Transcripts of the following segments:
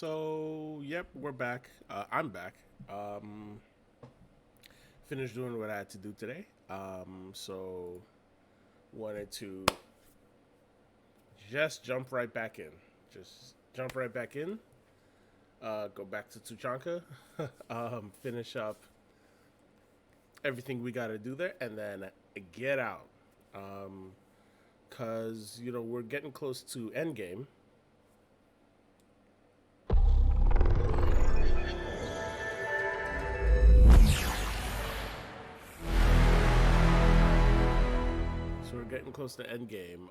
So, yep, we're back. I'm back. Finished doing what I had to do today. So, wanted to just jump right back in. Just jump right back in. Go back to Tuchanka. Finish up everything we got to do there, and then get out. Because, we're getting close to endgame. So we're getting close to endgame,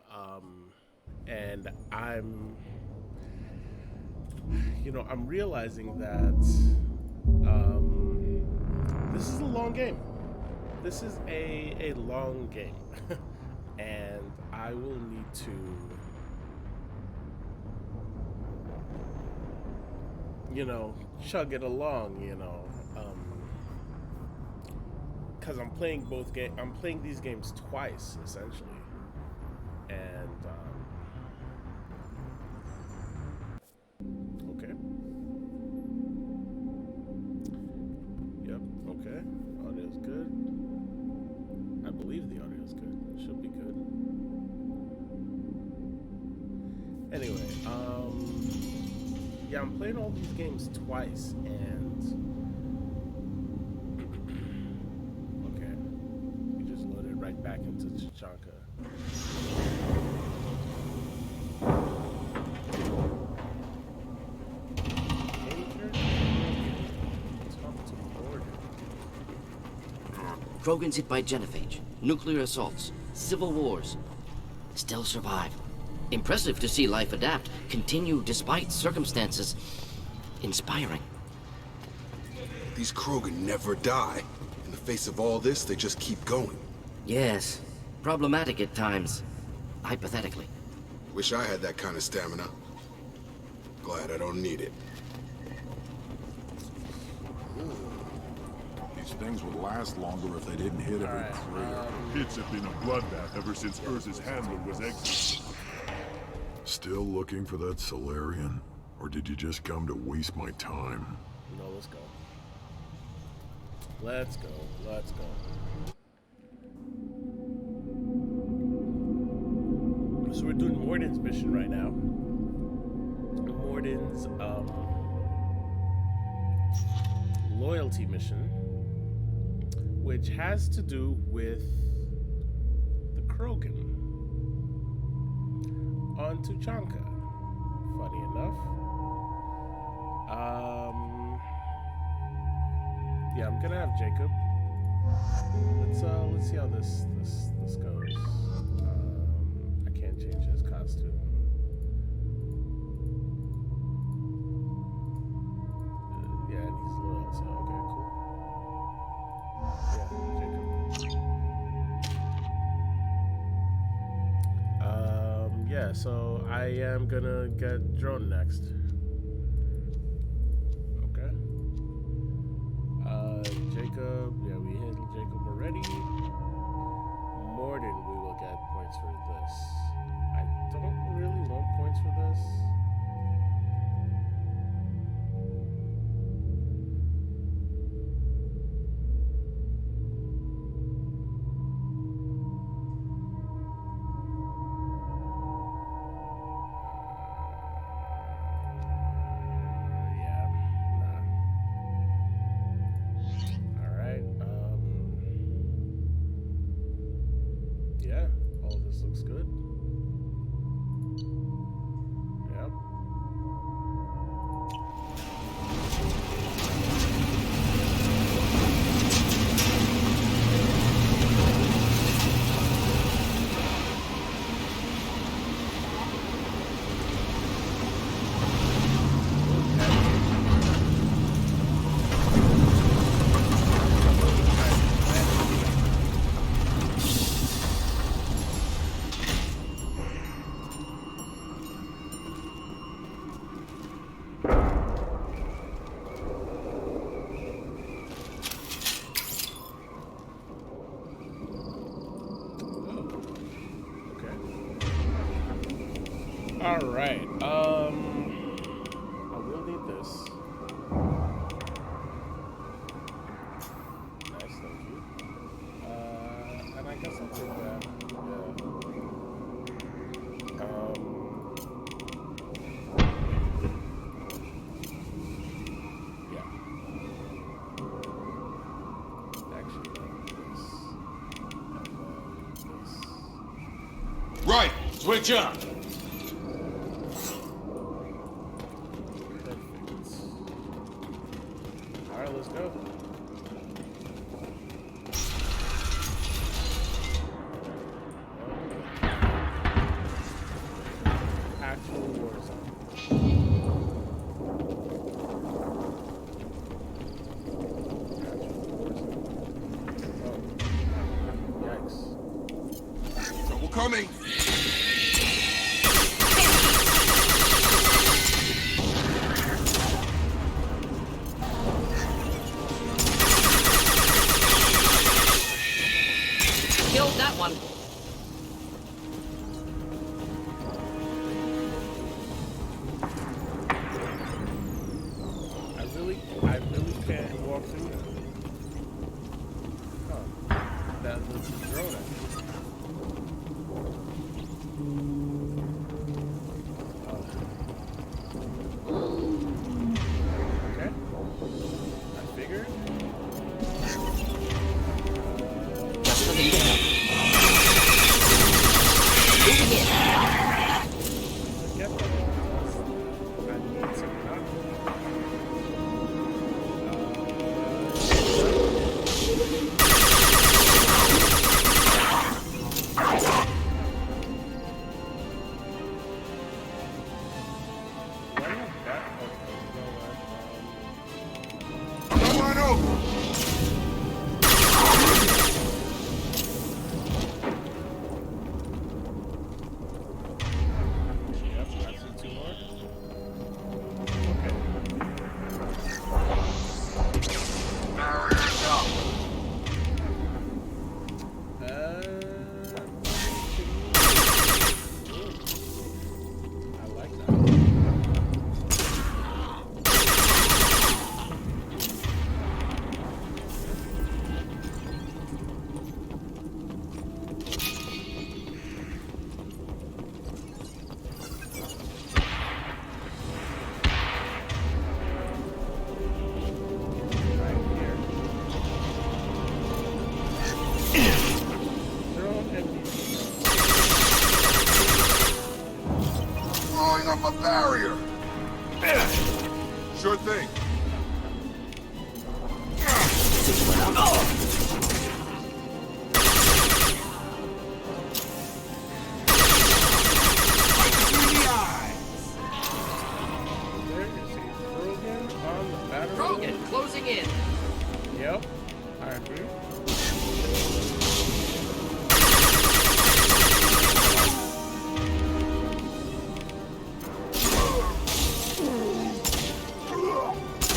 and I'm realizing that this is a long game. This is a long game, and I will need to, chug it along, because I'm playing I'm playing these games twice essentially, and okay, yep, okay, audio's good. I believe the audio's good. Should be good. Anyway, yeah, I'm playing all these games twice, and right back into Tuchanka. Krogan's hit by genophage, nuclear assaults, civil wars. Still survive. Impressive to see life adapt, continue despite circumstances. Inspiring. These Krogan never die. In the face of all this, they just keep going. Yes. Problematic at times. Hypothetically. Wish I had that kind of stamina. Glad I don't need it. These things would last longer if they didn't hit every crater. Hits have been a bloodbath ever since Urza's handler was executed. Still looking for that Solarian? Or did you just come to waste my time? No, let's go. Let's go. Let's go. So we're doing Morden's mission right now. Morden's loyalty mission, which has to do with the Krogan on Tuchanka. Funny enough. Yeah, I'm gonna have Jacob. Let's see how this goes. Change his costume. Yeah, and he's loyal, so okay, cool. Yeah, Jacob. Yeah, so I am gonna get drone next. Okay. Jacob, yeah, we handled Jacob already. Morden, we will get points for this. I don't really want points for this. Yeah, nah. All right. Yeah, all of this looks good. Yep. All right. I will need Switch up. Alright, let's go. Actual war zone. Oh. Yikes. Trouble coming. Killed that one. I really can't walk through it. Huh. That was thrown at me. Okay. I figured. Just for the end. Moving in. Get that. I need some coffee. Come on over. Yep, I see two more. Okay. Barriers up. I like that. Right here. Throw ME2. Throwing up a barrier. Sure thing. Right between the eyes. There is a Krogan on the battlefield. Krogan closing in. Yep, I agree.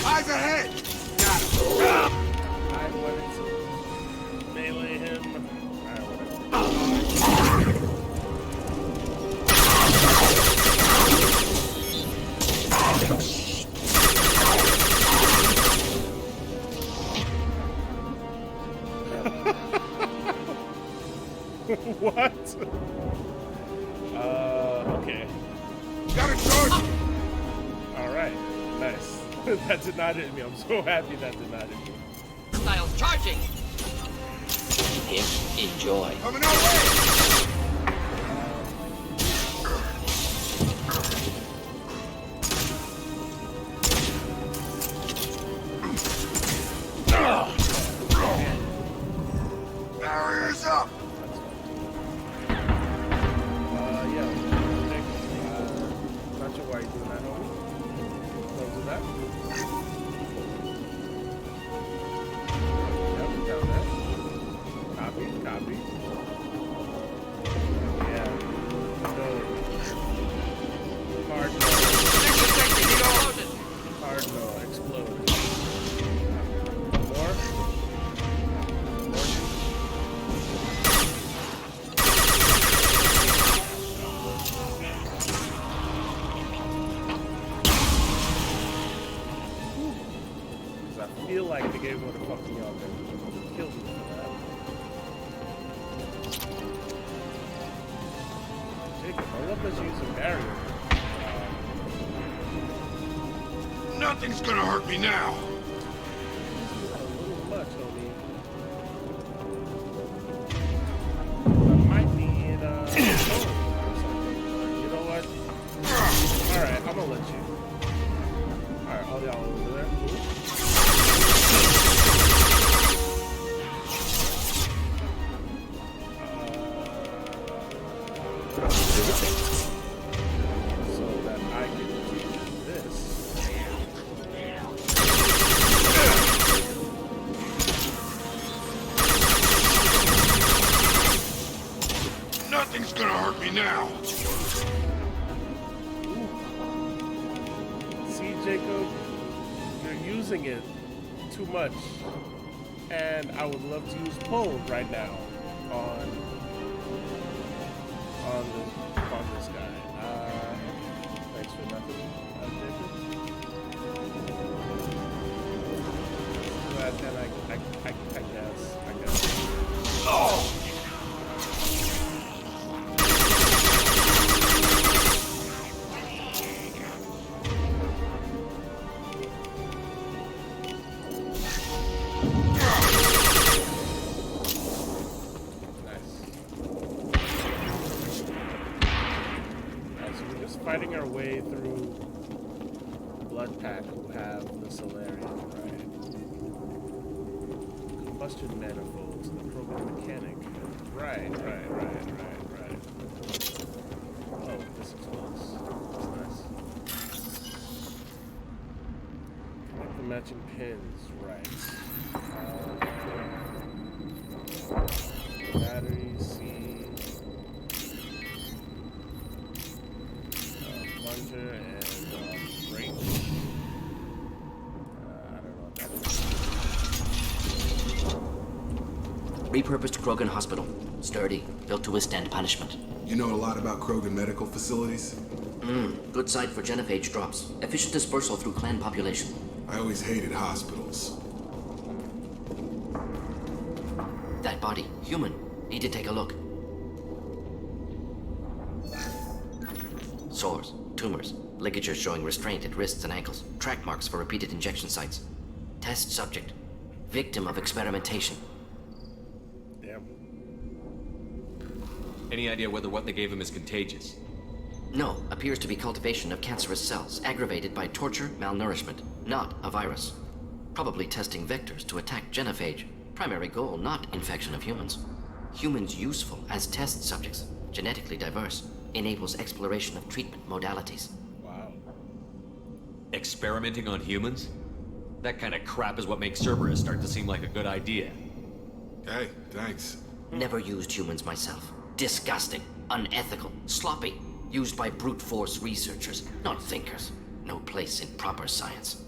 Eyes ahead. Got him. I wanted to melee him. Alright, whatever. What? Okay. Got a charge. Alright, nice. That did not hit me. I'm so happy that did not hit me. Styles charging. Enjoy. Coming our way. Barriers up. Yeah. Not sure why you're doing that, homie. Don't do that. Yep, down there. Copy, copy. Yeah. No. Hard no. Hard no. Explode. More. I feel like the game would have fucked me up and killed me for that. Jacob, I love that you use a barrier. Nothing's gonna hurt me now. A little much, homie. I might need phone or something. let you. Alright, all y'all over there. Cool. So that I can do this. Nothing's gonna hurt me now. See, Jacob, you're using it too much, and I would love to use pull right now on this guy. Thanks for nothing, Jacob. But then I guess. Oh! Fighting our way through Blood Pack, who have the Solarian, right? Combustion manifolds, the program mechanic. Right. Oh, this explodes. That's nice. Connect the matching pins, right. Battery, C. Plunger and brake. I don't know what that is. Repurposed Krogan Hospital. Sturdy, built to withstand punishment. You know a lot about Krogan medical facilities? Good site for genophage drops. Efficient dispersal through clan population. I always hated hospitals. That body, human. Need to take a look. Sores, tumors, ligatures showing restraint at wrists and ankles, track marks for repeated injection sites. Test subject, victim of experimentation. Damn. Any idea whether what they gave him is contagious? No, appears to be cultivation of cancerous cells, aggravated by torture, malnourishment, not a virus. Probably testing vectors to attack genophage. Primary goal, not infection of humans. Humans useful as test subjects, genetically diverse. Enables exploration of treatment modalities. Wow. Experimenting on humans? That kind of crap is what makes Cerberus start to seem like a good idea. Hey, thanks. Never used humans myself. Disgusting, unethical, sloppy. Used by brute force researchers, not thinkers. No place in proper science.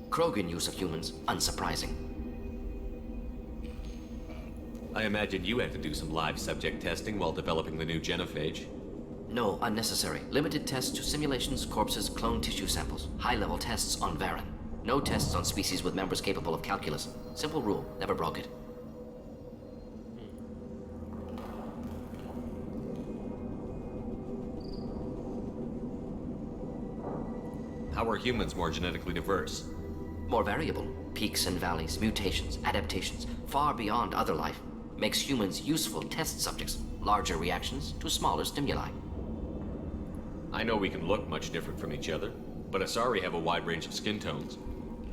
Krogan use of humans, unsurprising. I imagine you had to do some live subject testing while developing the new genophage. No, unnecessary. Limited tests to simulations, corpses, cloned tissue samples. High-level tests on Varen. No tests on species with members capable of calculus. Simple rule, never broke it. How are humans more genetically diverse? More variable. Peaks and valleys, mutations, adaptations, far beyond other life. Makes humans useful test subjects. Larger reactions to smaller stimuli. I know we can look much different from each other, but Asari have a wide range of skin tones.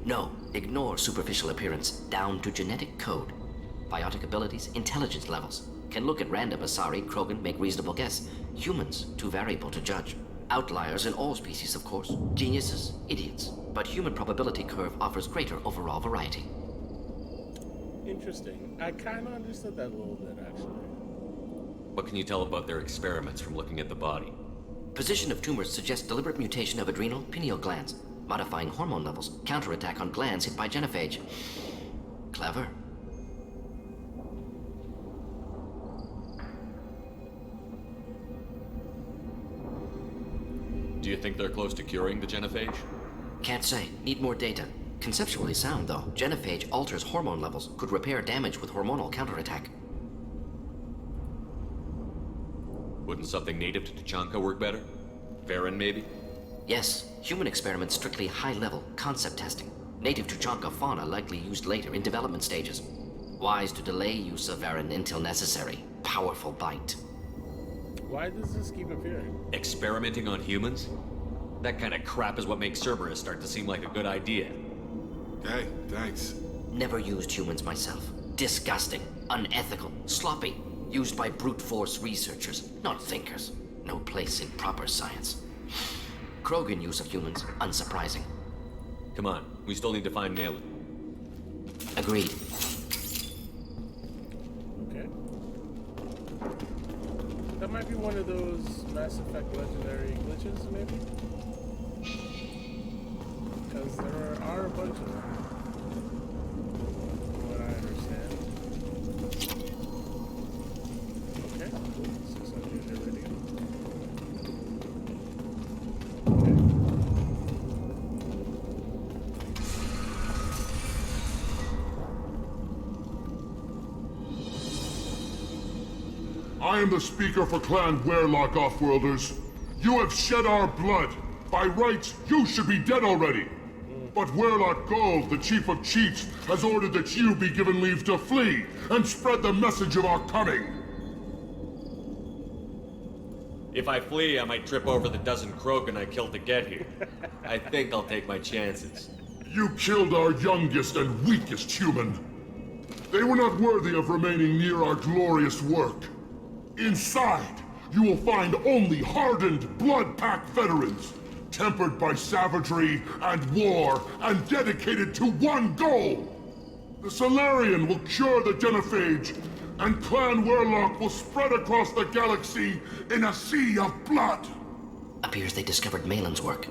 No, ignore superficial appearance, down to genetic code. Biotic abilities, intelligence levels. Can look at random Asari, Krogan, make reasonable guess. Humans, too variable to judge. Outliers in all species, of course. Geniuses, idiots. But human probability curve offers greater overall variety. Interesting. I kind of understood that a little bit, actually. What can you tell about their experiments from looking at the body? Position of tumors suggests deliberate mutation of adrenal, pineal glands. Modifying hormone levels. Counterattack on glands hit by genophage. Clever. Do you think they're close to curing the genophage? Can't say. Need more data. Conceptually sound, though. Genophage alters hormone levels. Could repair damage with hormonal counterattack. Wouldn't something native to Tuchanka work better? Varen, maybe? Yes. Human experiments strictly high-level, concept testing. Native Tuchanka fauna likely used later in development stages. Wise to delay use of Varen until necessary. Powerful bite. Why does this keep appearing? Experimenting on humans? That kind of crap is what makes Cerberus start to seem like a good idea. Hey, thanks. Never used humans myself. Disgusting, unethical, sloppy. Used by brute force researchers, not thinkers. No place in proper science. Krogan use of humans, unsurprising. Come on, we still need to find Malin. Agreed. Okay. That might be one of those Mass Effect legendary glitches, maybe? Because there are a bunch of them. From what I understand. Okay, cool. 600 iridium. I am the speaker for Clan Werlock, Offworlders. You have shed our blood. By rights, you should be dead already. But Werlock Gold, the Chief of Chiefs, has ordered that you be given leave to flee and spread the message of our coming. If I flee, I might trip over the dozen Krogan I killed to get here. I think I'll take my chances. You killed our youngest and weakest human. They were not worthy of remaining near our glorious work. Inside, you will find only hardened, blood-packed veterans, tempered by savagery and war, and dedicated to one goal. The Solarian will cure the genophage, and Clan Werlock will spread across the galaxy in a sea of blood. Appears they discovered Malin's work.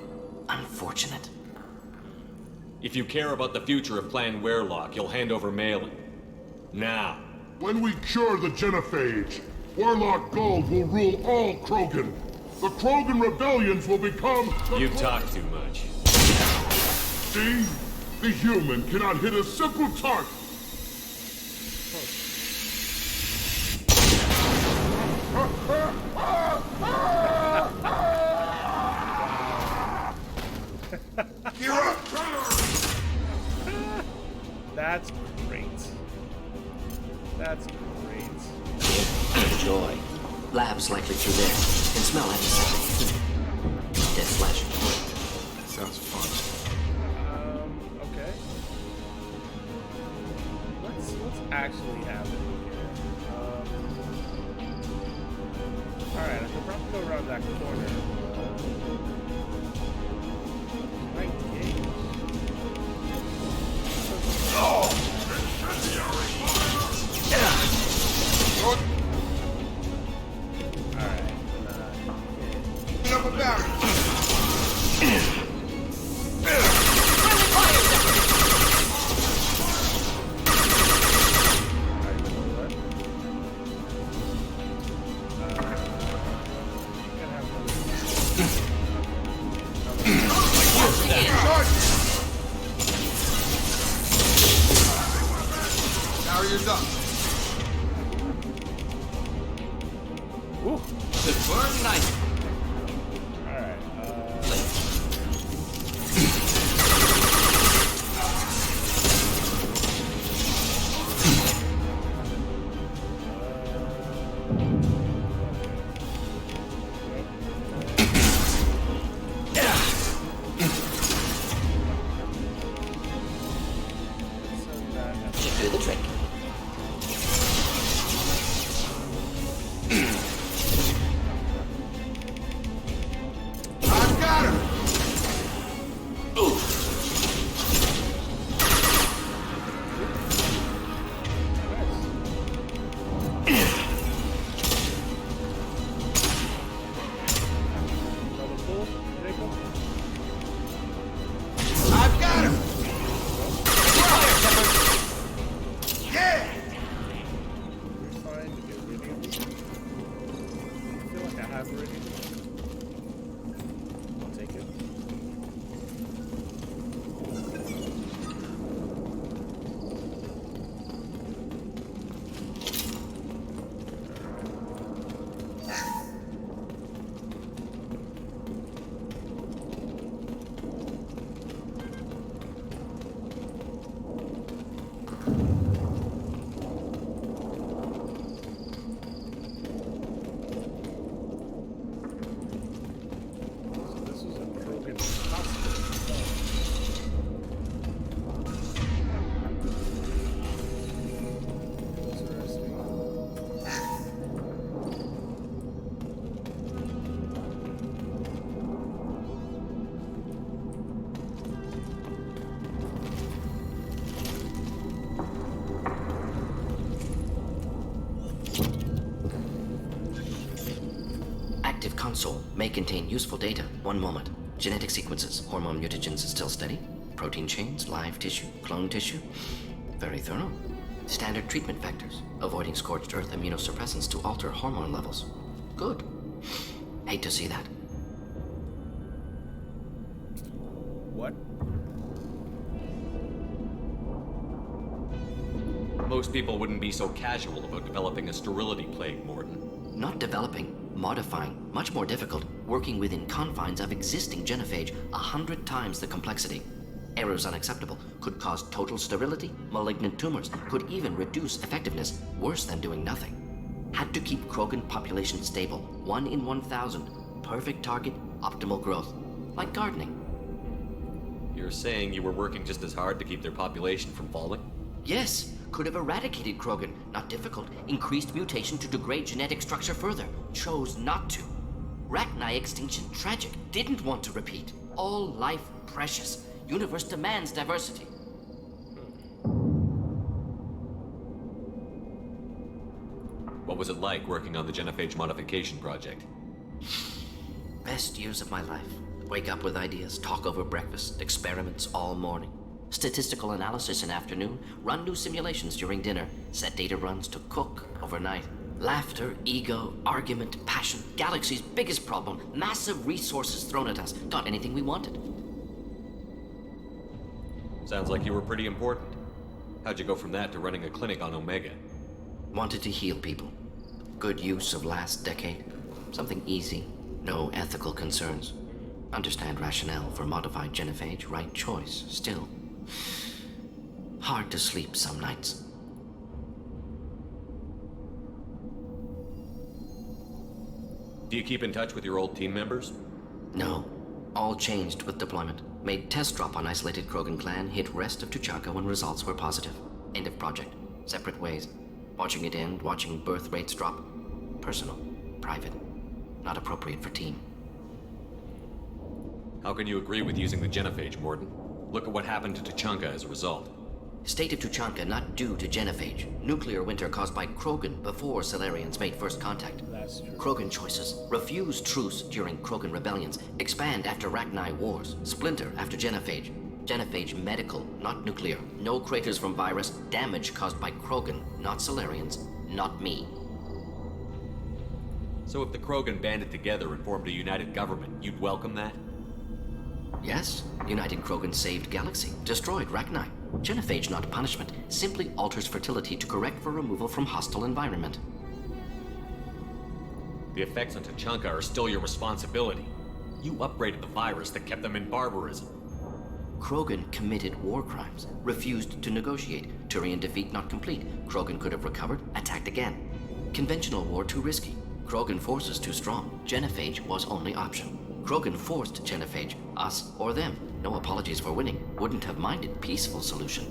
Unfortunate. If you care about the future of Clan Werlock, you'll hand over Malin. Now. When we cure the genophage, Werlock Gold will rule all Krogan. The Krogan rebellions will become... You talk too much. See? The human cannot hit a simple target. That's great. That's great. Enjoy. Labs likely through there. Can smell antiseptic. Dead flesh. Sounds fun. Okay. What's actually happening here? Alright, I can probably go around that corner. Right gauge. Alright. Open up a barrier. Barrier's up. Ooh. Burn nice. Alright, Should do the trick. console may contain useful data. One moment. Genetic sequences, hormone mutagens still steady. Protein chains, live tissue, clone tissue. Very thorough. Standard treatment vectors, avoiding scorched earth immunosuppressants to alter hormone levels. Good. Hate to see that. What? Most people wouldn't be so casual about developing a sterility plague, Morton. Not developing, modifying, much more difficult, working within confines of existing genophage 100 times the complexity. Errors unacceptable, could cause total sterility, malignant tumors, could even reduce effectiveness, worse than doing nothing. Had to keep Krogan population stable, 1 in 1,000, perfect target, optimal growth, like gardening. You're saying you were working just as hard to keep their population from falling? Yes, could have eradicated Krogan, not difficult, increased mutation to degrade genetic structure further, chose not to. Rachni extinction tragic, didn't want to repeat. All life precious. Universe demands diversity. What was it like working on the genophage modification project? Best years of my life. Wake up with ideas, talk over breakfast, experiments all morning. Statistical analysis in afternoon, run new simulations during dinner, set data runs to cook overnight. Laughter, ego, argument, passion, galaxy's biggest problem, massive resources thrown at us, got anything we wanted. Sounds like you were pretty important. How'd you go from that to running a clinic on Omega? Wanted to heal people. Good use of last decade. Something easy, no ethical concerns. Understand rationale for modified genophage, right choice, still. Hard to sleep some nights. Do you keep in touch with your old team members? No. All changed with deployment. Made test drop on isolated Krogan clan, hit rest of Tuchanka when results were positive. End of project. Separate ways. Watching it end, watching birth rates drop. Personal. Private. Not appropriate for team. How can you agree with using the genophage, Morton? Look at what happened to Tuchanka as a result. State of Tuchanka not due to genophage. Nuclear winter caused by Krogan before Solarians made first contact. That's true. Krogan choices. Refuse truce during Krogan rebellions. Expand after Rachni wars. Splinter after genophage. Genophage medical, not nuclear. No craters from virus. Damage caused by Krogan, not Solarians. Not me. So if the Krogan banded together and formed a united government, you'd welcome that? Yes, United Krogan saved Galaxy. Destroyed Rachni. Genophage not punishment. Simply alters fertility to correct for removal from hostile environment. The effects on Tuchanka are still your responsibility. You upgraded the virus that kept them in barbarism. Krogan committed war crimes, refused to negotiate. Turian defeat not complete. Krogan could have recovered, attacked again. Conventional war too risky. Krogan forces too strong. Genophage was only option. Krogan forced genophage, us or them. No apologies for winning. Wouldn't have minded peaceful solution.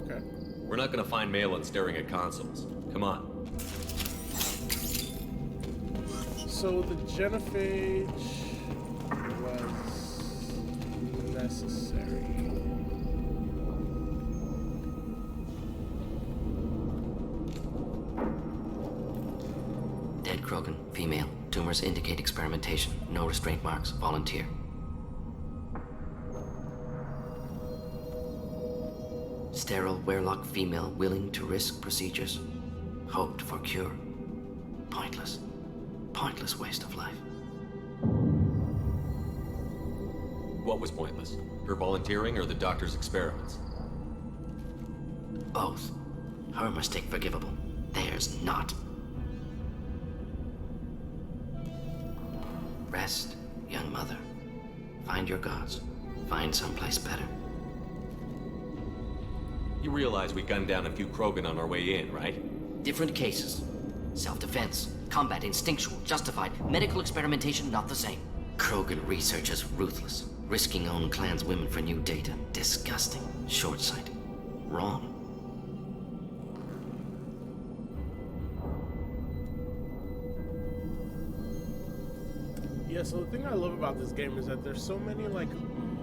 Okay. We're not gonna find Malin staring at consoles. Come on. So the genophage was necessary. Dead Krogan, female. Tumors indicate experimentation. No restraint marks. Volunteer. Sterile, werelock female willing to risk procedures. Hoped for cure. Pointless. Pointless waste of life. What was pointless? Her volunteering or the doctor's experiments? Both. Her mistake forgivable. Theirs not. Rest, young mother. Find your gods. Find someplace better. You realize we gunned down a few Krogan on our way in, right? Different cases. Self-defense, combat instinctual, justified. Medical experimentation not the same. Krogan research is ruthless. Risking own clan's women for new data. Disgusting. Short-sighted. Wrong. Yeah, so the thing I love about this game is that there's so many, like,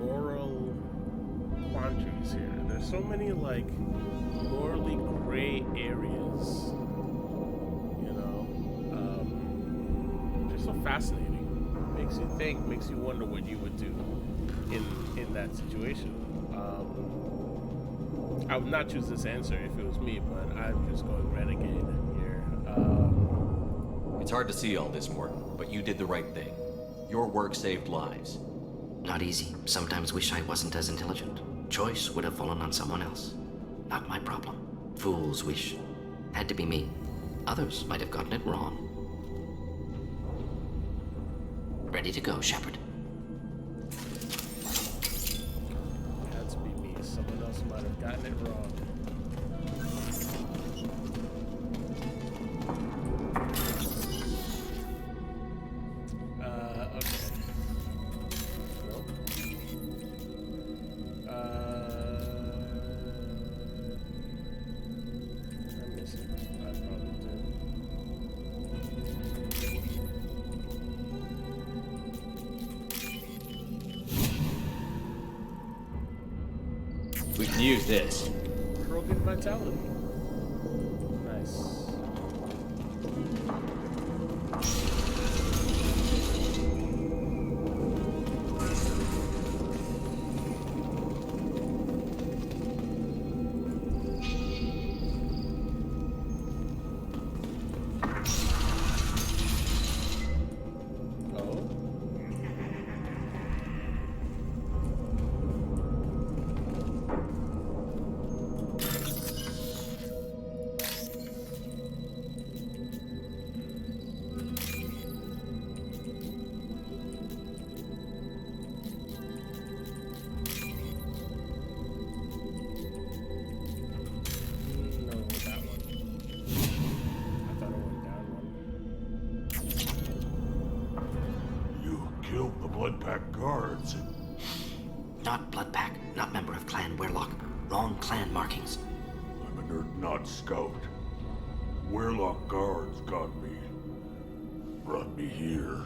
moral quandaries here. There's so many, like, morally gray areas. You know? fascinating. Makes you think, makes you wonder what you would do in that situation. I would not choose this answer if it was me, but I'm just going renegade here. It's hard to see all this, Morton, but you did the right thing. Your work saved lives. Not easy. Sometimes wish I wasn't as intelligent. Choice would have fallen on someone else. Not my problem. Fool's wish. Had to be me. Others might have gotten it wrong. Ready to go, Shepard. Had to be me. Someone else might have gotten it wrong. Okay. Nope. I'm missing. I probably did. We can use this. Krogan vitality. Nice. Oh. No, that one. I thought it went down one. You killed the Blood Pack guards. Not Bloodpack. Not member of Clan Werlock. Wrong clan markings. I'm a nerd, not scout. Werlock guards got me. Brought me here.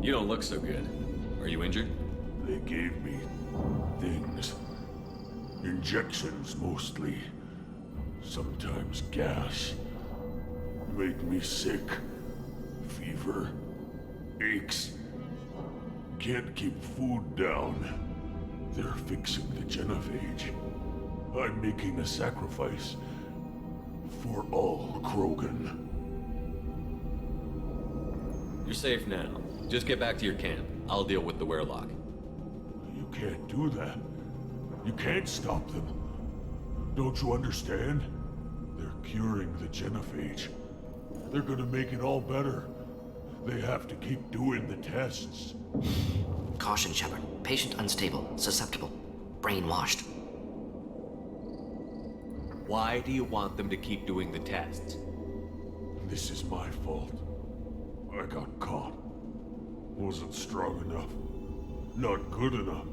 You don't look so good. Are you injured? They gave me things. Injections mostly. Sometimes gas. Made me sick. Fever. Aches. Can't keep food down. They're fixing the genophage. I'm making a sacrifice. For all Krogan. You're safe now. Just get back to your camp. I'll deal with the Werlock. You can't do that. You can't stop them. Don't you understand? They're curing the genophage. They're gonna make it all better. They have to keep doing the tests. Caution, Shepard. Patient unstable. Susceptible. Brainwashed. Why do you want them to keep doing the tests? This is my fault. I got caught. Wasn't strong enough. Not good enough.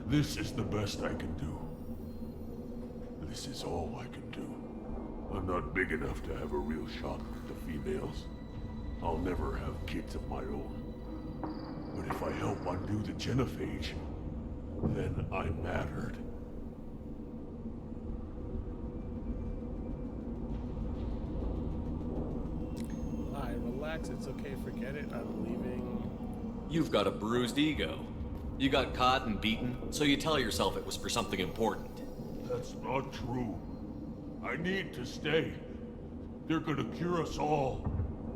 This is the best I can do. This is all I can do. I'm not big enough to have a real shot with the females. I'll never have kids of my own. But if I help undo the genophage, then I mattered. Relax, it's okay, forget it, I'm leaving. You've got a bruised ego. You got caught and beaten, so you tell yourself it was for something important. That's not true. I need to stay. They're gonna cure us all.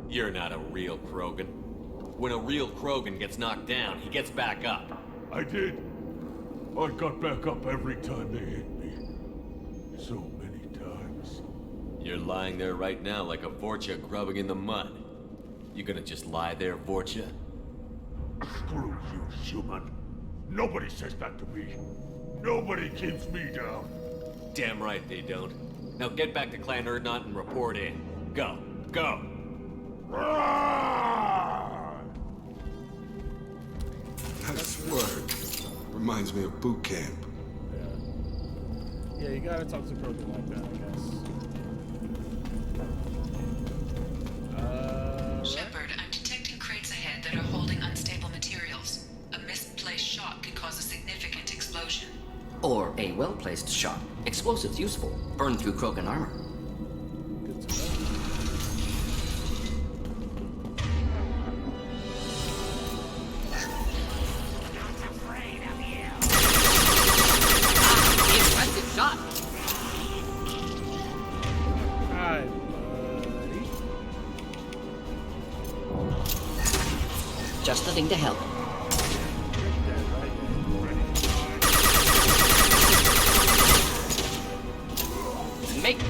You're not a real Krogan. When a real Krogan gets knocked down, he gets back up. I did. I got back up every time they hit me. So many times. You're lying there right now like a Vorcha grubbing in the mud. You gonna just lie there, Vorcha? Screw you, human. Nobody says that to me. Nobody keeps me down. Damn right they don't. Now get back to Clan Erdnot and report in. Go. Go! Nice work. Reminds me of boot camp. Yeah, you gotta talk to Krogan like that, I guess. Shepard, I'm detecting crates ahead that are holding unstable materials. A misplaced shot could cause a significant explosion. Or a well-placed shot Explosives useful. Burn through Krogan armor. Good to know. Impressive shot. Hi, buddy. Just the thing to help. Make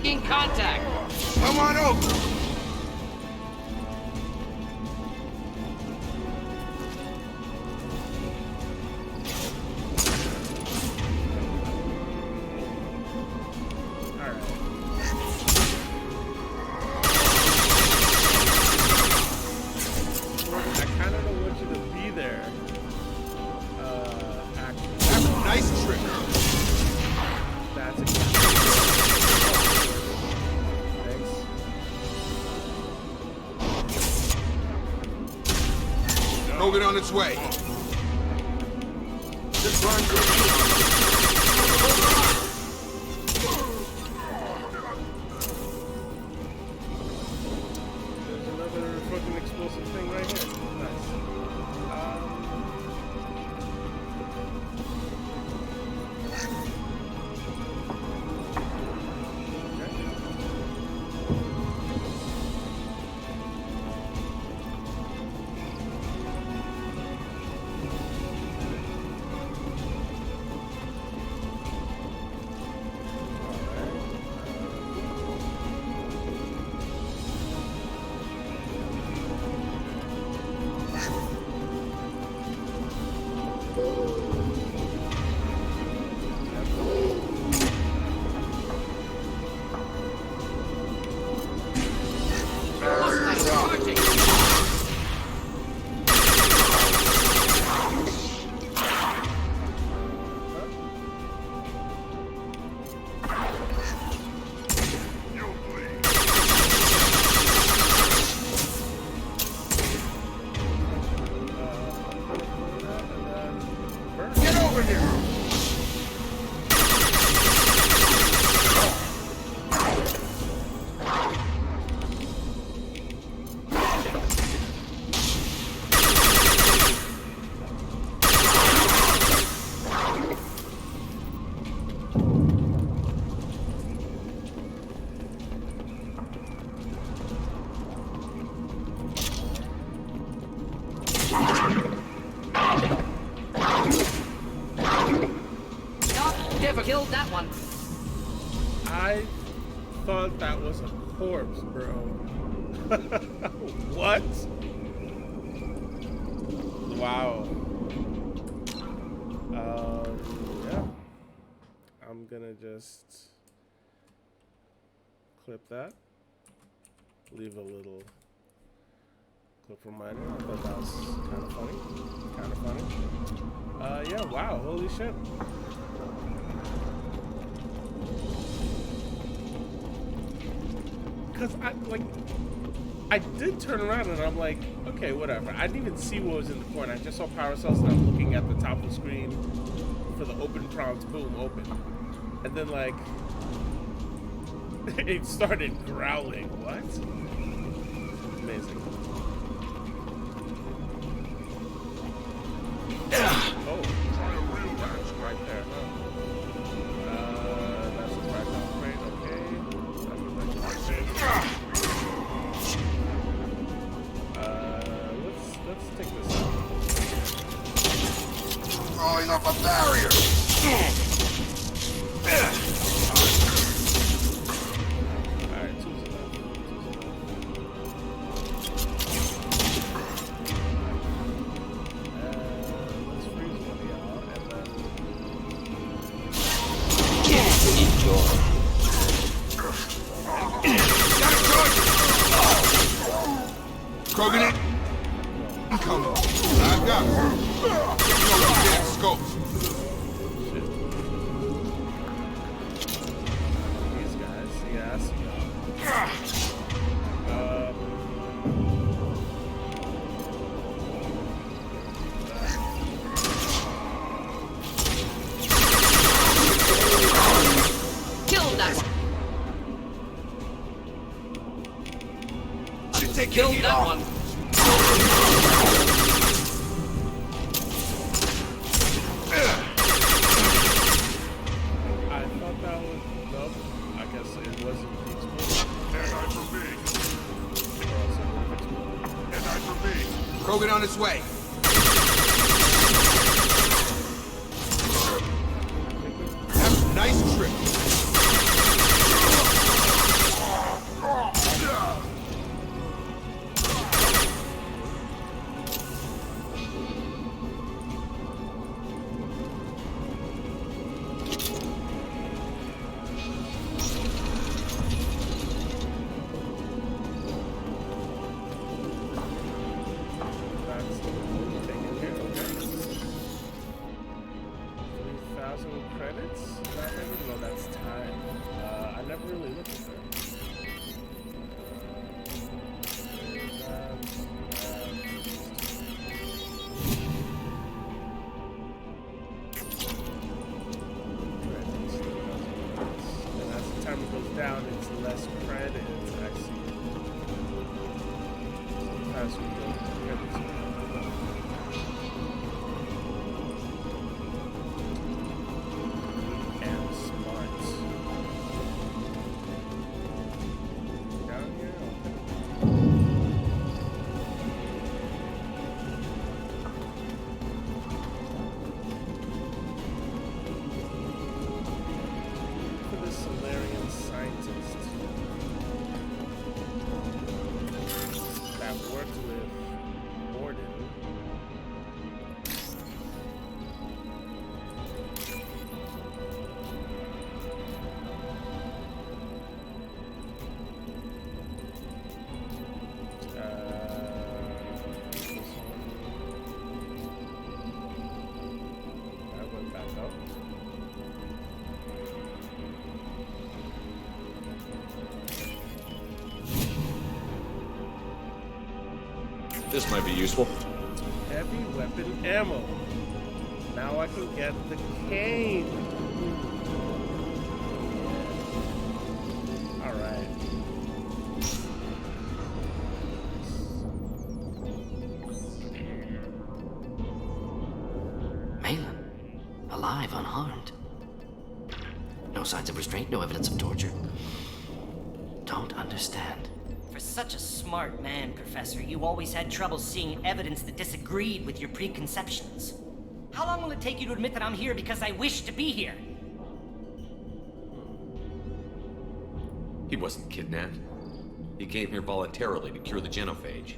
in contact. Come on over! I kind of don't want you to be there. Actually, That's a nice trick. that's exactly. Thanks. Krogan on its way. There's another fucking explosive thing right here. Nice. Get over here! Never killed that one. I thought that was a corpse, bro. What? Wow. Yeah. I'm gonna just clip that. Leave a little clip reminder. I thought that was kind of funny. Kind of funny. Yeah, wow, holy shit. Because I did turn around and I'm like, okay, whatever. I didn't even see what was in the corner. I just saw power cells and I'm looking at the top of the screen for the open prompts, boom, open. And then like, it started growling. What? Amazing. Oh, that's right there, huh? That's just right now. Great, okay. Let's take this out. Throwing up a barrier! Alright, two's enough. Let's freeze one of y'all, and then... Enjoy. Krogan it! Come on. I've got her. Get scope. Shit. These guys, yes. take killed that one. I thought that was nope. I guess it wasn't the explosion. And I for me. Or else it would have exploded. And I for me. Krogan on its way. Have a nice trip. That's taken care of. Okay. 3,000 credits? Nothing? No, that's time. I never really looked at that. Credits, 3,000 credits. And as the timer goes down, it's less credits. I see. So faster we go, credits. And smart. Down here? Okay. For the Solarian scientist that worked with Morden. This one. That went back up. This might be useful. Heavy weapon ammo. Now I can get the cane. All right. Malin, alive, unharmed. No signs of restraint, no evidence of torture. Don't understand. For such a smart man, Professor, you always had trouble seeing evidence that disagreed with your preconceptions. How long will it take you to admit that I'm here because I wish to be here? He wasn't kidnapped. He came here voluntarily to cure the genophage.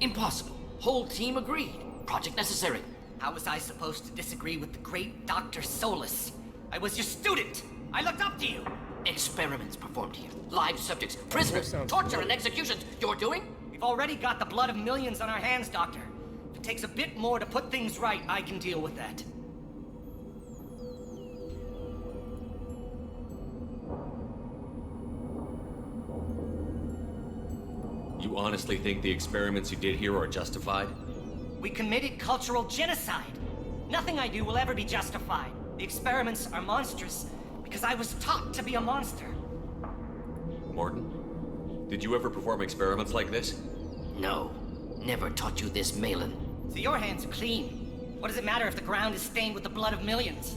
Impossible. Whole team agreed. Project necessary. How was I supposed to disagree with the great Dr. Solus? I was your student! I looked up to you! Experiments performed here. Live subjects, prisoners, sounds torture familiar. and executions. You're doing? We've already got the blood of millions on our hands, Doctor. If it takes a bit more to put things right, I can deal with that. You honestly think the experiments you did here are justified? We committed cultural genocide. Nothing I do will ever be justified. The experiments are monstrous because I was taught to be a monster. Morton, did you ever perform experiments like this? No. Never taught you this, Malin. So your hands are clean. What does it matter if the ground is stained with the blood of millions?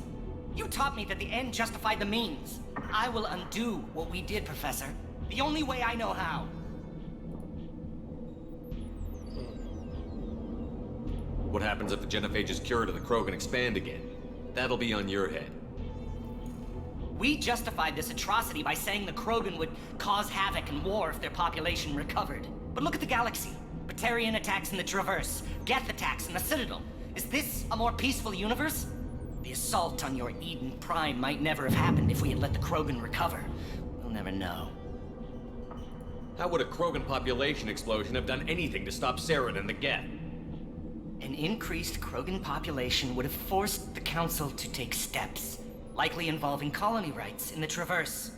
You taught me that the end justified the means. I will undo what we did, Professor. The only way I know how. What happens if the genophage is cured and the Krogan expand again? That'll be on your head. We justified this atrocity by saying the Krogan would cause havoc and war if their population recovered. But look at the galaxy. Batarian attacks in the Traverse, Geth attacks in the Citadel. Is this a more peaceful universe? The assault on your Eden Prime might never have happened if we had let the Krogan recover. We'll never know. How would a Krogan population explosion have done anything to stop Saren and the Geth? An increased Krogan population would have forced the Council to take steps, likely involving colony rights in the Traverse.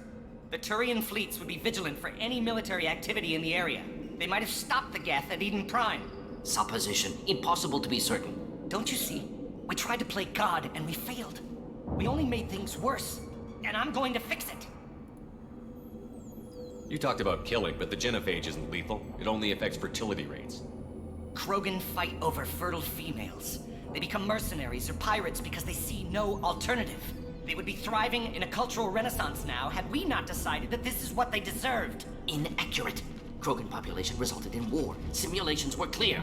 The Turian fleets would be vigilant for any military activity in the area. They might have stopped the Geth at Eden Prime. Supposition. Impossible to be certain. Don't you see? We tried to play God and we failed. We only made things worse, and I'm going to fix it. You talked about killing, but the genophage isn't lethal. It only affects fertility rates. Krogan fight over fertile females. They become mercenaries or pirates because they see no alternative. They would be thriving in a cultural renaissance now had we not decided that this is what they deserved. Inaccurate. Krogan population resulted in war. Simulations were clear.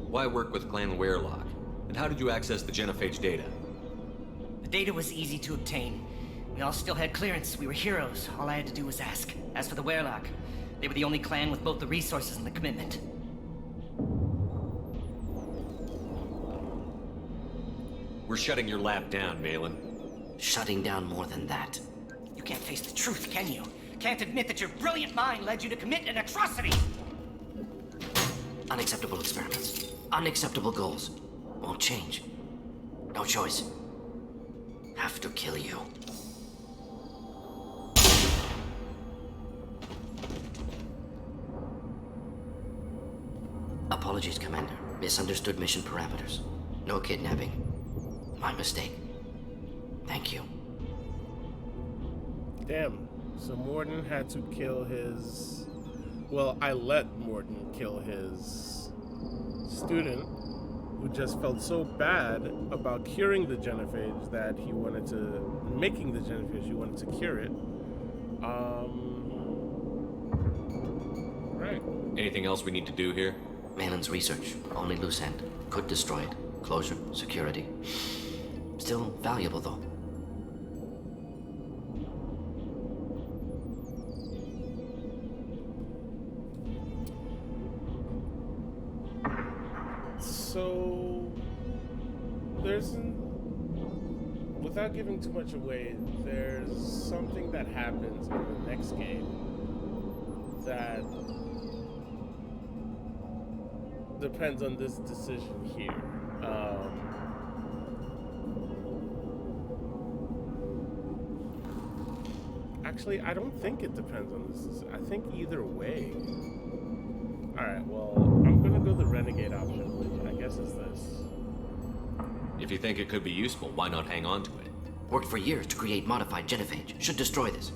Why work with Clan Werelock? And how did you access the genophage data? The data was easy to obtain. We all still had clearance. We were heroes. All I had to do was ask. As for the Werelock, they were the only clan with both the resources and the commitment. We're shutting your lab down, Malin. Shutting down more than that. You can't face the truth, can you? Can't admit that your brilliant mind led you to commit an atrocity! Unacceptable experiments. Unacceptable goals. Won't change. No choice. Have to kill you. Apologies, Commander. Misunderstood mission parameters. No kidnapping. My mistake. Thank you. Damn. So Morden had to kill his... Well, I let Morden kill his student, who just felt so bad about curing the genophage that he wanted to... Making the genophage, he wanted to cure it. Right. Anything else we need to do here? Malin's research. Only loose end. Could destroy it. Closure. Security. Still valuable, though. So, without giving too much away, there's something that happens in the next game that depends on this decision here. Actually, I don't think it depends on this. I think either way. Alright, well, I'm gonna go the Renegade option, which I guess is this. If you think it could be useful, why not hang on to it? Worked for years to create modified genophage. Should destroy this.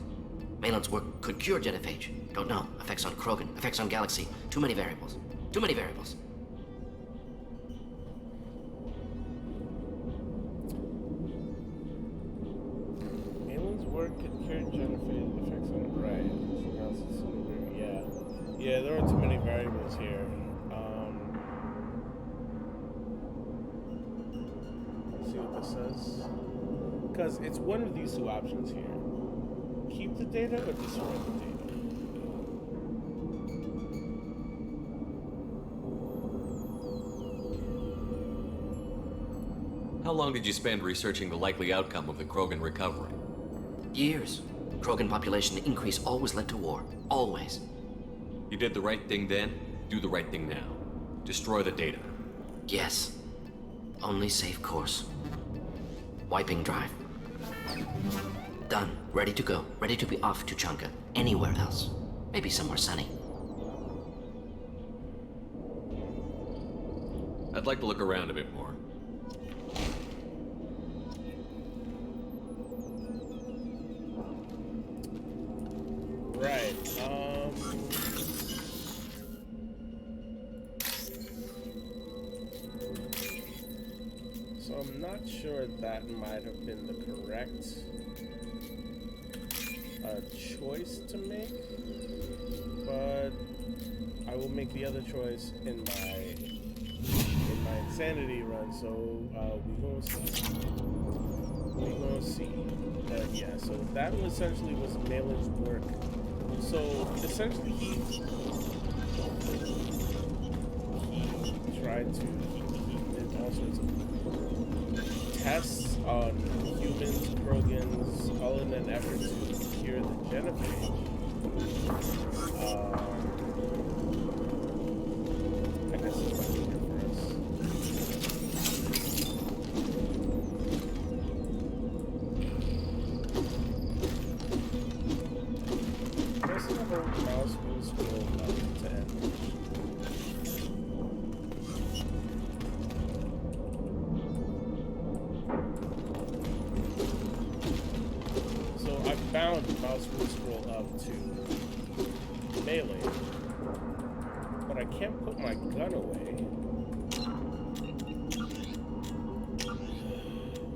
Malin's work could cure genophage. Don't know. Effects on Krogan, effects on Galaxy. Too many variables. Too many variables. Malin's work could cure genophage, effects on right. Yeah. Yeah, there are too many variables here. Let's see what this says. Because it's one of these two options here. Keep the data or destroy the data. How long did you spend researching the likely outcome of the Krogan recovery? Years. Krogan population increase always led to war. Always. You did the right thing then, do the right thing now. Destroy the data. Yes. Only safe course. Wiping drive. Done. Ready to go. Ready to be off Tuchanka. Anywhere else. Maybe somewhere sunny. I'd like to look around a bit more. Right. So I'm not sure that might have been the correct choice to make, but I will make the other choice in my insanity run. So we gonna see. But yeah, so that essentially was Malin's work. So essentially he tried to he did all sorts of tests on humans, Krogans, all in an effort to cure the genophage. I guess it's not here for us. Pressing the whole mouse will scroll up to end. So down, the mouse will scroll up to melee. But I can't put my gun away.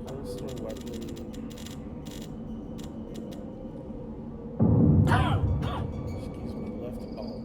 Holster weapon. Excuse me, left alt.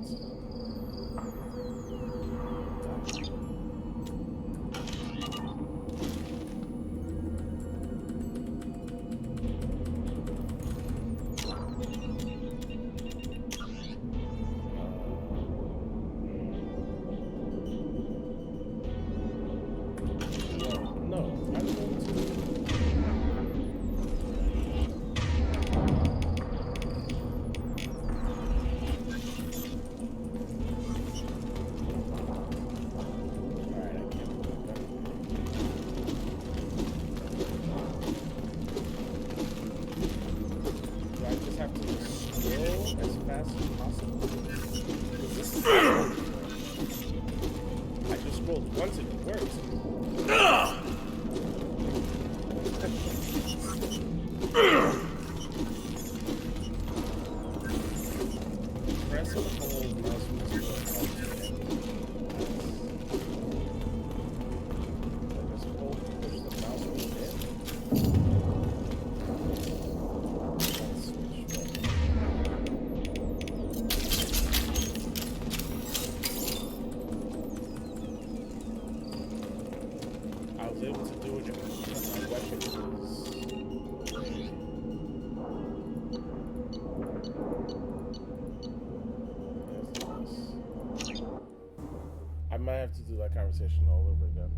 I might have to do that conversation all over again.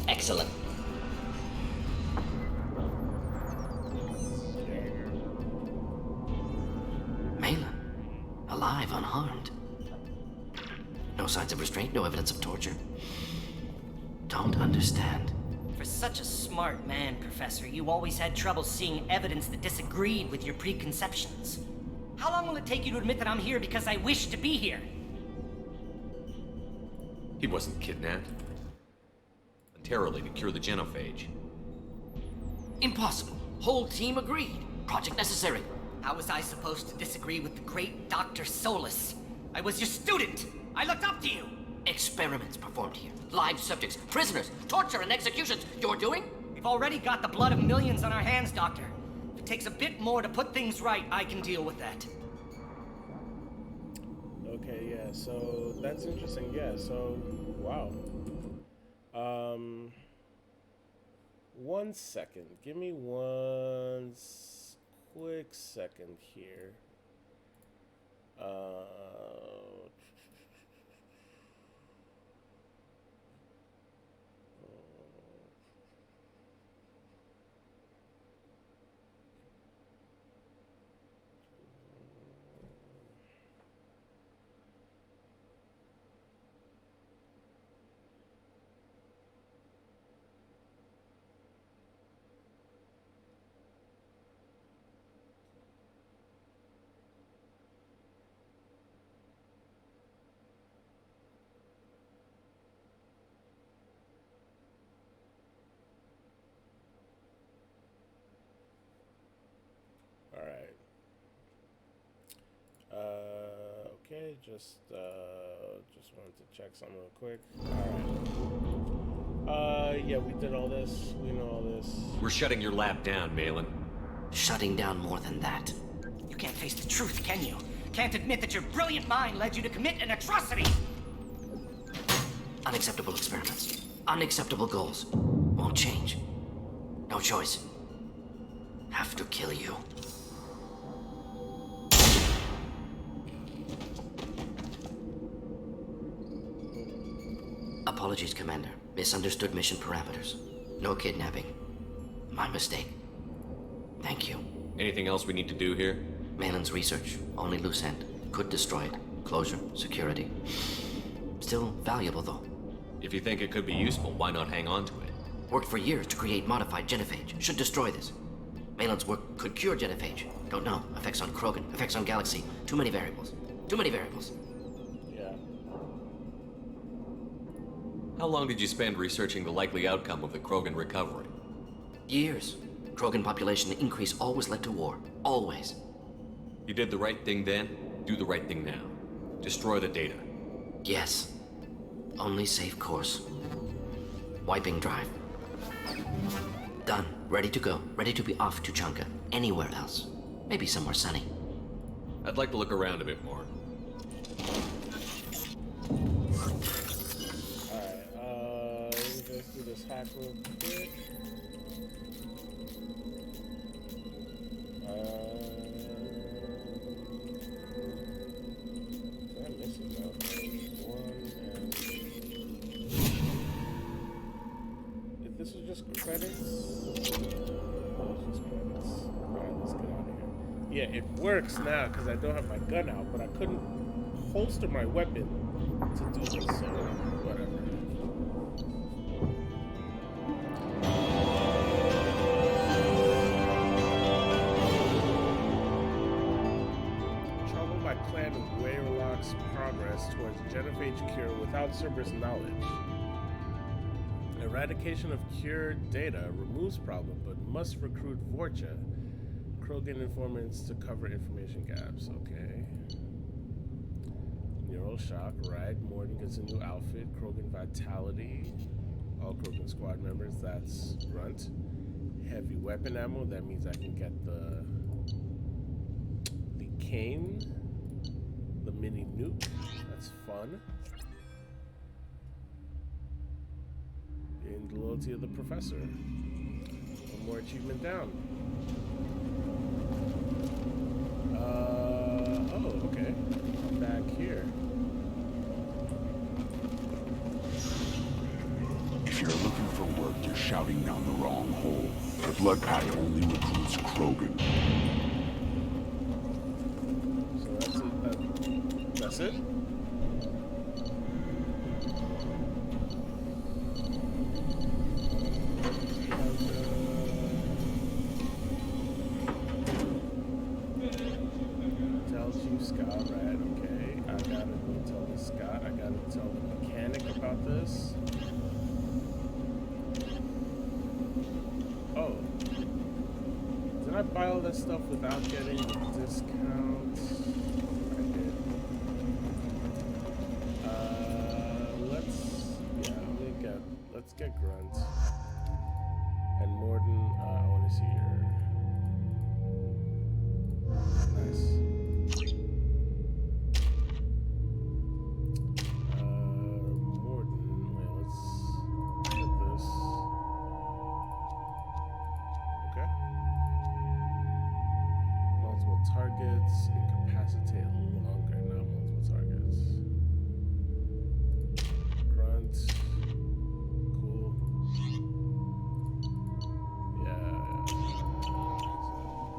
Excellent. Malin, alive, unharmed. No signs of restraint, no evidence of torture. Don't understand. For such a smart man, Professor, you always had trouble seeing evidence that disagreed with your preconceptions. How long will it take you to admit that I'm here because I wish to be here? He wasn't kidnapped. Voluntarily to cure the genophage. Impossible. Whole team agreed. Project necessary. How was I supposed to disagree with the great Dr. Solus? I was your student. I looked up to you. Experiments performed here. Live subjects, prisoners, torture and executions. You're doing? We've already got the blood of millions on our hands, Doctor. If it takes a bit more to put things right, I can deal with that. Okay, yeah, so that's interesting. Yeah, so, wow. 1 second. Give me one quick second here. Okay, just wanted to check something real quick. Alright. Yeah, we did all this. We know all this. We're shutting your lab down, Malin. Shutting down more than that. You can't face the truth, can you? Can't admit that your brilliant mind led you to commit an atrocity! Unacceptable experiments. Unacceptable goals. Won't change. No choice. Have to kill you. Apologies, Commander. Misunderstood mission parameters. No kidnapping. My mistake. Thank you. Anything else we need to do here? Malin's research. Only loose end. Could destroy it. Closure. Security. Still valuable, though. If you think it could be useful, why not hang on to it? Worked for years to create modified genophage. Should destroy this. Malin's work could cure genophage. Don't know. Effects on Krogan. Effects on Galaxy. Too many variables. Too many variables. Yeah. How long did you spend researching the likely outcome of the Krogan recovery? Years. Krogan population increase always led to war. Always. You did the right thing then, do the right thing now. Destroy the data. Yes. Only safe course. Wiping drive. Done. Ready to go. Ready to be off Tuchanka. Anywhere else. Maybe somewhere sunny. I'd like to look around a bit more. Alright, let me just do this hack real quick. I'm missing now. One and... If this was just credits... Oh, it's just credits. Alright, let's get out of here. Yeah, it works now because I don't have my gun out, but I couldn't holster my weapon to do this, so whatever. Trouble by Clan Weyerlock's progress towards genophage cure without Cerberus knowledge. Eradication of cured data removes problem, but must recruit Vorcha. Krogan informants to cover information gaps. Okay. Neural shock, right? Morden gets a new outfit. Krogan vitality. All Krogan squad members. That's Grunt. Heavy weapon ammo. That means I can get the cane. The mini nuke. That's fun. And the loyalty of the professor. One more achievement down. Oh, okay. Back here. If you're looking for work, you're shouting down the wrong hole. The Blood Pack only recruits Krogan. So that's it. That's it? Tell Chief Scott, right? Okay. I gotta go tell the Scott. I gotta tell the mechanic about this. Oh. Did I buy all that stuff without getting the discount? I did. Let's get Grunt. And Morden, I wanna see her. Nice. Morden, wait, let's put this. Okay. Multiple targets, incapacitate longer, not multiple targets. Grunt. Cool. Yeah.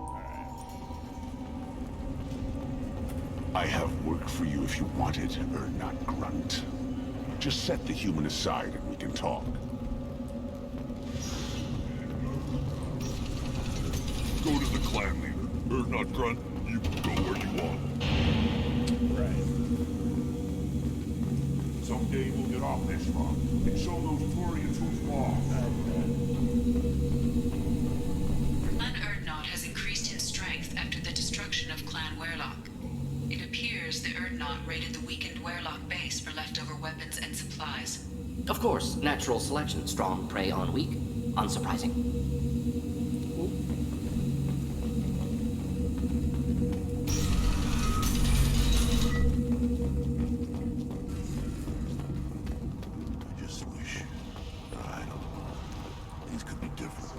Alright. I have work for you if you want it, or not, Grunt. Just set the human aside and we can talk. Go to the clan leader. Or not, Grunt. You can go where you want. Right. Someday we'll get off this rock and show those Turians who's wrong. Clan Erdnot has increased in strength after the destruction of Clan Werlock. It appears the Erdnot raided the weakened Werlock base for leftover weapons and supplies. Of course, natural selection. Strong prey on weak. Unsurprising. I just wish that things could be different.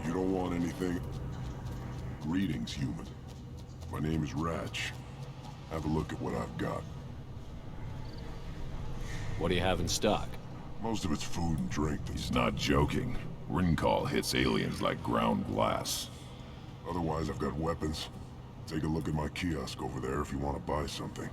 You don't want anything? Greetings, human. My name is Ratch. Have a look at what I've got. What do you have in stock? Most of it's food and drink. He's not joking. Ringcall hits aliens like ground glass. Otherwise, I've got weapons. Take a look at my kiosk over there if you want to buy something.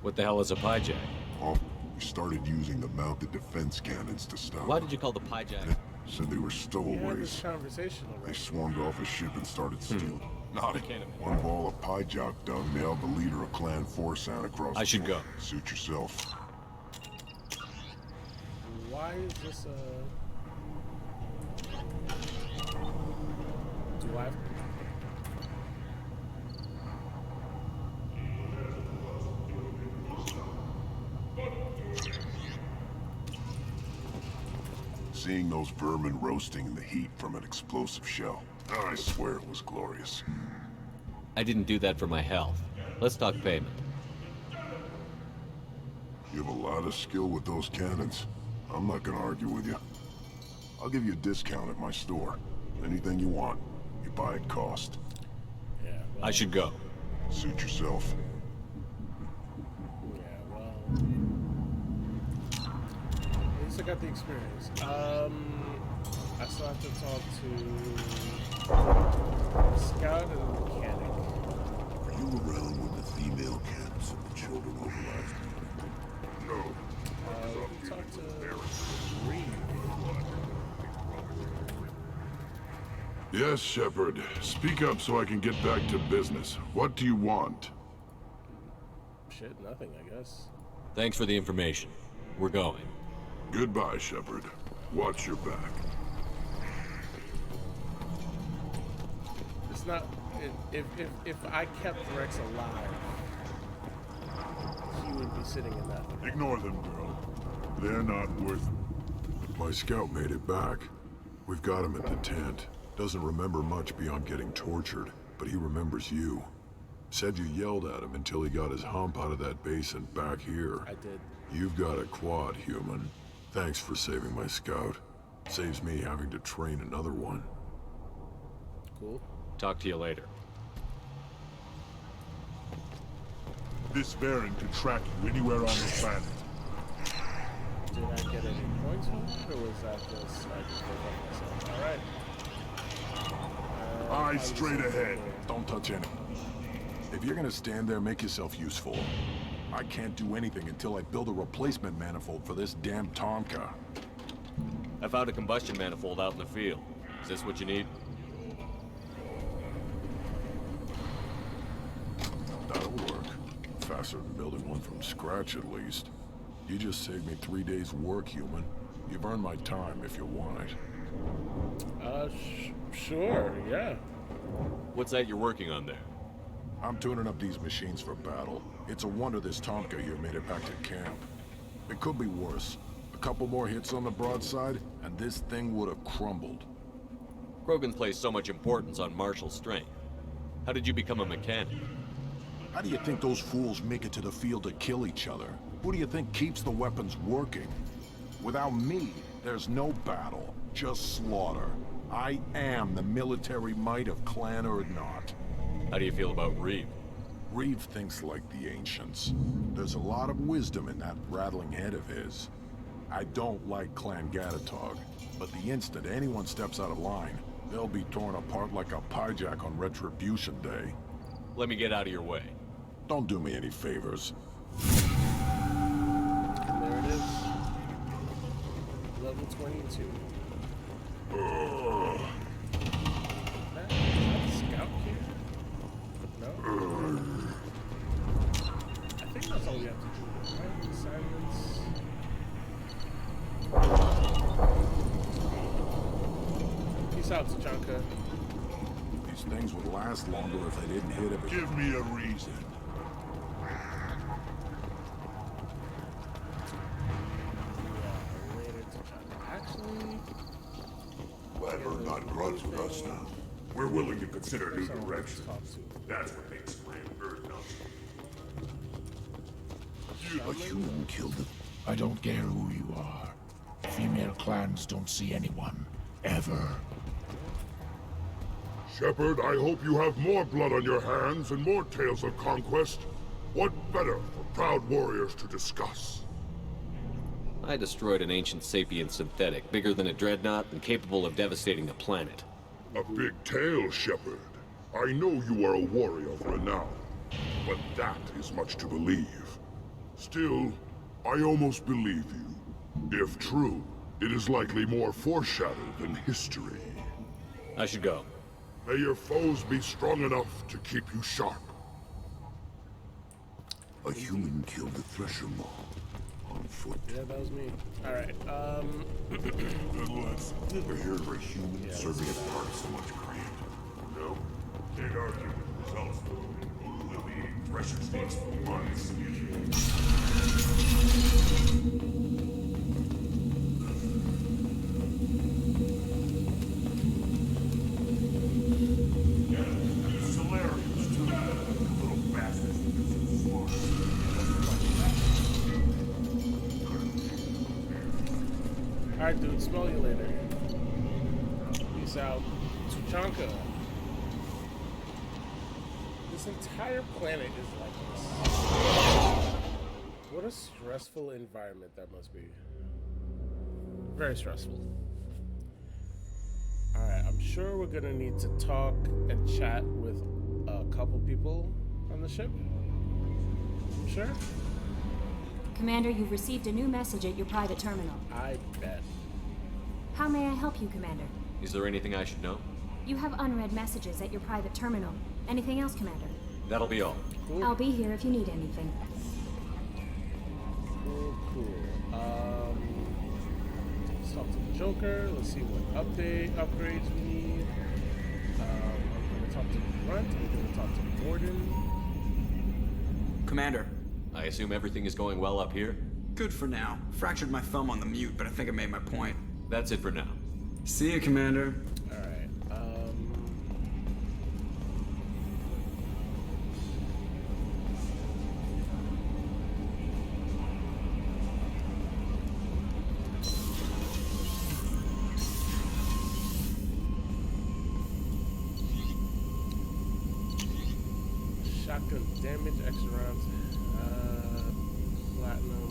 What the hell is a pyjack? Oh, we started using the mounted defense cannons to stop. Why did you call the pyjack? Said they were We had this stowaways. conversation They already. swarmed off a ship and started stealing. Naughty. One ball of pyjak dung nailed the leader of Clan Forsan across I should the go. Suit yourself. Why is this a... wife. Seeing those vermin roasting in the heat from an explosive shell, I swear it was glorious. I didn't do that for my health. Let's talk payment. You have a lot of skill with those cannons. I'm not gonna argue with you. I'll give you a discount at my store. Anything you want, you buy at cost. Yeah, well, I should go. Suit yourself. yeah, well. At least I got the experience. I still have to talk to Scout and Mechanic. Were you around when the female camps and the children overlapped? No. Talk to Reed. Yes, Shepard. Speak up so I can get back to business. What do you want? Shit, nothing, I guess. Thanks for the information. We're going. Goodbye, Shepard. Watch your back. It's not. If I kept Rex alive, he would be sitting in that. Ignore them, girl. They're not worth it. My scout made it back. We've got him at the tent. Doesn't remember much beyond getting tortured, but he remembers you. Said you yelled at him until he got his hump out of that basin back here. I did. You've got a quad, human. Thanks for saving my scout. Saves me having to train another one. Cool. Talk to you later. This bearing can track you anywhere on the planet. Did I get any points from it, or was that just I just gave up myself? All right. Eyes straight ahead. Don't touch anything. If you're gonna stand there, make yourself useful. I can't do anything until I build a replacement manifold for this damn Tuchanka. I found a combustion manifold out in the field. Is this what you need? That'll work. Faster than building one from scratch, at least. You just saved me 3 days' work, human. You've earned my time if you want it. Sure, yeah. What's that you're working on there? I'm tuning up these machines for battle. It's a wonder this Tuchanka here made it back to camp. It could be worse. A couple more hits on the broadside, and this thing would have crumbled. Krogan placed so much importance on martial strength. How did you become a mechanic? How do you think those fools make it to the field to kill each other? Who do you think keeps the weapons working? Without me, there's no battle, just slaughter. I am the military might of Clan Urdnot. How do you feel about Reeve? Reeve thinks like the ancients. There's a lot of wisdom in that rattling head of his. I don't like Clan Gatatog, but the instant anyone steps out of line, they'll be torn apart like a pyjak on Retribution Day. Let me get out of your way. Don't do me any favors. And there it is. Level 22. That scout here? No? I think that's all we have to do. Right? Silence. Peace out, Tuchanka. These things would last longer if they didn't hit it. Give me a reason. Let her not grudge with us now. We're willing to consider new directions. That's what makes Clan Urdnot. A human killed it. I don't care who you are. Female clans don't see anyone. Ever. Shepard, I hope you have more blood on your hands and more tales of conquest. What better for proud warriors to discuss? I destroyed an ancient sapient synthetic, bigger than a dreadnought and capable of devastating a planet. A big tale, Shepard. I know you are a warrior of renown, but that is much to believe. Still, I almost believe you. If true, it is likely more foreshadowed than history. I should go. May your foes be strong enough to keep you sharp. A human killed the Thresher Maw. On foot. Yeah, that was me. Alright, Good words. Never heard of a human serving as part of so much grand. Can't argue with results. There'll be pressure states for months. Solarians, too. Little bastards that do some smart. Alright, dude, smell you later. Peace out. Tuchanka. This entire planet is like this. What a stressful environment that must be. Very stressful. Alright, I'm sure we're gonna need to talk and chat with a couple people on the ship. I'm sure. Commander, you've received a new message at your private terminal. I bet. How may I help you, Commander? Is there anything I should know? You have unread messages at your private terminal. Anything else, Commander? That'll be all. Cool. I'll be here if you need anything. Cool. Let's talk to the Joker. Let's see what upgrades we need. I'm gonna talk to Grunt. I'm gonna talk to Gordon. Commander. I assume everything is going well up here? Good for now. Fractured my thumb on the mute, but I think I made my point. That's it for now. See you, Commander. Alright, shotgun damage, extra rounds. Platinum.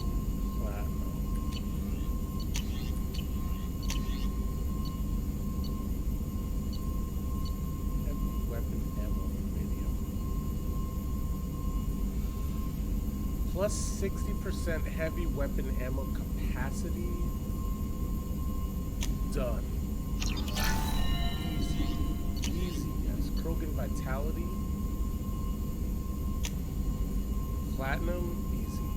Heavy weapon ammo radio. Plus 60% heavy weapon ammo capacity. Done. Easy, yes. Krogan vitality. Platinum, easy.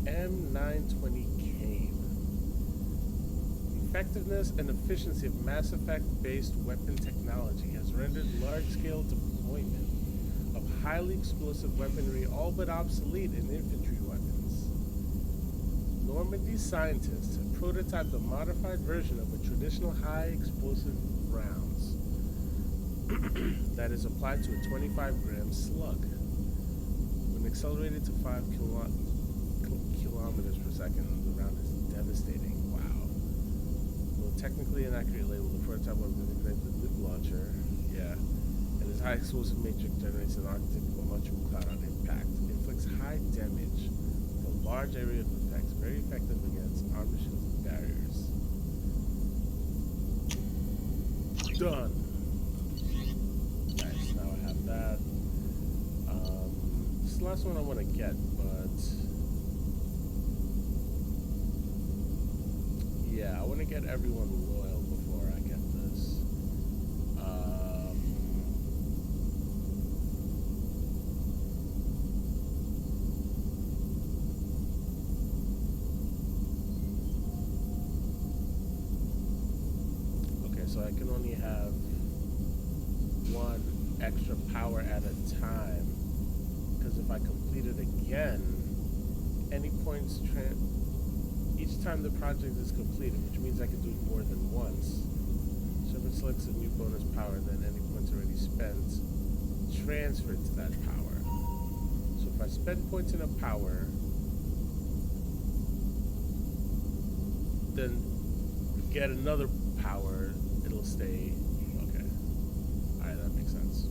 M920 cane. Effectiveness and efficiency of Mass Effect-based weapon technology has rendered large-scale deployment of highly explosive weaponry all but obsolete in infantry weapons. Normandy scientists have prototyped a modified version of a traditional high-explosive rounds that is applied to a 25-gram slug. When accelerated to 5 kilometers per second, the round is devastating. Wow. Though technically inaccurate label, the prototype weapon integrates the loop launcher. Yeah. And its high explosive matrix generates an archetypical mushroom cloud on impact. Inflicts high damage with a large area of effects, very effective against armor shields and barriers. Done. Nice, now I have that. This is the last one I want to get, but yeah, I want to get everyone loyal before I get this. Okay, so I can only have one extra power at a time, because if I complete it again, any points each time the project is completed, which means I can do it more than once. Shepard selects a new bonus power, then any points already spent transferred to that power. So if I spend points in a power, then get another power, it'll stay. Okay. Alright, that makes sense.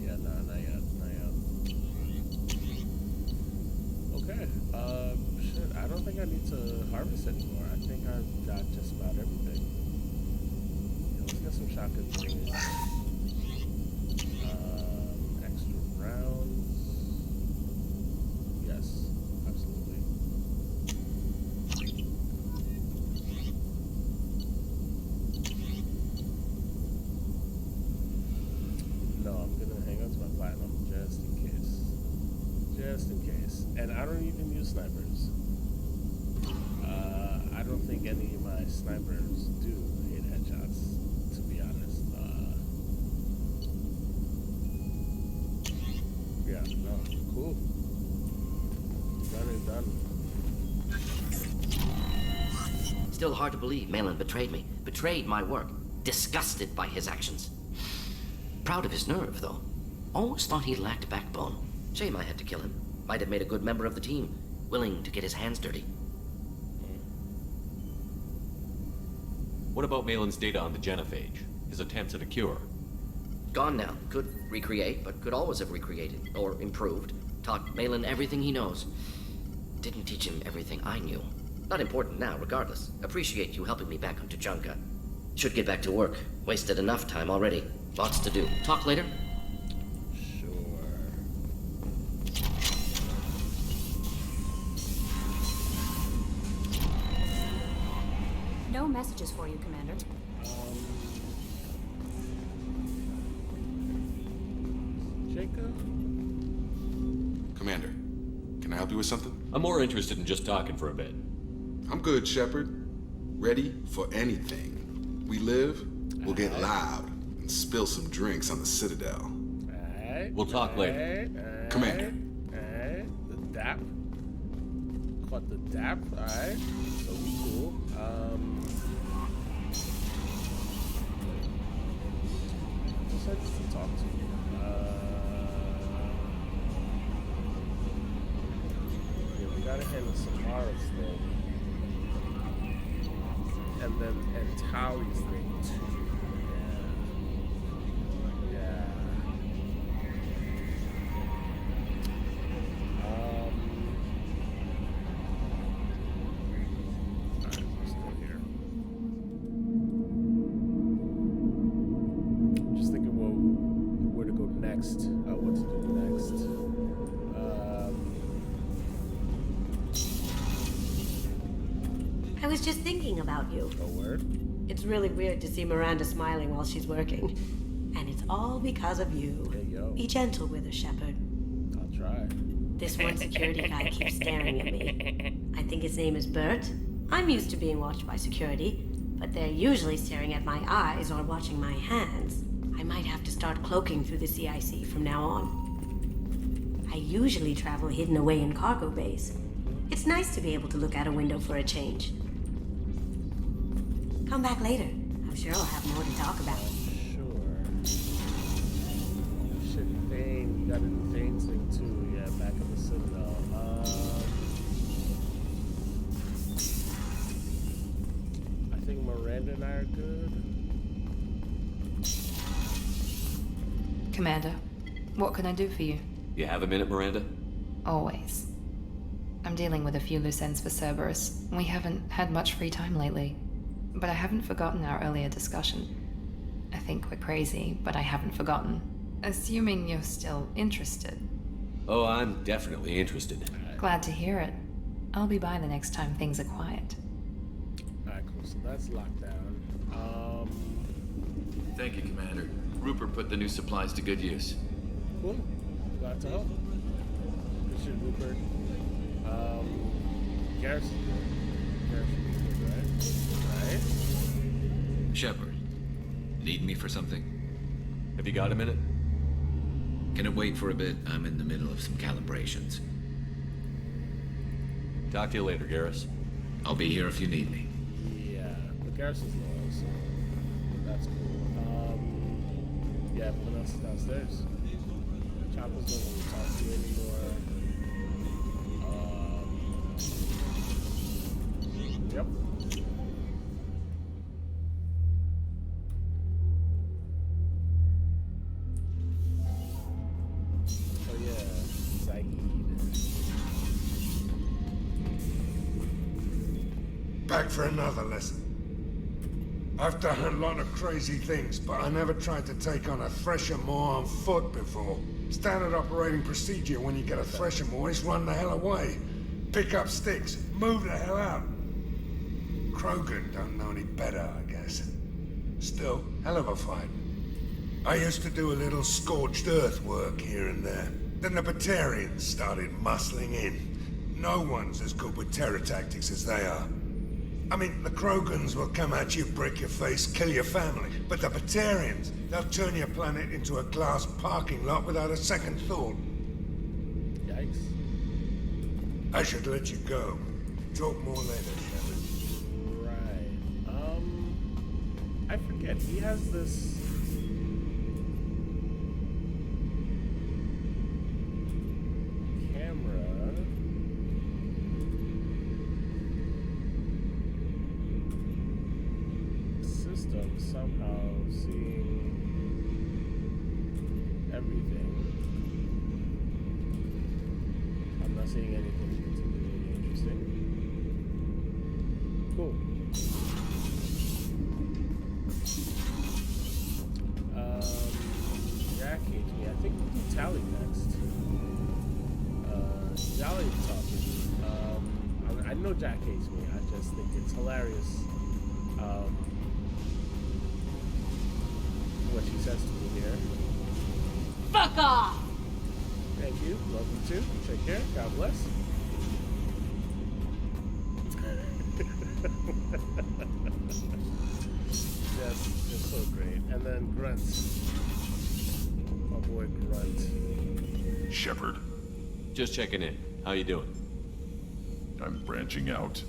Yeah, no, not yet. Okay, shit, I don't think I need to harvest anymore. I think I've got just about everything. Yeah, let's get some shotgun damage. Extra rounds. Yes, absolutely. No, I'm gonna hang on to my platinum just in case. Just in case. And I don't even use snipers. I don't think any of my snipers do hit headshots, to be honest. Yeah, no, cool. Done and done. Still hard to believe Malin betrayed me, betrayed my work, disgusted by his actions. Proud of his nerve, though. Always thought he lacked backbone. Shame I had to kill him. Might have made a good member of the team, willing to get his hands dirty. What about Malin's data on the genophage? His attempts at a cure? Gone now. Could recreate, but could always have recreated, or improved. Taught Malin everything he knows. Didn't teach him everything I knew. Not important now, regardless. Appreciate you helping me back on Tuchanka. Should get back to work. Wasted enough time already. Lots to do. Talk later? Sure. No messages for you, Commander. Jacob? Commander, can I help you with something? I'm more interested in just talking for a bit. I'm good, Shepard. Ready for anything. We live, we'll get loud, and spill some drinks on the Citadel. Alright. We'll talk later. Commander. Alright. The DAP. Caught the DAP. Alright. So cool. Decided to talk to you. Yeah, we gotta handle Samara's thing. And then Tali's thing too. Yeah. Alright, we're still here. Just thinking where to go next. What to do next. I was just thinking about you. A word? It's really weird to see Miranda smiling while she's working. And it's all because of you. Hey, yo. Be gentle with her, Shepard. I'll try. This one security guy keeps staring at me. I think his name is Bert. I'm used to being watched by security, but they're usually staring at my eyes or watching my hands. I might have to start cloaking through the CIC from now on. I usually travel hidden away in cargo bays. It's nice to be able to look out a window for a change. Come back later. I'm sure I'll have more to talk about. Sure. Shit, Thane. You gotta do Thane's thing too. Yeah, back in the Citadel. I think Miranda and I are good. Commander, what can I do for you? You have a minute, Miranda? Always. I'm dealing with a few loose ends for Cerberus. We haven't had much free time lately. But I haven't forgotten our earlier discussion. I think we're crazy, but I haven't forgotten. Assuming you're still interested. Oh, I'm definitely interested. Glad to hear it. I'll be by the next time things are quiet. Alright, cool. So that's locked down. Thank you, Commander. Rupert put the new supplies to good use. Cool. Glad to help. Appreciate Rupert. Garrison. Garrison, right? Right? Shepard, need me for something? Have you got a minute? Can it wait for a bit? I'm in the middle of some calibrations. Talk to you later, Garrus. I'll be here if you need me. Yeah, but Garrison's loyal, so that's cool. Yeah, everyone else is downstairs. Chopper's don't want to talk to you anymore. Yep. Oh yeah, Saeed. Back for another lesson. I've done a lot of crazy things, but I never tried to take on a Thresher-Maw on foot before. Standard operating procedure when you get a Thresher-Maw is run the hell away. Pick up sticks, move the hell out. Krogan don't know any better, I guess. Still, hell of a fight. I used to do a little scorched earth work here and there. Then the Batarians started muscling in. No one's as good with terror tactics as they are. I mean, the Krogans will come at you, break your face, kill your family. But the Batarians, they'll turn your planet into a glass parking lot without a second thought. Yikes. I should let you go. Talk more later, Shepard. Right. I forget. He has this... camera... system somehow seeing everything. I'm not seeing anything particularly interesting. Cool. Jack hates me. I think we'll do Tally next. Tally's talking. I know Jack hates me. I just think it's hilarious. What she says to me here. Fuck off! Thank you. Love you too. Take care. God bless. That's so great. And then Grunt. My boy Grunt. Shepard. Just checking in. How you doing? I'm branching out.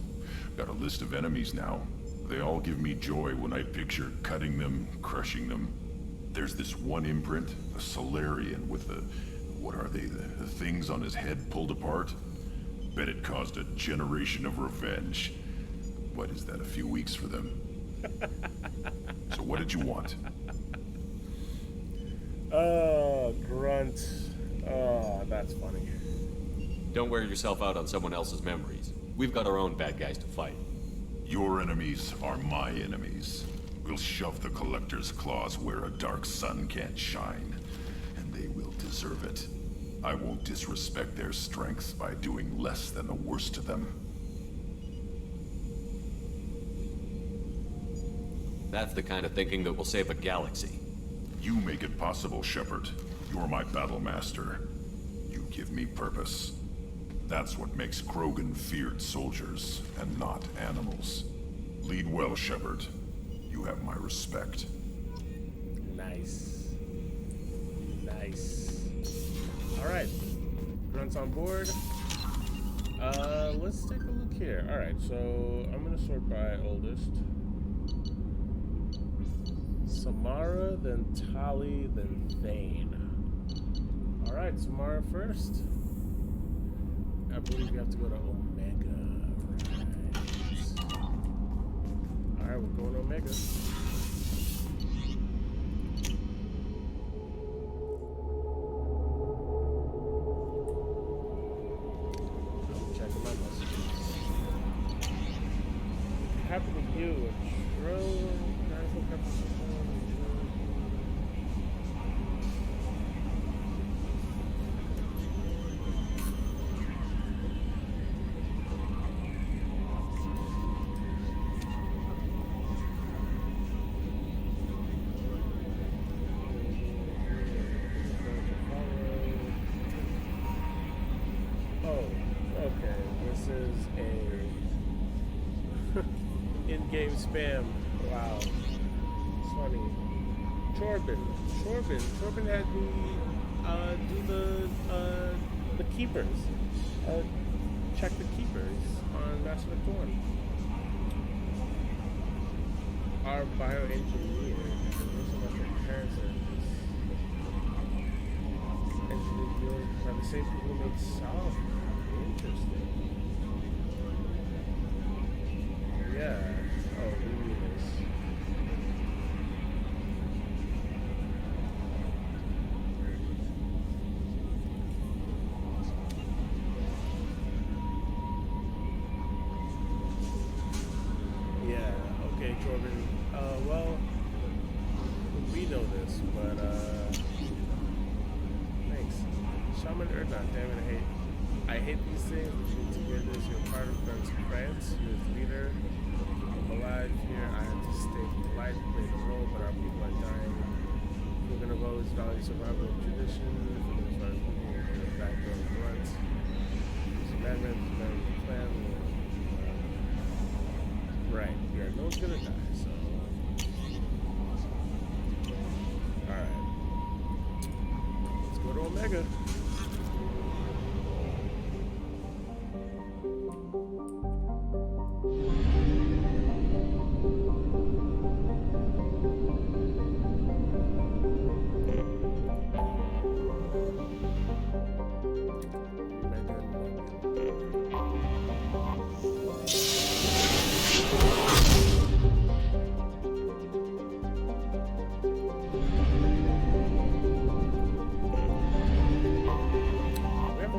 Got a list of enemies now. They all give me joy when I picture cutting them, crushing them. There's this one imprint, a Solarian with the... what are they? The things on his head pulled apart? Bet it caused a generation of revenge. What is that, a few weeks for them? So what did you want? Oh, Grunt. Oh, that's funny. Don't wear yourself out on someone else's memories. We've got our own bad guys to fight. Your enemies are my enemies. We'll shove the Collector's claws where a dark sun can't shine, and they will deserve it. I won't disrespect their strengths by doing less than the worst to them. That's the kind of thinking that will save a galaxy. You make it possible, Shepard. You're my battle master. You give me purpose. That's what makes Krogan feared soldiers, and not animals. Lead well, Shepard. You have my respect. Nice. Nice. Alright. Grunt's on board. Let's take a look here. Alright, so I'm gonna sort by oldest. Samara, then Tali, then Thane. Alright, Samara first. I believe you have to go to Omega. Right. Alright, we're going to Omega. I'm checking my messages. What happened to you? A true national captain. In-game spam. Wow. It's funny. Corbin had me do the keepers. Check the keepers on Master of Thorn. Our bioengineer. There's so much comparison. Engineers are the same people who made Solid. Interesting. Yeah. Oh, we need this. Yeah. Okay, Corbin. Well, we know this, but thanks. Shaman Erdnot, damn it, I hate these things. We need to hear this. You're part of Guns France. You're the leader. I'm alive here. I have to stay polite, play the role, but our people are dying. We're gonna always value survival and tradition. For those who are looking at the background of Grunt. There's a madman, there's a man with a plan. Right, yeah, no one's gonna die, so. Alright. Let's go to Omega.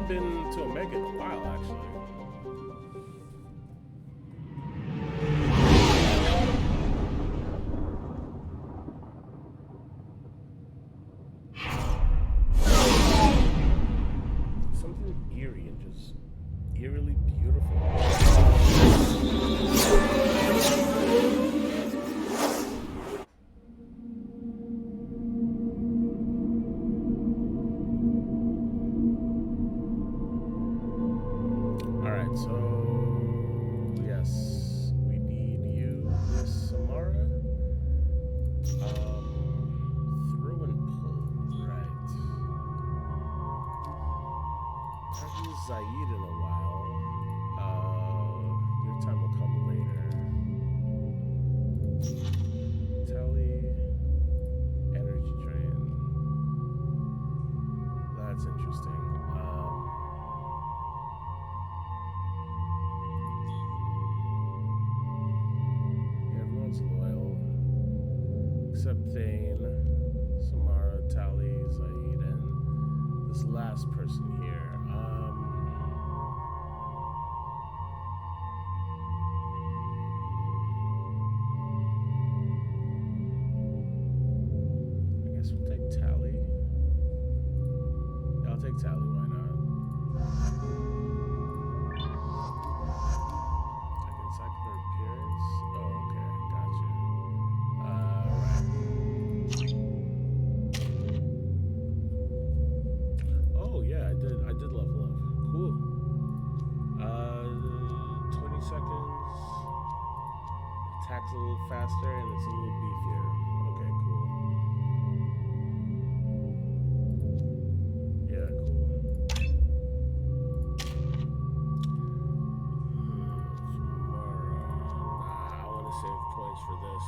Been to Omega in a while, actually. Something eerie and just eerily beautiful. So, yes, we need you, Miss Samara. Throw and pull, right. Haven't used Zaid in a while. Your time will come later. Tally, energy drain. That's interesting. Loyal, except Thane, Samara, Tally, Zaid, and this last person here. I guess we'll take Tally. Yeah, I'll take Tally, why not? I can cycle her appearance. Oh, okay, gotcha. Right. Oh yeah, I did level up. Cool. 20 seconds. Attacks a little faster and it's a little beefier. Okay, cool. Yeah, cool. Nah, I want to save points for this.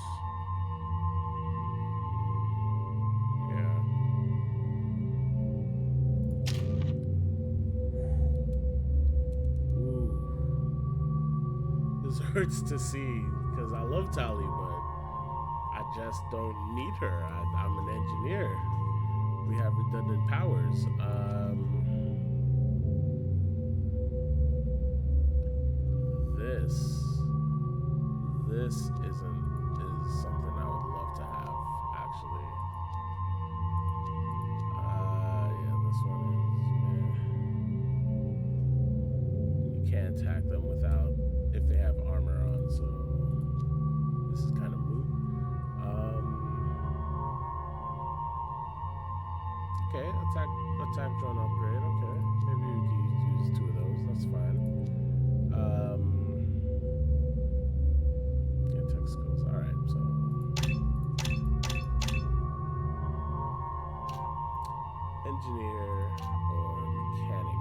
This hurts to see because I love Tally, but I just don't need her. I'm an engineer. We have redundant powers. This is something I would love to have, actually. Yeah, this one is meh. You can't attack them without if they have armor on, so this is kind of moot. Okay, attack drone upgrade. Okay, maybe we could use 2 of those. That's fine. Yeah, tech skills. All right, so engineer or mechanic.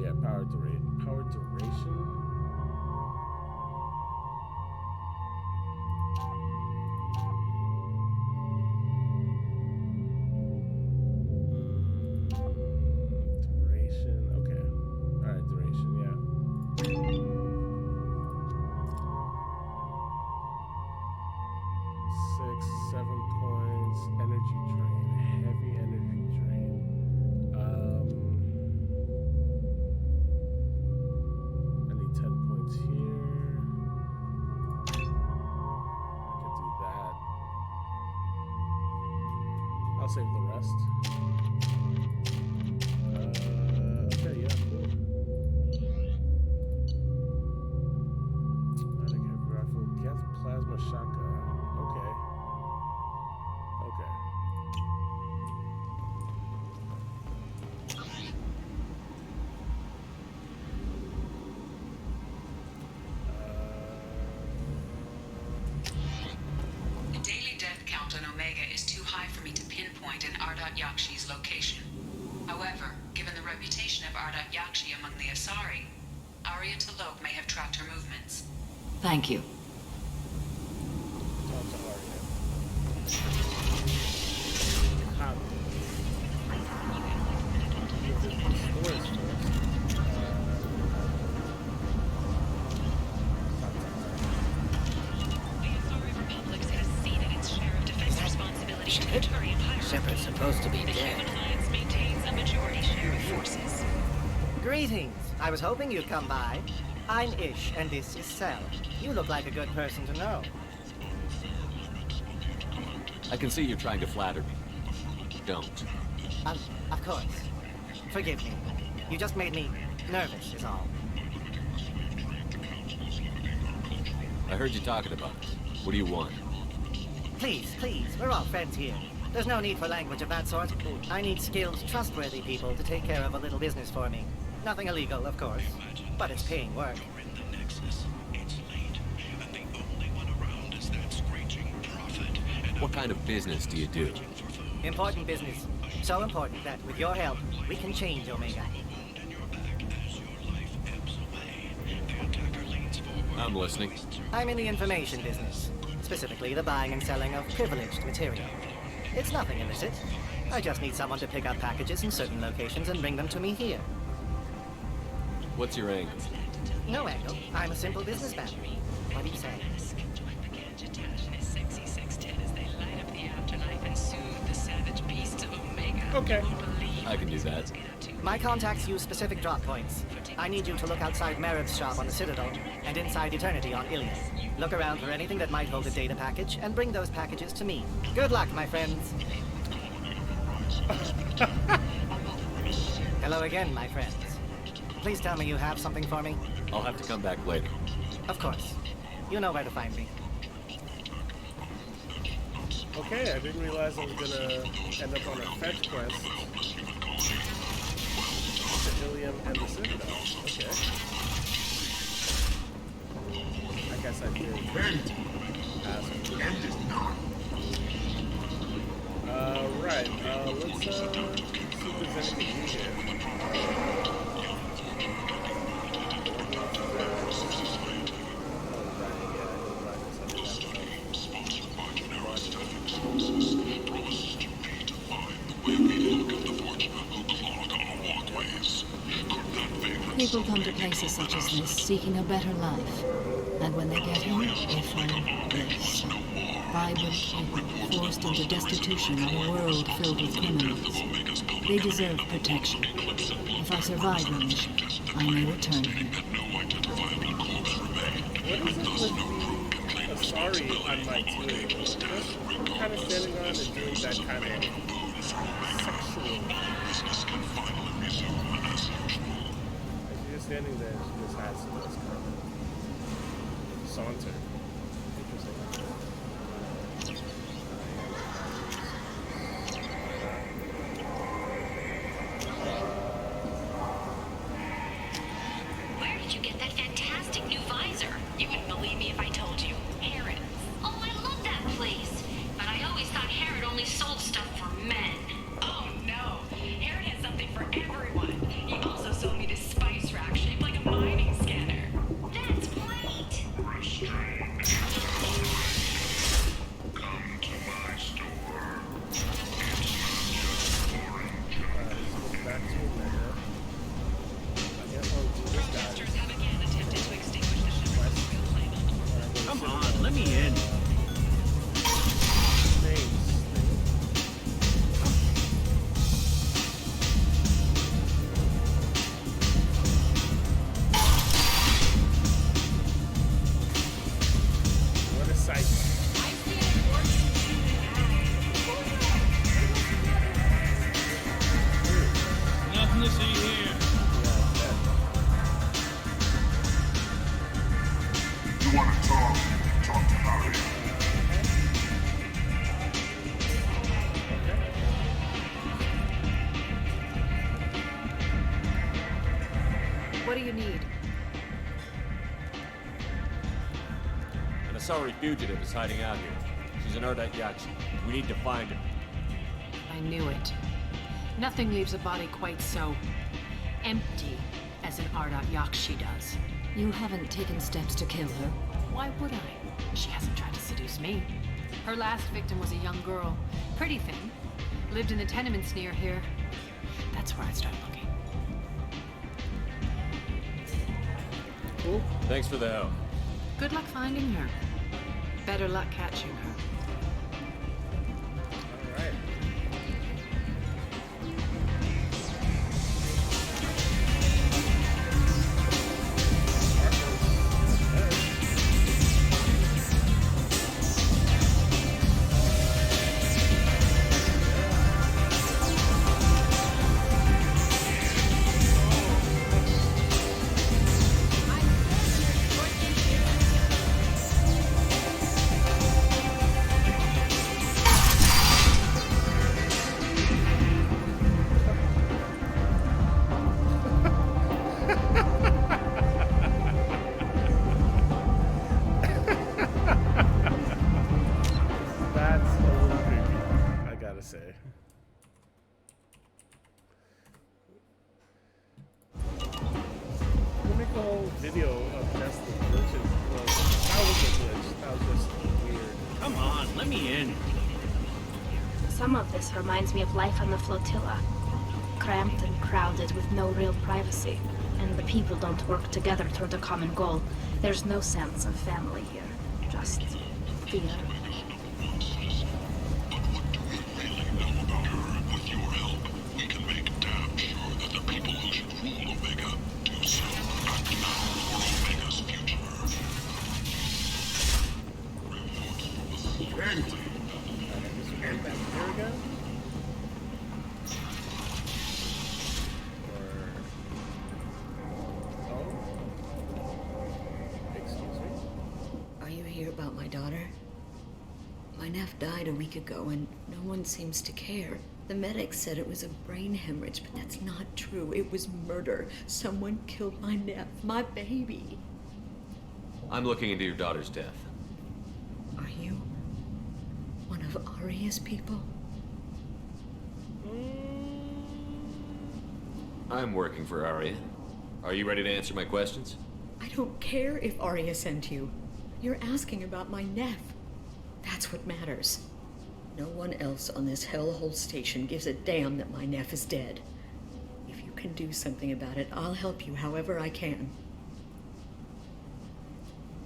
Yeah, power duration. Duration. Okay. All right, duration. Yeah. 6, 7 points. Energy drain. Heavy energy drain. I need 10 points here. I can do that. I'll save the rest. Okay, yeah, cool. Automatic heavy rifle. Geth plasma shotgun. Okay. Okay. Asari. Arya T'Loak may have tracked her movements. Thank you. Talk to Arya. Stores first. Shepard's supposed to be dead. Greetings. I was hoping you'd come by. I'm Ish, and this is Sel. You look like a good person to know. I can see you're trying to flatter me. Don't. Of course. Forgive me. You just made me nervous, is all. I heard you talking about us. What do you want? Please, we're all friends here. There's no need for language of that sort. I need skilled, trustworthy people to take care of a little business for me. Nothing illegal, of course, but it's paying work. What kind of business do you do? Important business. So important that, with your help, we can change Omega. I'm listening. I'm in the information business. Specifically, the buying and selling of privileged material. It's nothing illicit. I just need someone to pick up packages in certain locations and bring them to me here. What's your angle? No angle. I'm a simple businessman. What do you say? Okay. I can do that. My contacts use specific drop points. I need you to look outside Meriv's shop on the Citadel and inside Eternity on Ilias. Look around for anything that might hold a data package and bring those packages to me. Good luck, my friends. Hello again, my friends. Please tell me you have something for me. I'll have to come back later. Of course. You know where to find me. Okay, I didn't realize I was gonna end up on a fetch quest. The Ilium and the Citadel. Okay. I guess I did. Right. Let's see if there's anything new here. People come to places such as this seeking a better life. And when they get here, they find this. Vibrant people forced into destitution in a world filled with criminals. They deserve protection. If I survive the mission, I may return here. What is it with the Asari on my team? Just kind of standing on and doing that kind of sexual. She's standing there, she just has this kind of saunter. Interesting. Where did you get that fantastic new visor? You wouldn't believe me if I told you. Harrod. Oh, I love that place. But I always thought Harrod only sold stuff for men. Oh, no. Harrod has something for everyone. He also sold me this spice rack shaped like a mining scanner. That's great. Come on, let me in. What a sight. Nothing to see here. You want to talk? Talk to Harry. What do you need? An Asari fugitive is hiding out here. She's an Erdite Yachi. We need to find her. I knew it. Nothing leaves a body quite so empty as an Ardot Yakshi does. You haven't taken steps to kill her. Why would I? She hasn't tried to seduce me. Her last victim was a young girl. Pretty thing. Lived in the tenements near here. That's where I'd start looking. Cool. Thanks for the help. Good luck finding her. Better luck catching her. Alright. That's a little creepy, I gotta say. We'll make a whole video of just the glitches. Well, that was a glitch. That was just weird. Come on, let me in. Some of this reminds me of life on the flotilla. Cramped and crowded with no real privacy. And the people don't work together toward a common goal. There's no sense of family here. Just fear. About my daughter. My nephew died a week ago and no one seems to care. The medics said it was a brain hemorrhage, but that's not true. It was murder. Someone killed my nephew, my baby. I'm looking into your daughter's death. Are you one of Aria's people? I'm working for Aria. Are you ready to answer my questions? I don't care if Aria sent you. You're asking about my nephew. That's what matters. No one else on this hellhole station gives a damn that my nephew is dead. If you can do something about it, I'll help you however I can.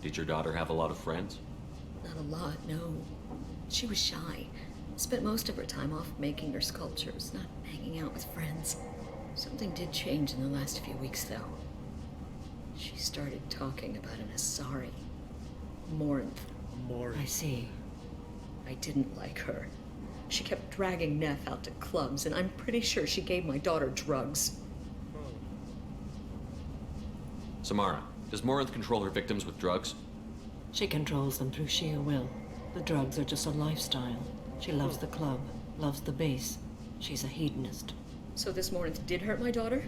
Did your daughter have a lot of friends? Not a lot, no. She was shy. Spent most of her time off making her sculptures, not hanging out with friends. Something did change in the last few weeks, though. She started talking about an Asari. Morinth. I see. I didn't like her. She kept dragging Neff out to clubs, and I'm pretty sure she gave my daughter drugs. Samara, does Morinth control her victims with drugs? She controls them through sheer will. The drugs are just a lifestyle. She loves the club, loves the base. She's a hedonist. So this Morinth did hurt my daughter?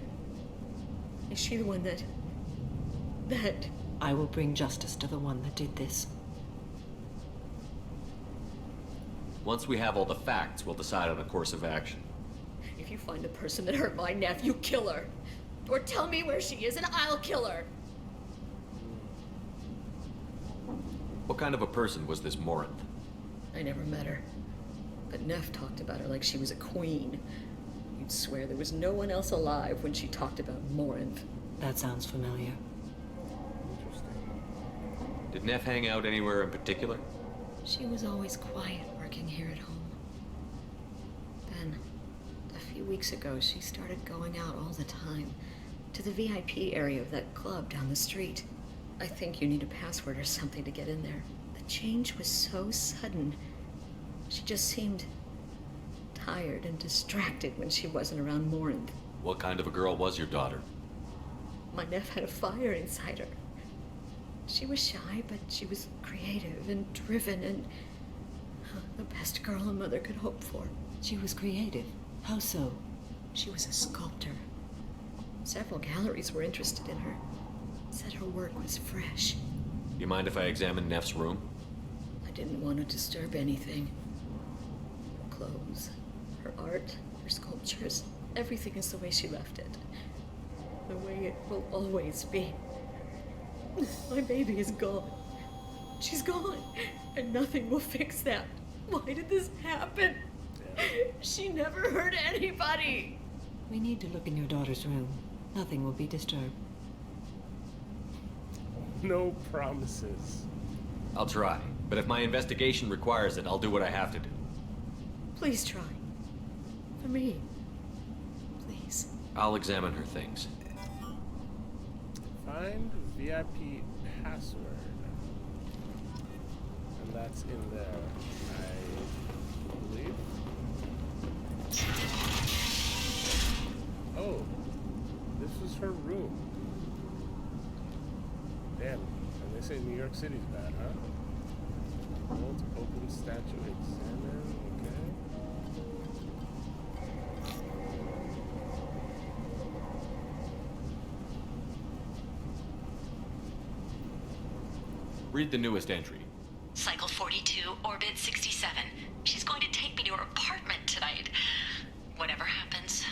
Is she the one that... I will bring justice to the one that did this. Once we have all the facts, we'll decide on a course of action. If you find the person that hurt my nephew, kill her. Or tell me where she is and I'll kill her. What kind of a person was this Morinth? I never met her. But Neff talked about her like she was a queen. You'd swear there was no one else alive when she talked about Morinth. That sounds familiar. Did Neff hang out anywhere in particular? She was always quiet working here at home. Then, a few weeks ago, she started going out all the time. To the VIP area of that club down the street. I think you need a password or something to get in there. The change was so sudden. She just seemed tired and distracted when she wasn't around Morinth. What kind of a girl was your daughter? My nephew had a fire inside her. She was shy, but she was creative and driven and the best girl a mother could hope for. She was creative. How so? She was a sculptor. Several galleries were interested in her. Said her work was fresh. You mind if I examine Neff's room? I didn't want to disturb anything. Her clothes, her art, her sculptures, everything is the way she left it. the way it will always be. My baby is gone. She's gone, and nothing will fix that. Why did this happen? She never hurt anybody. We need to look in your daughter's room. Nothing will be disturbed. No promises. I'll try, but if my investigation requires it, I'll do what I have to do. Please try. For me. Please. I'll examine her things. Find VIP password. And that's in there, I believe. Oh, this was her room. Damn, and they say New York City's bad, huh? Old open statue, examine, okay. Read the newest entry. Cycle 42, orbit 67. She's going to take me to her apartment tonight. Whatever happens,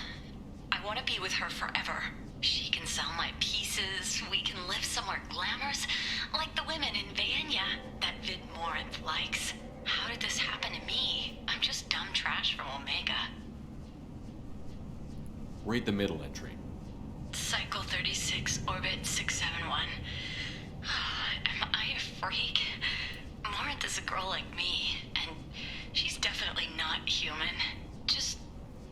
I want to be with her forever. She can sell my pieces. We can live somewhere glamorous, like the women in Vanya that Vid Morinth likes. How did this happen to me? I'm just dumb trash from Omega. Read the middle entry. Cycle 36, orbit 671. Am I a freak? Morinth is a girl like me, and she's definitely not human. Just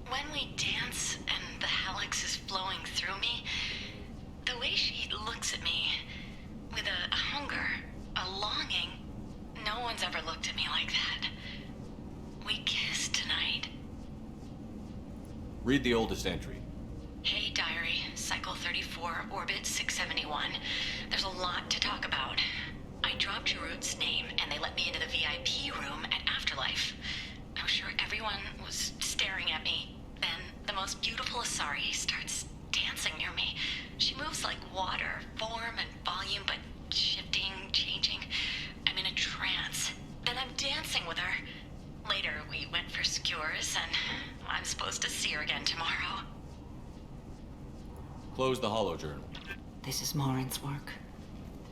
when we dance and the helix is flowing through me, the way she looks at me with a hunger, a longing, no one's ever looked at me like that. We kissed tonight. Read the oldest entry. Hey, diary, cycle 34, orbit 671. There's a lot to talk about. I dropped Jarut's name, and they let me into the VIP room at Afterlife. I'm sure everyone was staring at me. Then the most beautiful Asari starts dancing near me. She moves like water, form and volume, but shifting, changing. I'm in a trance. Then I'm dancing with her. Later, we went for skewers, and I'm supposed to see her again tomorrow. Close the holo journal. This is Morinth's work.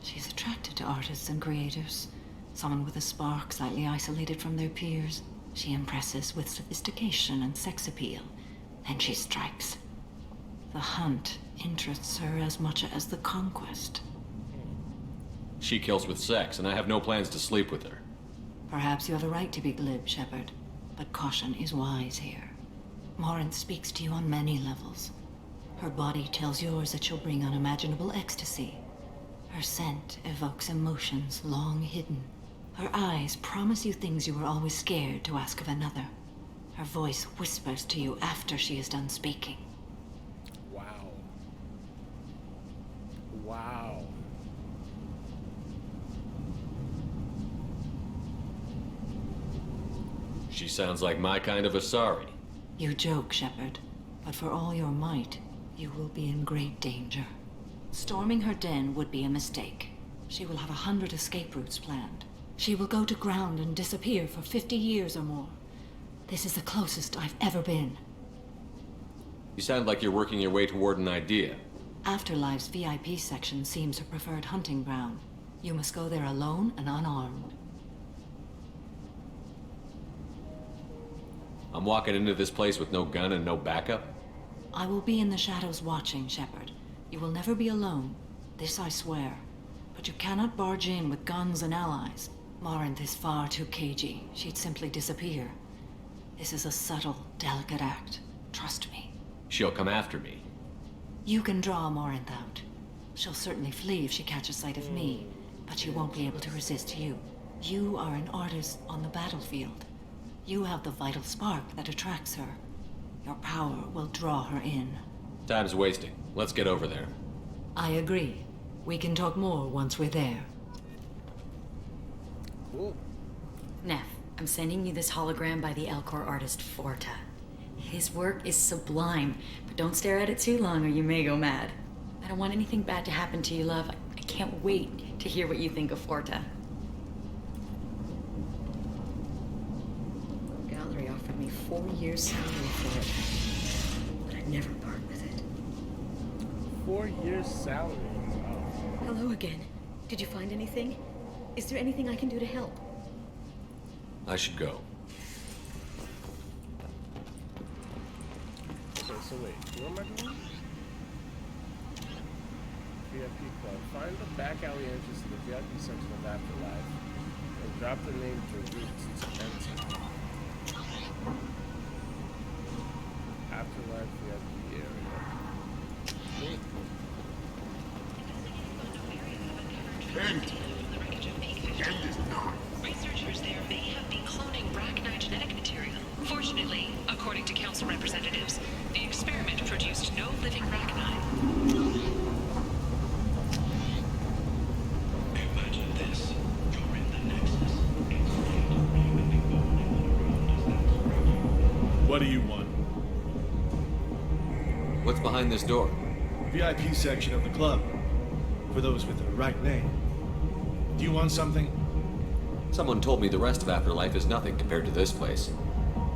She's attracted to artists and creators. Someone with a spark, slightly isolated from their peers. She impresses with sophistication and sex appeal. Then she strikes. The hunt interests her as much as the conquest. She kills with sex, and I have no plans to sleep with her. Perhaps you have a right to be glib, Shepard, but caution is wise here. Morinth speaks to you on many levels. Her body tells yours that she'll bring unimaginable ecstasy. Her scent evokes emotions long hidden. Her eyes promise you things you were always scared to ask of another. Her voice whispers to you after she is done speaking. Wow. Wow. She sounds like my kind of Asari. You joke, Shepard, but for all your might, you will be in great danger. Storming her den would be a mistake. She will have 100 escape routes planned. She will go to ground and disappear for 50 years or more. This is the closest I've ever been. You sound like you're working your way toward an idea. Afterlife's VIP section seems her preferred hunting ground. You must go there alone and unarmed. I'm walking into this place with no gun and no backup? I will be in the shadows watching, Shepard. You will never be alone. This I swear. But you cannot barge in with guns and allies. Morinth is far too cagey. She'd simply disappear. This is a subtle, delicate act. Trust me. She'll come after me. You can draw Morinth out. She'll certainly flee if she catches sight of me, but she won't be able to resist you. You are an artist on the battlefield. You have the vital spark that attracts her. Your power will draw her in. Time's wasting. Let's get over there. I agree. We can talk more once we're there. Cool. Neff, I'm sending you this hologram by the Elcor artist Forta. His work is sublime, but don't stare at it too long or you may go mad. I don't want anything bad to happen to you, love. I can't wait to hear what you think of Forta. The gallery offered me 4 years salary for it, but I'd never part with it. 4 years' salary. Wow. Hello again. Did you find anything? Is there anything I can do to help? I should go. Okay, so wait, where am I going? VIP Club. Find the back alley entrance to the VIP section of Afterlife and drop the name Jarut to enter. Afterlife VIP area. End is not. Researchers there may have been cloning Rachni genetic material. Fortunately, according to council representatives, the experiment produced no living Rachni. Imagine this. You're in the Nexus. What do you want? What's behind this door? VIP section of the club. For those with the right name. Do you want something? Someone told me the rest of Afterlife is nothing compared to this place.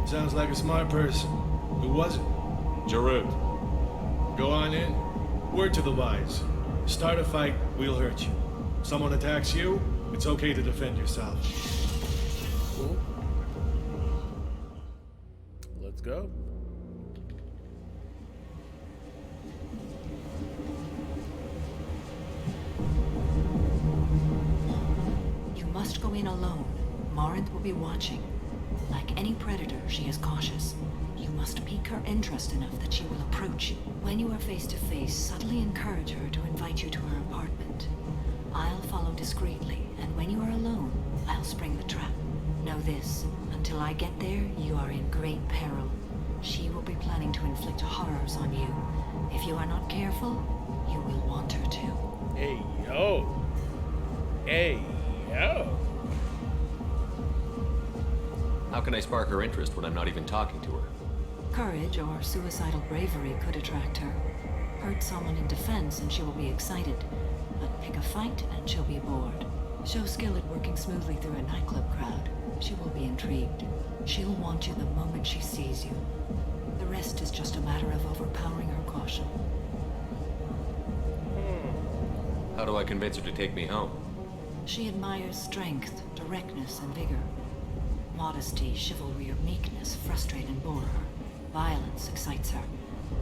Sounds like a smart person. Who was it? Jarut. Go on in. Word to the wise. Start a fight, we'll hurt you. Someone attacks you, it's okay to defend yourself. Cool. Let's go. You must go in alone. Morinth will be watching. Like any predator, she is cautious. You must pique her interest enough that she will approach you. When you are face to face, subtly encourage her to invite you to her apartment. I'll follow discreetly, and when you are alone, I'll spring the trap. Know this, until I get there, you are in great peril. She will be planning to inflict horrors on you. If you are not careful, you will want her to. Hey, yo. Hey, yo. How can I spark her interest when I'm not even talking to her? Courage or suicidal bravery could attract her. Hurt someone in defense and she will be excited. But pick a fight and she'll be bored. Show skill at working smoothly through a nightclub crowd. She will be intrigued. She'll want you the moment she sees you. The rest is just a matter of overpowering her caution. How do I convince her to take me home? She admires strength, directness, and vigor. Modesty, chivalry, or meekness frustrate and bore her. Violence excites her.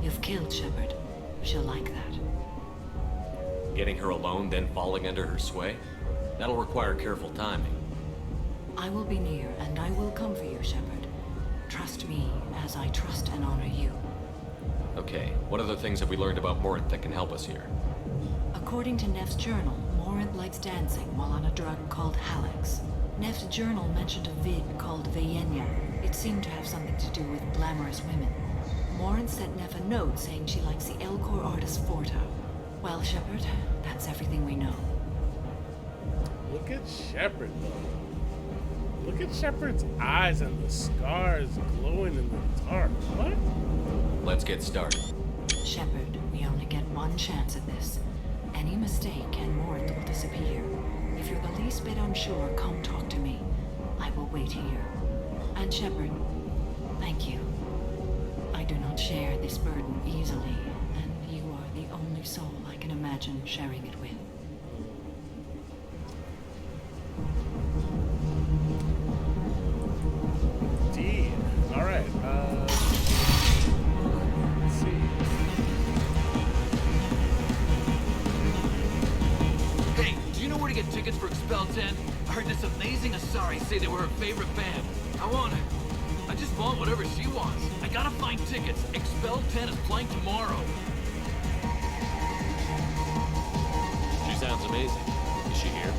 You've killed Shepard. She'll like that. Getting her alone, then falling under her sway? That'll require careful timing. I will be near, and I will come for you, Shepard. Trust me, as I trust and honor you. Okay, what other things have we learned about Morinth that can help us here? According to Neff's journal, Morinth likes dancing while on a drug called Halex. Neff's journal mentioned a vid called Vayenya. It seemed to have something to do with glamorous women. Morinth sent Neff a note saying she likes the Elcor artist Forta. Well, Shepard, that's everything we know. Look at Shepard, though. Look at Shepard's eyes and the scars glowing in the dark. What? Let's get started. Shepard, we only get one chance at this. Any mistake and Morinth will disappear. If you're the least bit unsure, come talk to me. I will wait here. And Shepard, thank you. I do not share this burden easily, and you are the only soul I can imagine sharing it with. Indeed. All right. Let's see. Hey, do you know where to get tickets for Expel 10? I heard this amazing Asari say they were her favorite band. I just want whatever she wants. I gotta find tickets. Expel 10 is playing tomorrow. She sounds amazing. Is she here?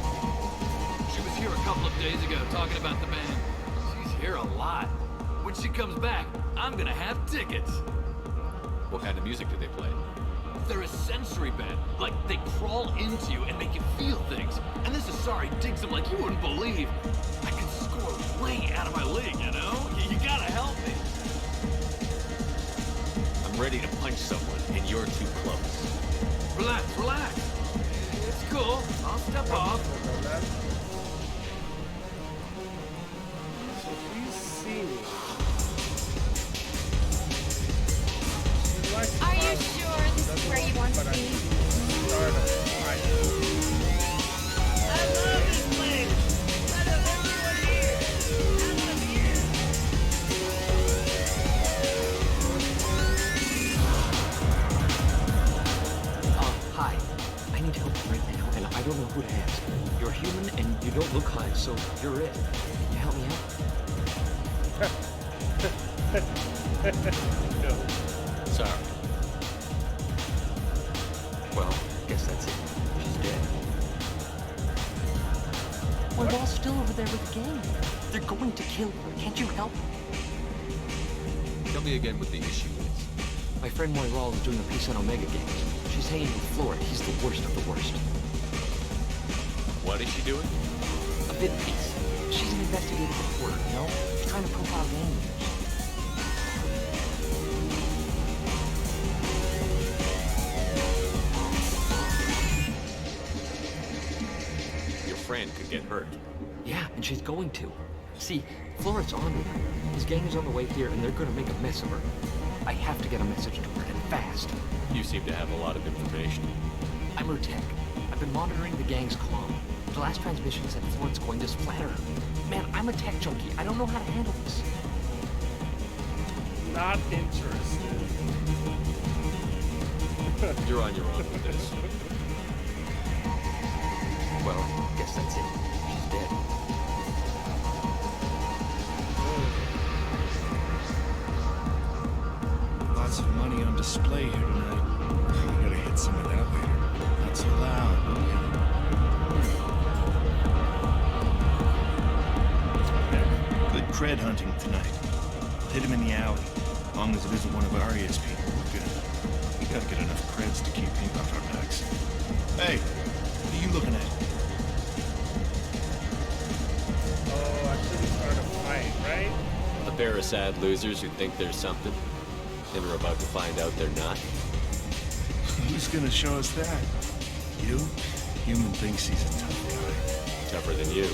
She was here a couple of days ago talking about the band. She's here a lot. When she comes back, I'm gonna have tickets. What kind of music do they play? They're a sensory band. Like, they crawl into you and make you feel things. And this Asari digs them like you wouldn't believe. I can score way out of my league, you know? You gotta help me. I'm ready to punch someone, and you're too close. Relax, relax. It's cool. I'll step off. So please see me. Are you sure this is where you want to be? And I don't know who to ask. You're human and you don't look high, so you're it. Can you help me out? No. Sorry. Well, guess that's it. She's dead. My boss still over there with the gang. They're going to kill her. Can't you help? Tell me again what the issue is. My friend Moiral is doing a piece on Omega Games. She's hanging with Florid. He's the worst of the worst. What is she doing? A bit piece. She's an investigative reporter, you know? She's trying to profile gang leaders. Your friend could get hurt. Yeah, and she's going to. See, Florid's on to her. His gang is on the way here, and they're going to make a mess of her. I have to get a message to her, and fast. You seem to have a lot of information. I'm her tech. I've been monitoring the gang's comm. The last transmission said Florid's going to splatter her. Man, I'm a tech junkie. I don't know how to handle this. Not interested. You're on your own with this. Well, guess that's it. She's dead. Lots of money on display here tonight. We gotta hit some of that later. Not so loud. Good cred hunting tonight. Hit him in the alley. As long as it isn't one of Arya's people, we're good. We gotta get enough creds to keep ink off our backs. Hey, what are you looking at? Oh, I shouldn't start a fight, right? A pair of sad losers who think there's something, and are about to find out they're not. Who's gonna show us that? You? Human thinks he's a tough guy. Tougher than you.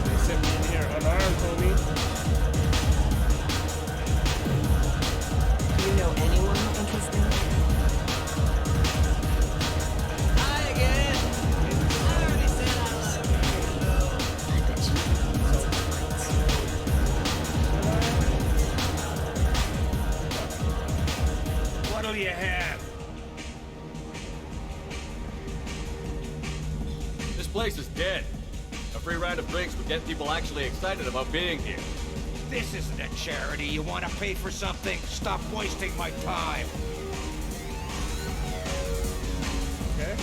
They sent me in here unarmed, homie. Do you know anyone interesting? What'll you have? This place is dead. A free round of drinks would get people actually excited about being here. This isn't a charity. You want to pay for something? Stop wasting my time. Okay.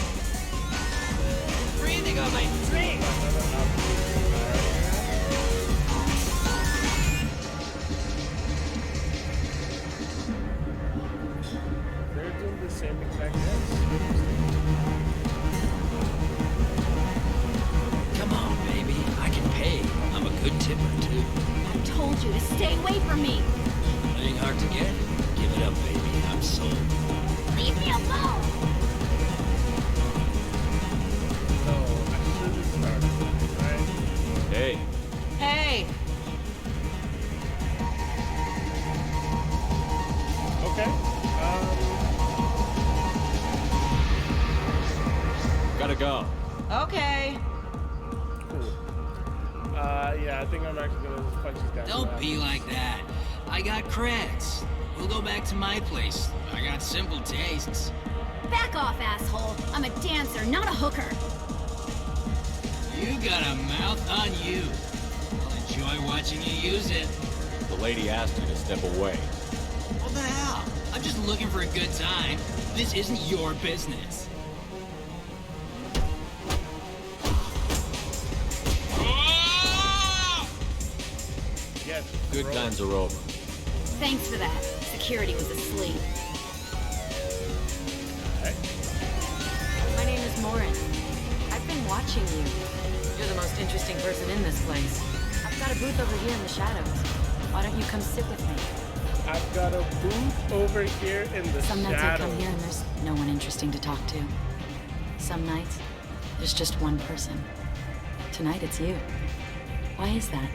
Breathing on my drink. They're doing the same exact dance. Come on, baby. I can pay. I'm a good tipper, too. I told you to stay away from me. Playing hard to get? Give it up, baby. I'm sold. Leave me alone. So I shouldn't start a fight, right? Hey, Hey! Okay. gotta go. Okay. Cool. Yeah, I think I'm actually gonna just punch these guys. Don't be like that. I got creds. We'll go back to my place. I got simple tastes. Back off, asshole. I'm a dancer, not a hooker. You got a mouth on you. I'll enjoy watching you use it. The lady asked you to step away. What the hell? I'm just looking for a good time. This isn't your business. Yes. Good times are over. Thanks for that. Security was asleep. My name is Morin. I've been watching you. You're the most interesting person in this place. I've got a booth over here in the shadows. Why don't you come sit with me? I've got a booth over here in the Some nights I shadows. come here and there's no one interesting to talk to. Some nights, there's just one person. Tonight it's you. Why is that?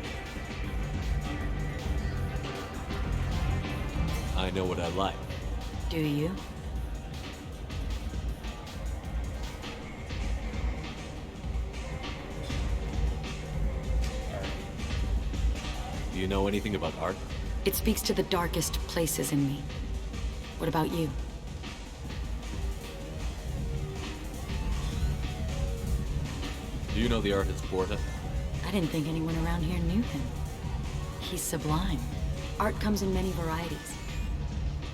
I know what I like. Do you? Do you know anything about art? It speaks to the darkest places in me. What about you? Do you know the artist Porta? I didn't think anyone around here knew him. He's sublime. Art comes in many varieties.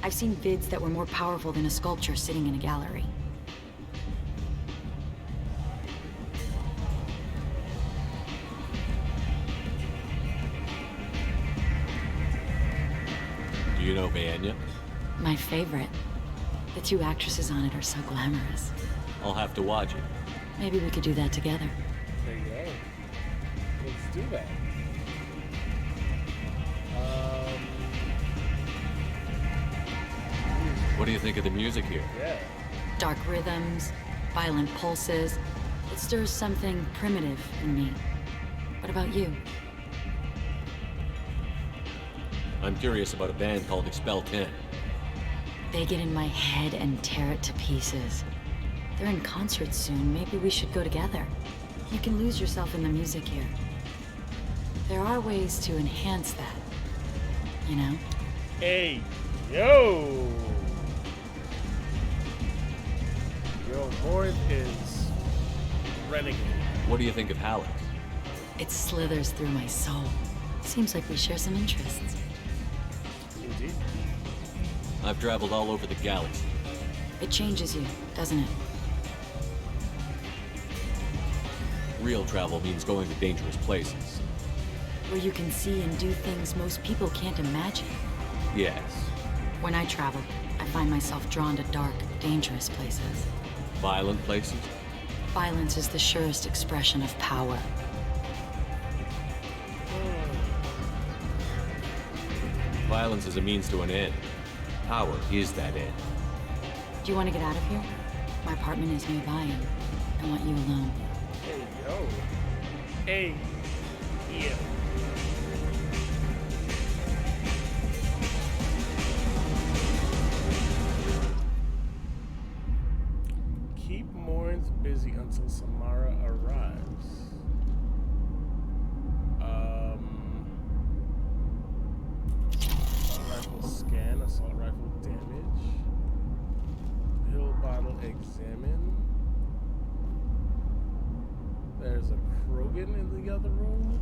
I've seen vids that were more powerful than a sculpture sitting in a gallery. Do you know Vaenya? My favorite. The two actresses on it are so glamorous. I'll have to watch it. Maybe we could do that together. There you go. Let's do that. What do you think of the music here? Yeah. Dark rhythms, violent pulses. It stirs something primitive in me. What about you? I'm curious about a band called Expel 10. They get in my head and tear it to pieces. They're in concert soon. Maybe we should go together. You can lose yourself in the music here. There are ways to enhance that, you know? Hey, yo! Yo, Morn is renegade. What do you think of Halleck? It slithers through my soul. Seems like we share some interests. Indeed. I've traveled all over the galaxy. It changes you, doesn't it? Real travel means going to dangerous places. Where you can see and do things most people can't imagine. Yes. When I travel, I find myself drawn to dark, dangerous places. Violent places? Violence is the surest expression of power. Violence is a means to an end. Power is that end. Do you want to get out of here? My apartment is nearby and I want you alone. Hey, yo. Hey. Yeah. Keep Morns busy until Samara arrives. Rifle scan, assault rifle damage. Pill bottle examine. There's a Krogan in the other room.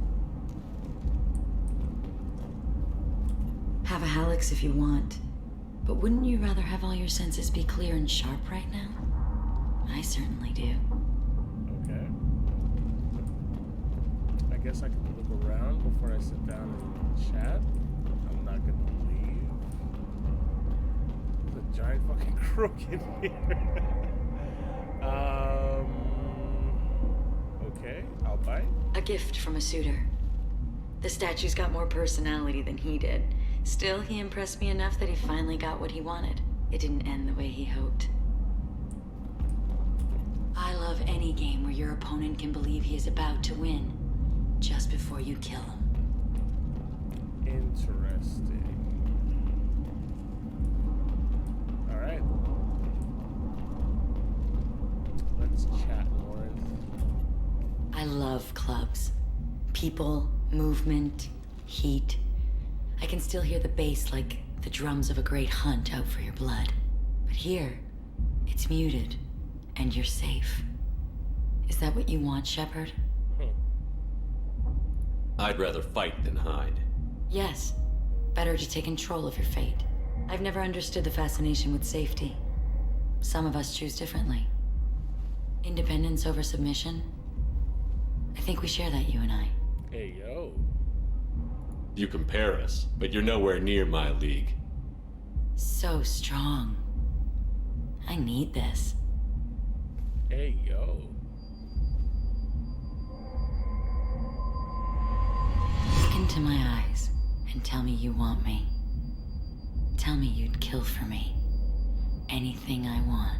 Have a Hallex if you want. But wouldn't you rather have all your senses be clear and sharp right now? I certainly do. Okay. I guess I can look around before I sit down and chat. I'm not gonna leave. There's a giant fucking Krogan here. Okay, I'll bite. A gift from a suitor. The statue's got more personality than he did. Still, he impressed me enough that he finally got what he wanted. It didn't end the way he hoped. I love any game where your opponent can believe he is about to win, just before you kill him. Interesting. Alright. Let's chat, Lauren. I love clubs. People, movement, heat. I can still hear the bass like the drums of a great hunt out for your blood. But here, it's muted, and you're safe. Is that what you want, Shepard? I'd rather fight than hide. Yes. Better to take control of your fate. I've never understood the fascination with safety. Some of us choose differently. Independence over submission? I think we share that, you and I. Hey, yo. You compare us, but you're nowhere near my league. So strong. I need this. Hey, yo. Look into my eyes and tell me you want me. Tell me you'd kill for me. Anything I want.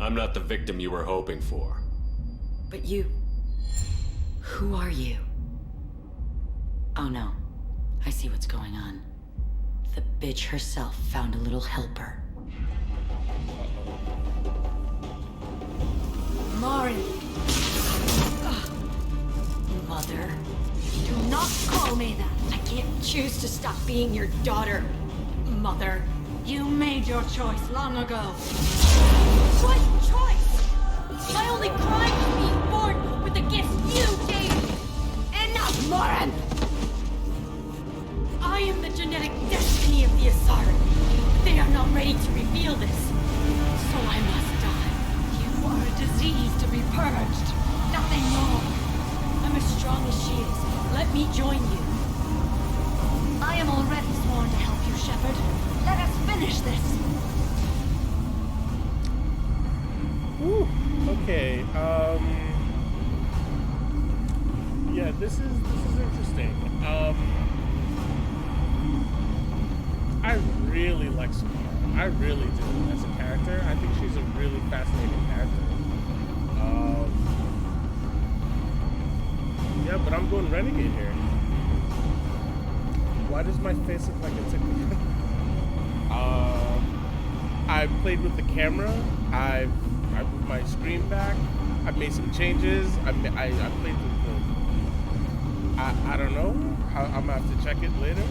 I'm not the victim you were hoping for. But you... Who are you? Oh no. I see what's going on. The bitch herself found a little helper. Morin, not call me that. I can't choose to stop being your daughter, Mother. You made your choice long ago. What choice? My only crime was being born with the gifts you gave me. Enough, Moran! I am the genetic destiny of the Asari. They are not ready to reveal this. So I must die. You are a disease to be purged. Nothing more. I'm as strong as she is. Let me join you. I am already sworn to help you, Shepard. Let us finish this. Whew. Okay. Yeah, this is interesting. I really like Samara. I really do as a character. I think she's a really fascinating character. Yeah, but I'm going Renegade here. Why does my face look like it's a... I played with the camera. I moved my screen back. I've made some changes. I played with the... I don't know. I'm gonna have to check it later.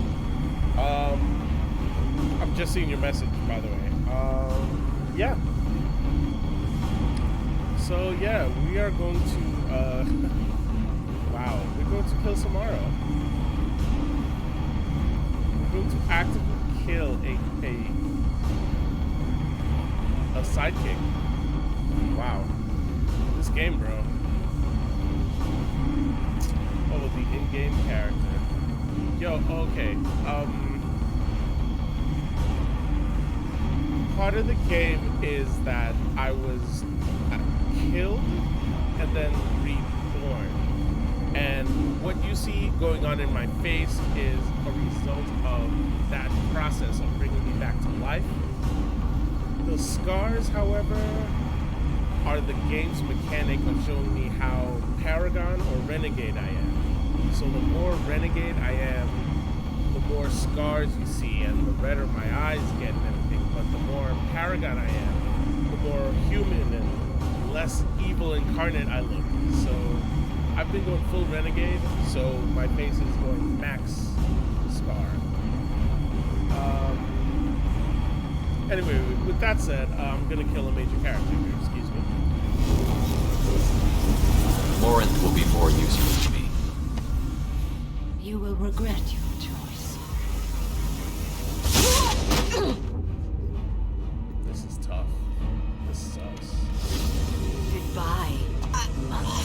I'm just seeing your message, by the way. Yeah. So yeah, we are going to wow, we're going to kill Samara. We're going to actively kill a sidekick. Wow. This game, bro. Oh, the in-game character. Yo, okay. Part of the game is that I was killed and then reborn. And what you see going on in my face is a result of that process of bringing me back to life. The scars, however, are the game's mechanic of showing me how Paragon or Renegade I am. So the more Renegade I am, the more scars you see and the redder my eyes get and everything. But the more Paragon I am, the more human and less evil incarnate I look. So I've been going full Renegade, so my face is going max scar. Anyway, with that said, I'm gonna kill a major character here, excuse me. Morinth will be more useful to me. You will regret your choice. This is tough. This sucks. Goodbye, Mother.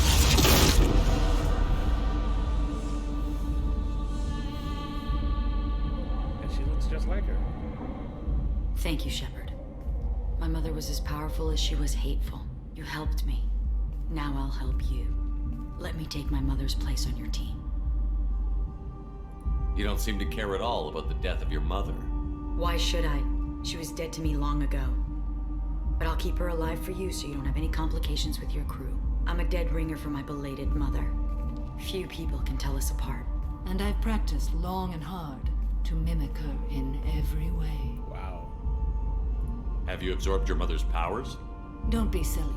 And she looks just like her. Thank you, Shepard. My mother was as powerful as she was hateful. You helped me. Now I'll help you. Let me take my mother's place on your team. You don't seem to care at all about the death of your mother. Why should I? She was dead to me long ago. But I'll keep her alive for you so you don't have any complications with your crew. I'm a dead ringer for my belated mother. Few people can tell us apart. And I've practiced long and hard to mimic her in every way. Wow. Have you absorbed your mother's powers? Don't be silly.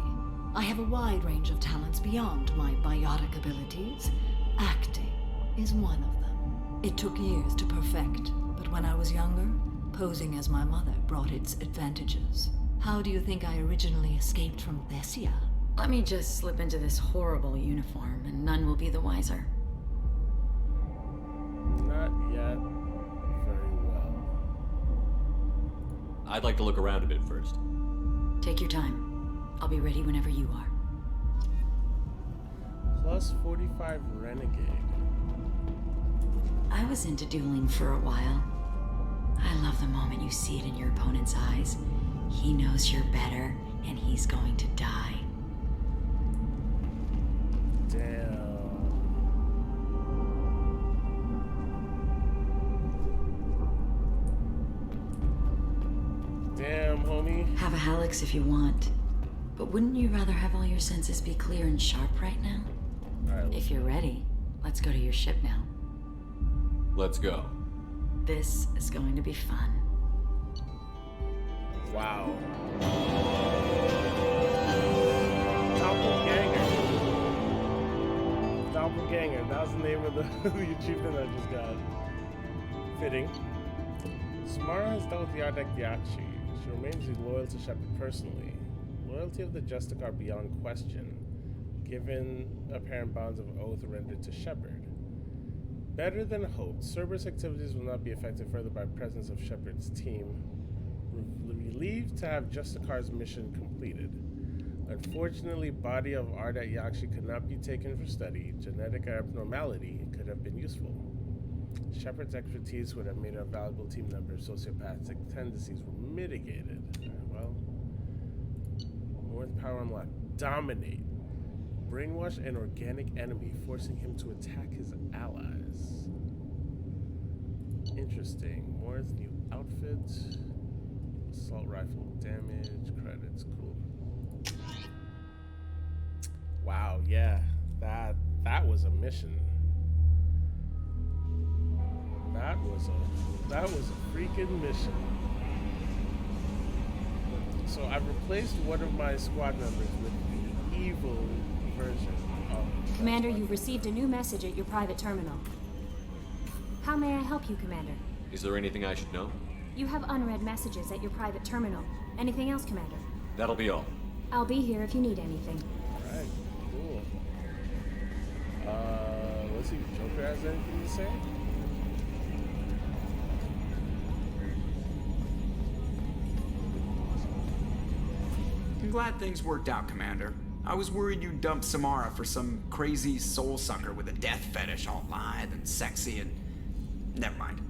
I have a wide range of talents beyond my biotic abilities. Acting is one of them. It took years to perfect, but when I was younger, posing as my mother brought its advantages. How do you think I originally escaped from Thessia? Let me just slip into this horrible uniform, and none will be the wiser. Not yet. Very well. I'd like to look around a bit first. Take your time. I'll be ready whenever you are. Plus 45 Renegade. I was into dueling for a while. I love the moment you see it in your opponent's eyes. He knows you're better, and he's going to die. Damn. Damn, homie. Have a Hallex if you want. But wouldn't you rather have all your senses be clear and sharp right now? Alright, If you're ready, let's go to your ship now. Let's go. This is going to be fun. wow. Doppelganger. Doppelganger. That was the name of the, the achievement I just got. Fitting. Samara has dealt with the Ardek Diakshi. She remains loyal to Shepard personally. Loyalty of the Justic are beyond question, given apparent bonds of oath rendered to Shepard. Better than hoped, Cerberus activities will not be affected further by presence of Shepard's team. Relieved to have Justicar's mission completed. Unfortunately, body of Ardek Yakshi could not be taken for study. Genetic abnormality could have been useful. Shepard's expertise would have made her a valuable team member. Sociopathic tendencies were mitigated. Well, North power unlocked. Dominate. Brainwash an organic enemy, forcing him to attack his allies. Interesting. Mor's new outfit. Assault rifle damage. Credits. Cool. Wow, yeah. That was a mission. That was a freaking mission. So I've replaced one of my squad members with the evil version of... Commander, you've received a new message at your private terminal. How may I help you, Commander? Is there anything I should know? You have unread messages at your private terminal. Anything else, Commander? That'll be all. I'll be here if you need anything. Alright, cool. Let's see if Joker has anything to say. I'm glad things worked out, Commander. I was worried you'd dump Samara for some crazy soul sucker with a death fetish all lithe and sexy and... Never mind.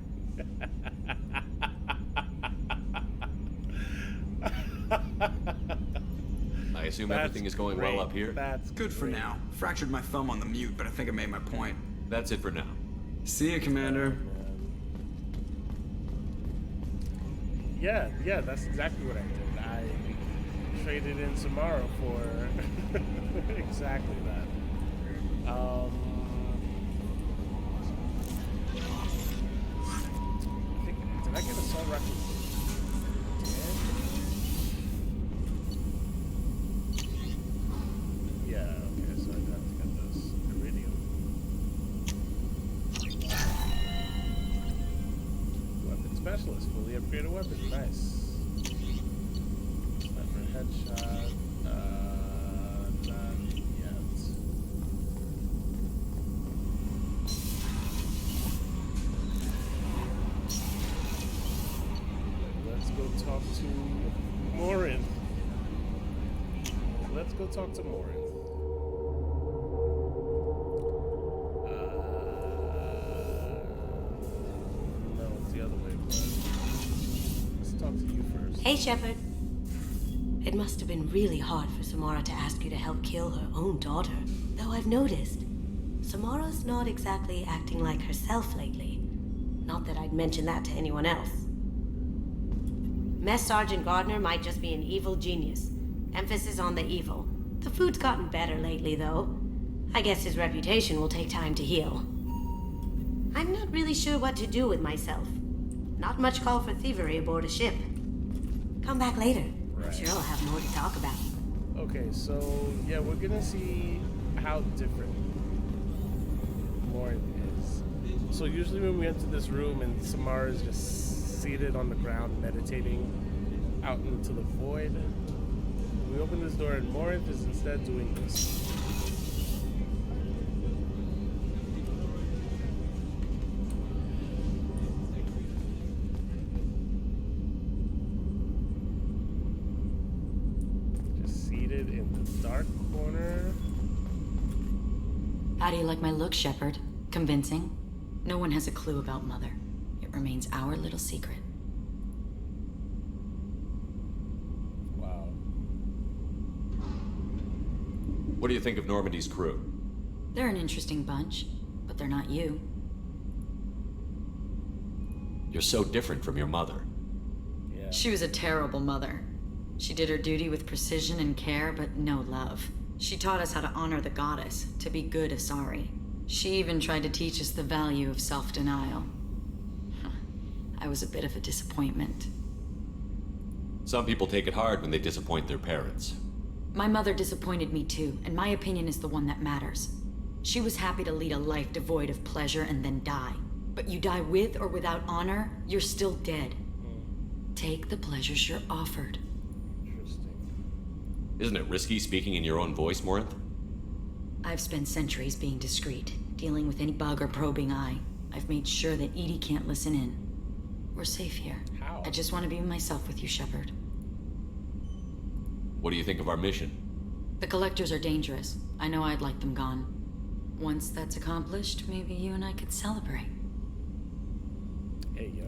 I assume everything is going well up here? That's good for now. Fractured my thumb on the mute, but I think I made my point. That's it for now. See ya, Commander. Yeah, that's exactly what I did. I traded in Samara for exactly that. Did I get a assault rifle? Yeah, okay, so I have to get this iridium. Weapon specialist, fully upgraded weapon, nice. Sniper headshot, not yet. Let's go talk to Morin. Let's go talk to Morin. No, it's the other way. Let's talk to you first. Hey, Shepard. It must have been really hard for Samara to ask you to help kill her own daughter. Though I've noticed, Samara's not exactly acting like herself lately. Not that I'd mention that to anyone else. Mess Sergeant Gardner might just be an evil genius. Emphasis on the evil. The food's gotten better lately, though. I guess his reputation will take time to heal. I'm not really sure what to do with myself. Not much call for thievery aboard a ship. Come back later. I'm sure I'll have more to talk about. Okay, so yeah, we're gonna see how different Morin is. So usually when we enter this room and Samara is just seated on the ground meditating out into the void, we open this door and Morin is instead doing this. In the dark corner. How do you like my look, Shepard? Convincing? No one has a clue about Mother. It remains our little secret. Wow. What do you think of Normandy's crew? They're an interesting bunch, but they're not you. You're so different from your mother. Yeah. She was a terrible mother. She did her duty with precision and care, but no love. She taught us how to honor the goddess, to be good Asari. She even tried to teach us the value of self-denial. I was a bit of a disappointment. Some people take it hard when they disappoint their parents. My mother disappointed me too, and my opinion is the one that matters. She was happy to lead a life devoid of pleasure and then die. But you die with or without honor, you're still dead. Take the pleasures you're offered. Isn't it risky speaking in your own voice, Morinth? I've spent centuries being discreet, dealing with any bug or probing eye. I've made sure that Edie can't listen in. We're safe here. How? I just want to be myself with you, Shepard. What do you think of our mission? The Collectors are dangerous. I know I'd like them gone. Once that's accomplished, maybe you and I could celebrate. Hey, yo.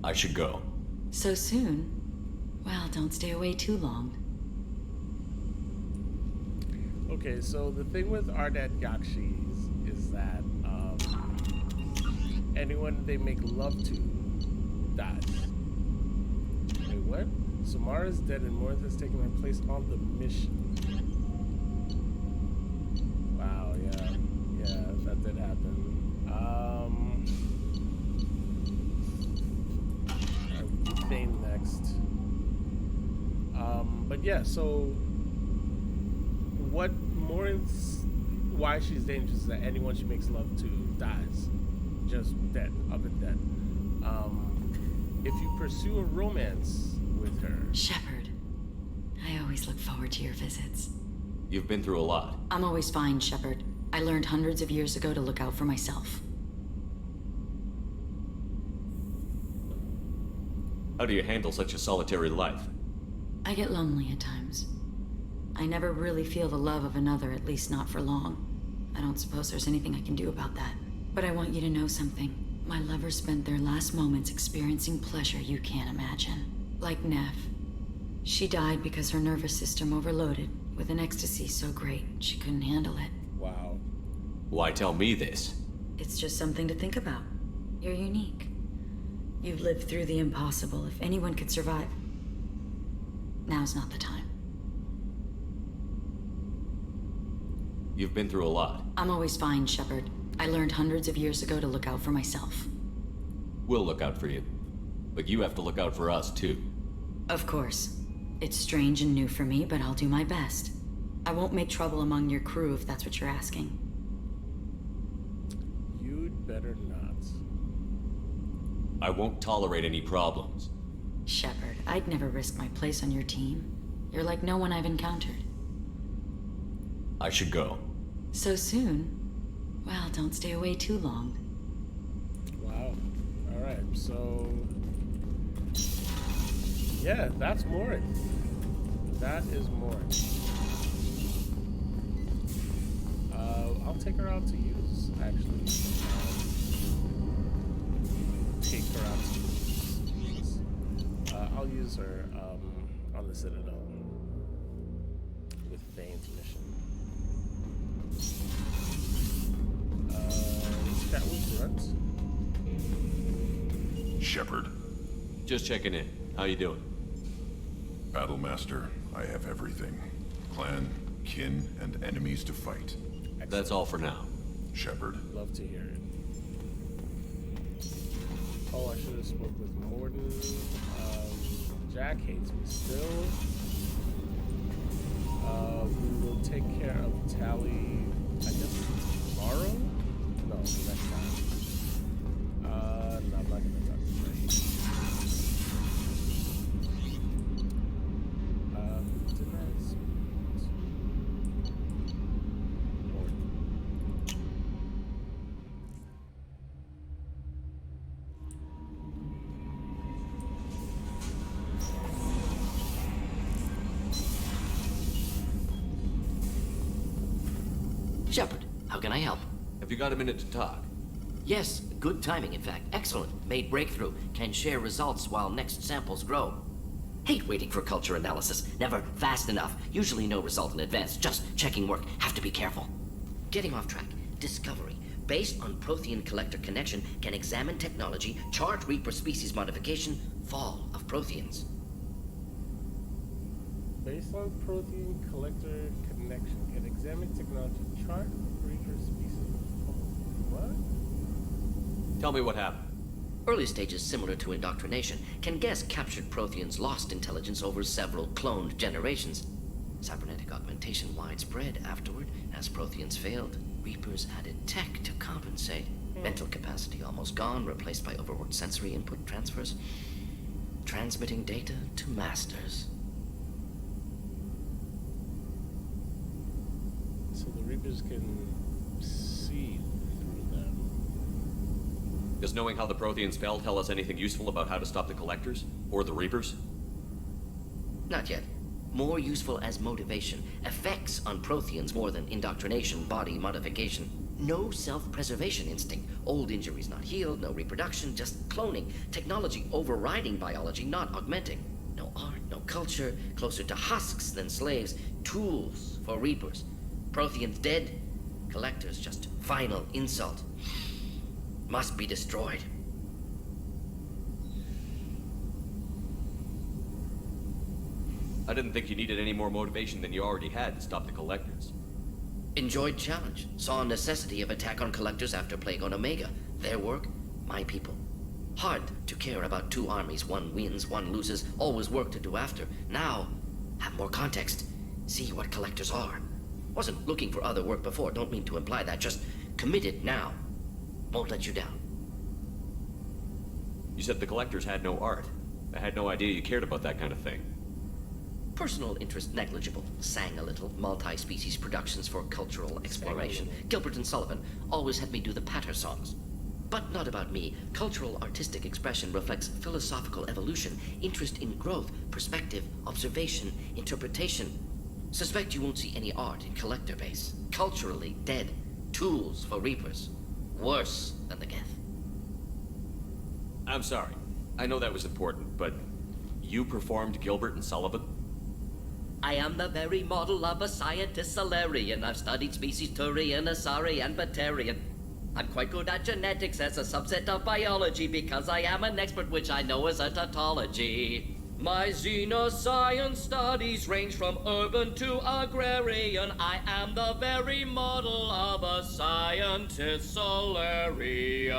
I should go. So soon? Well, don't stay away too long. Okay, so the thing with Ardat Yakshis is that anyone they make love to dies. Wait, what? Samara's dead and Morinth has taken her place on the mission. Wow, yeah, that did happen. Thane next. But yeah, so what Morinth's, why she's dangerous is that anyone she makes love to dies. Just dead, up and dead. If you pursue a romance with her... Shepard, I always look forward to your visits. You've been through a lot. I'm always fine, Shepard. I learned hundreds of years ago to look out for myself. How do you handle such a solitary life? I get lonely at times. I never really feel the love of another, at least not for long. I don't suppose there's anything I can do about that. But I want you to know something. My lovers spent their last moments experiencing pleasure you can't imagine. Like Nev. She died because her nervous system overloaded with an ecstasy so great she couldn't handle it. Wow. Why tell me this? It's just something to think about. You're unique. You've lived through the impossible. If anyone could survive, now's not the time. You've been through a lot. I'm always fine, Shepard. I learned hundreds of years ago to look out for myself. We'll look out for you. But you have to look out for us, too. Of course. It's strange and new for me, but I'll do my best. I won't make trouble among your crew if that's what you're asking. You'd better not. I won't tolerate any problems. Shepard, I'd never risk my place on your team. You're like no one I've encountered. I should go. So soon? Well, don't stay away too long. Wow. Alright, so... yeah, that's Morinth. That is Morinth. I'll take her out to use, actually. Take her out to use. I'll use her on the Citadel with Thane's mission. Let's chat with Grunt. Shepard. Just checking in. How you doing? Battlemaster, I have everything. Clan, kin, and enemies to fight. Excellent. That's all for now. Shepard. Love to hear it. Oh, I should have spoke with Morden. Jack hates me still. We will take care of Tally, I guess, tomorrow? No, next time. No, I'm not gonna talk to Ray. Didn't I speak to Morden? Shepard, how can I help? Have you got a minute to talk? Yes, good timing, in fact. Excellent. Made breakthrough. Can share results while next samples grow. Hate waiting for culture analysis. Never fast enough. Usually no result in advance. Just checking work. Have to be careful. Getting off track. Discovery. Based on Prothean collector connection, can examine technology, chart Reaper species modification, fall of Protheans. Based on Prothean collector connection, can examine technology, chart Reaper species. What? Tell me what happened. Early stages similar to indoctrination can guess captured Protheans' lost intelligence over several cloned generations. Cybernetic augmentation widespread afterward as Protheans failed. Reapers added tech to compensate. Mental capacity almost gone, replaced by overworked sensory input transfers. Transmitting data to masters. So the Reapers can see through them. Does knowing how the Protheans fell tell us anything useful about how to stop the Collectors? Or the Reapers? Not yet. More useful as motivation. Effects on Protheans more than indoctrination, body modification. No self-preservation instinct. Old injuries not healed, no reproduction, just cloning. Technology overriding biology, not augmenting. No art, no culture, closer to husks than slaves. Tools for Reapers. Protheans dead, Collectors just final insult. Must be destroyed. I didn't think you needed any more motivation than you already had to stop the Collectors. Enjoyed challenge. Saw necessity of attack on Collectors after Plague on Omega. Their work, my people. Hard to care about two armies. One wins, one loses. Always work to do after. Now, have more context. See what Collectors are. Wasn't looking for other work before. Don't mean to imply that. Just committed now. Won't let you down. You said the Collectors had no art. I had no idea you cared about that kind of thing. Personal interest negligible. Sang a little. Multi-species productions for cultural exploration. Gilbert and Sullivan always had me do the patter songs. But not about me. Cultural artistic expression reflects philosophical evolution, interest in growth, perspective, observation, interpretation. Suspect you won't see any art in Collector base. Culturally dead. Tools for Reapers. Worse than the Geth. I'm sorry. I know that was important, but you performed Gilbert and Sullivan? I am the very model of a scientist Solarian. I've studied species Turian, Asari, and Batarian. I'm quite good at genetics as a subset of biology because I am an expert, which I know is a tautology. My xenoscience studies range from urban to agrarian. I am the very model of a scientist Solarian.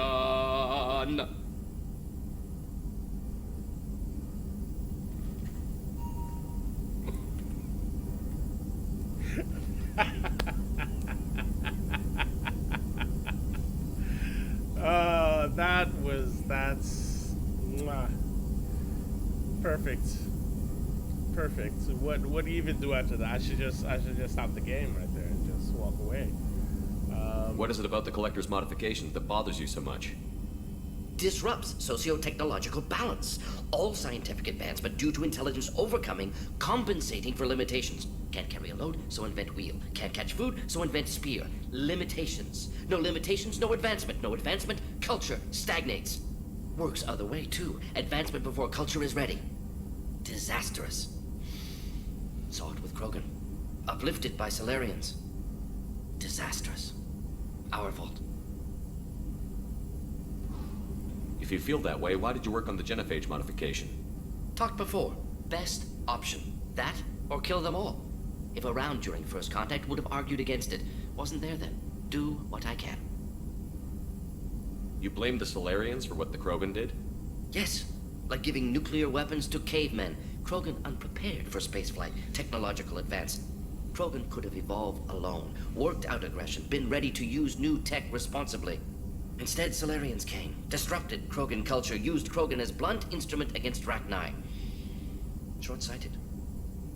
That's mwah. Perfect. So what do you even do after that? I should just stop the game right there and just walk away. What is it about the Collector's modifications that bothers you so much? Disrupts socio-technological balance. All scientific advancement due to intelligence overcoming, compensating for limitations. Can't carry a load, so invent wheel. Can't catch food, so invent spear. Limitations. No limitations, no advancement. No advancement, culture stagnates. Works other way, too. Advancement before culture is ready. Disastrous. Saw it with Krogan. Uplifted by Solarians. Disastrous. Our fault. If you feel that way, why did you work on the genophage modification? Talked before. Best option. That or kill them all. If around during first contact, would have argued against it. Wasn't there then. Do what I can. You blame the Solarians for what the Krogan did? Yes. Like giving nuclear weapons to cavemen. Krogan unprepared for spaceflight. Technological advance. Krogan could have evolved alone. Worked out aggression. Been ready to use new tech responsibly. Instead, Solarians came. Disrupted Krogan culture. Used Krogan as blunt instrument against Rachni. Short-sighted.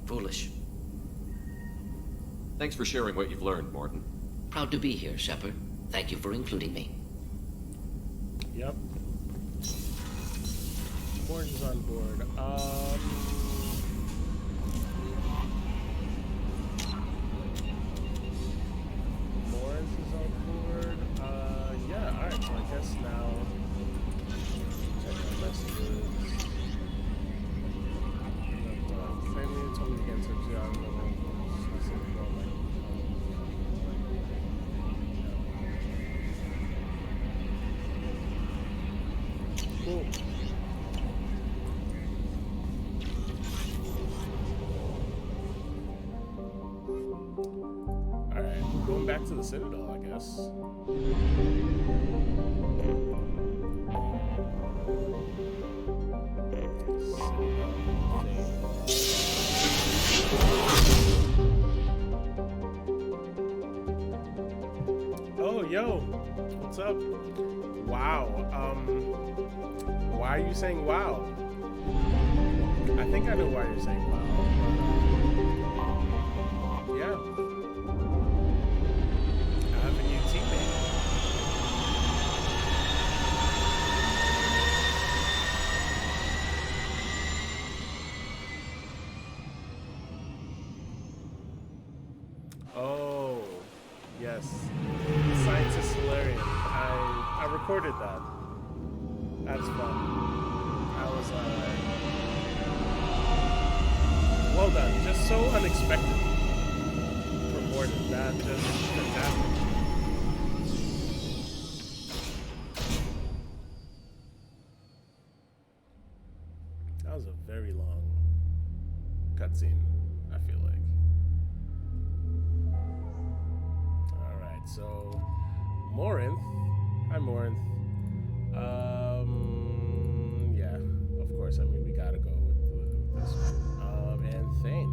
Foolish. Thanks for sharing what you've learned, Morton. Proud to be here, Shepard. Thank you for including me. Yep. Orange is on board. Lawrence is on board. Yeah, alright, so I guess now check our messages. Family told me to get to Tuchanka. Cool. Alright, we're going back to the Citadel, I guess. Citadel thing. yo, what's up? Wow. Why are you saying wow? I think I know why you're saying wow. Yeah. I have a new teammate. Oh, yes. Scientist Solarian. I recorded that. That's fun. That was well done. Just so unexpected. Recorded that. Just fantastic. That was a very long cutscene, I feel like. Alright, so Morinth. Hi Morinth. Yeah, of course, I mean we gotta go with this one. And Thane.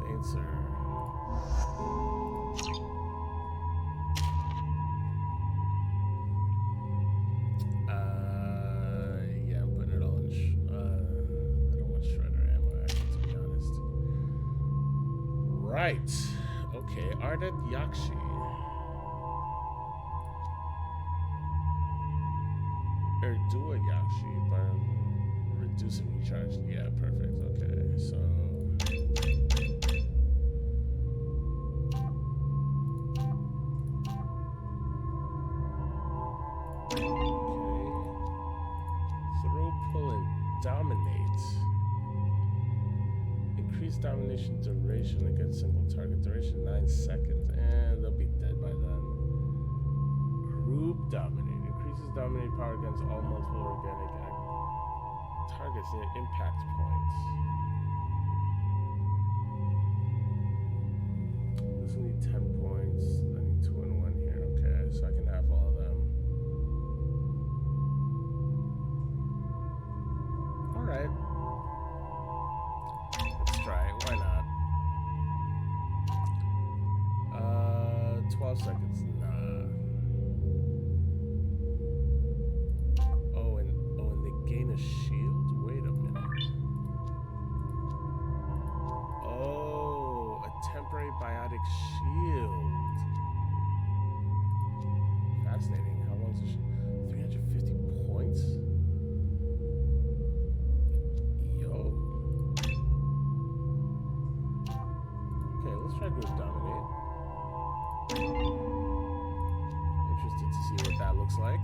Thane, sir. Yeah, I'm putting it all in. I don't want shredder ammo, actually, to be honest. Right. Okay, Ardet Yakshi. Erdua Yakshi, burn, reducing recharge. Yeah, perfect. Okay, so. Throw, pull, and dominate. Increase domination duration against single target. Duration 9 seconds. And they'll be dead by then. Group dominate. Increases dominate power against all multiple organic targets near impact points. This will need 10 points. I need 2 and 1 here. Okay, so I can have all of them. Alright. Let's try it. Why not? 12 seconds. Nah. Oh, and they gain a shield? Wait a minute. Oh, a temporary biotic shield. Fascinating. How long is it? 350 points? Yo. Okay, let's try group dominate. Interested to see what that looks like.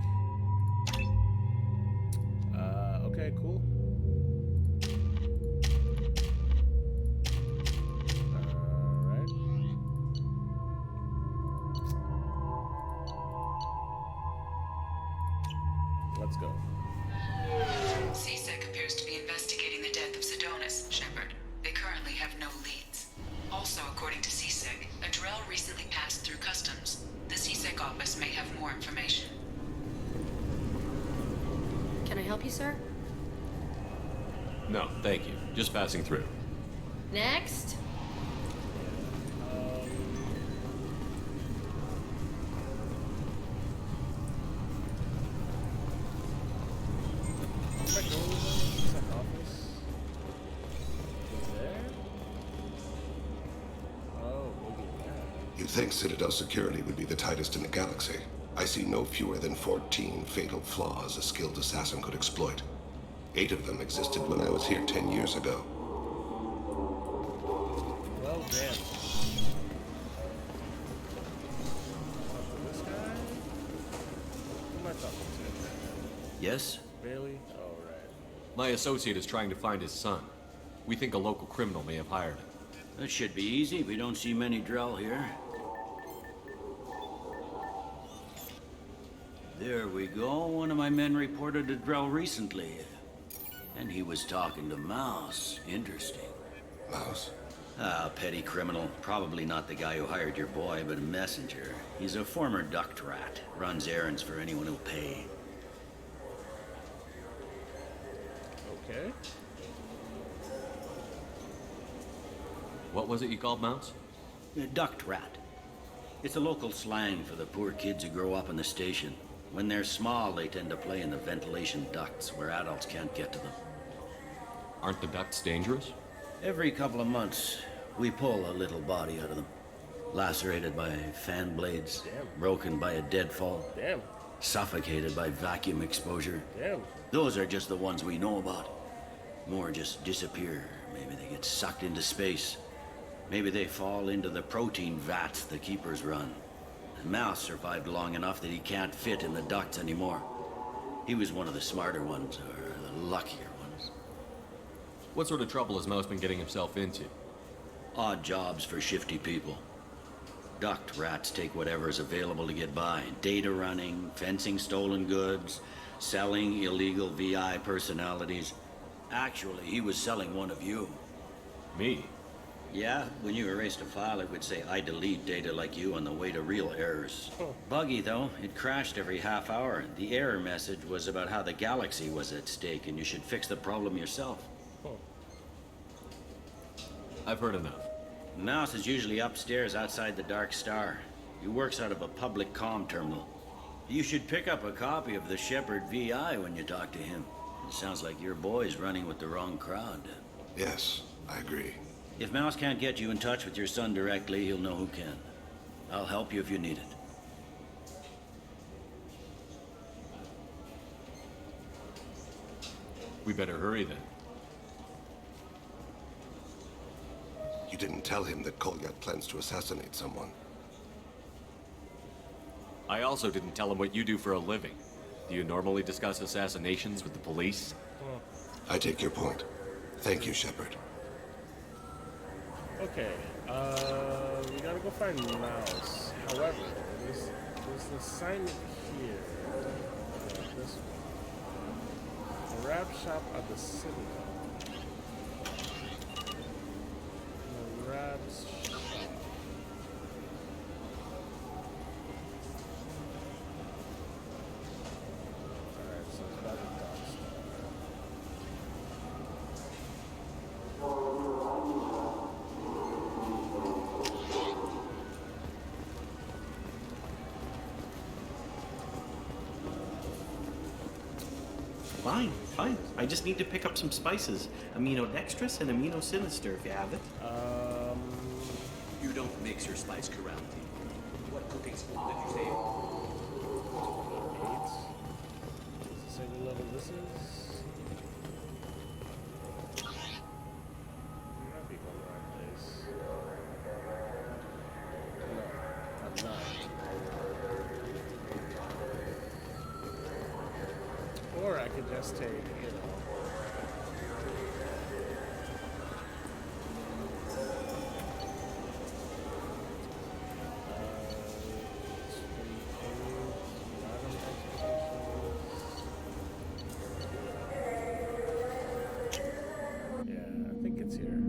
Okay, cool. Alright. Let's go. CSEC appears to be investigating the death of Sedonis, Shepard. They currently have no leads. Also, according to CSEC, a Drell recently passed through customs. The CSEC office may have more information. Can I help you, sir? No, thank you. Just passing through. Next. You'd think Citadel security would be the tightest in the galaxy. I see no fewer than 14 fatal flaws a skilled assassin could exploit. 8 of them existed when I was here 10 years ago. Well, damn. This guy? Who am I talking to? Yes? Bailey? Oh, right. My associate is trying to find his son. We think a local criminal may have hired him. That should be easy. We don't see many Drell here. There we go. One of my men reported a Drell recently. And he was talking to Mouse. Interesting. Mouse? Ah, petty criminal. Probably not the guy who hired your boy, but a messenger. He's a former duct rat. Runs errands for anyone who'll pay. Okay. What was it you called Mouse? A duct rat. It's a local slang for the poor kids who grow up in the station. When they're small, they tend to play in the ventilation ducts where adults can't get to them. Aren't the ducts dangerous? Every couple of months, we pull a little body out of them. Lacerated by fan blades, broken by a deadfall, suffocated by vacuum exposure. Those are just the ones we know about. More just disappear. Maybe they get sucked into space. Maybe they fall into the protein vats the keepers run. Mouse survived long enough that he can't fit in the ducts anymore. He was one of the smarter ones, or the luckier ones. What sort of trouble has Mouse been getting himself into? Odd jobs for shifty people. Duct rats take whatever's available to get by. Data running, fencing stolen goods, selling illegal VI personalities. Actually, he was selling one of you. Me? Yeah, when you erased a file, it would say, I delete data like you on the way to real errors. Buggy, though. It crashed every half hour. The error message was about how the galaxy was at stake, and you should fix the problem yourself. I've heard enough. Mouse is usually upstairs outside the Dark Star. He works out of a public comm terminal. You should pick up a copy of the Shepherd VI when you talk to him. It sounds like your boy's running with the wrong crowd. Yes, I agree. If Mouse can't get you in touch with your son directly, he'll know who can. I'll help you if you need it. We better hurry then. You didn't tell him that Kolyat plans to assassinate someone. I also didn't tell him what you do for a living. Do you normally discuss assassinations with the police? I take your point. Thank you, Shepard. Okay, we gotta go find Mouse. However, there's an assignment here. This one. The wrap shop of the Citadel. The wrap shop. Alright, so it's by the Dark Star. Fine, fine. I just need to pick up some spices. Aminodextrous and aminosinister, if you have it. You don't mix your spice corrality. What cooking school did you say? 8. Is this any level this is? Might be going the right place. No, I'm not. Or I could just take, you know. Yeah, I think it's here.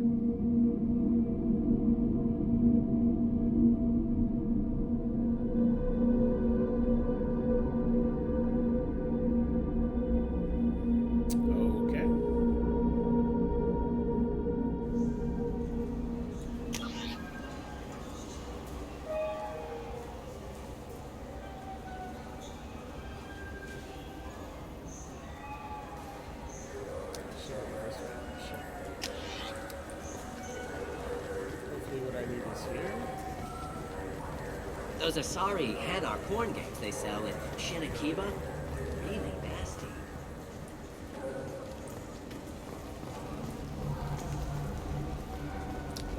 Those Asari Hanar porn games they sell in Shinakiba, really nasty.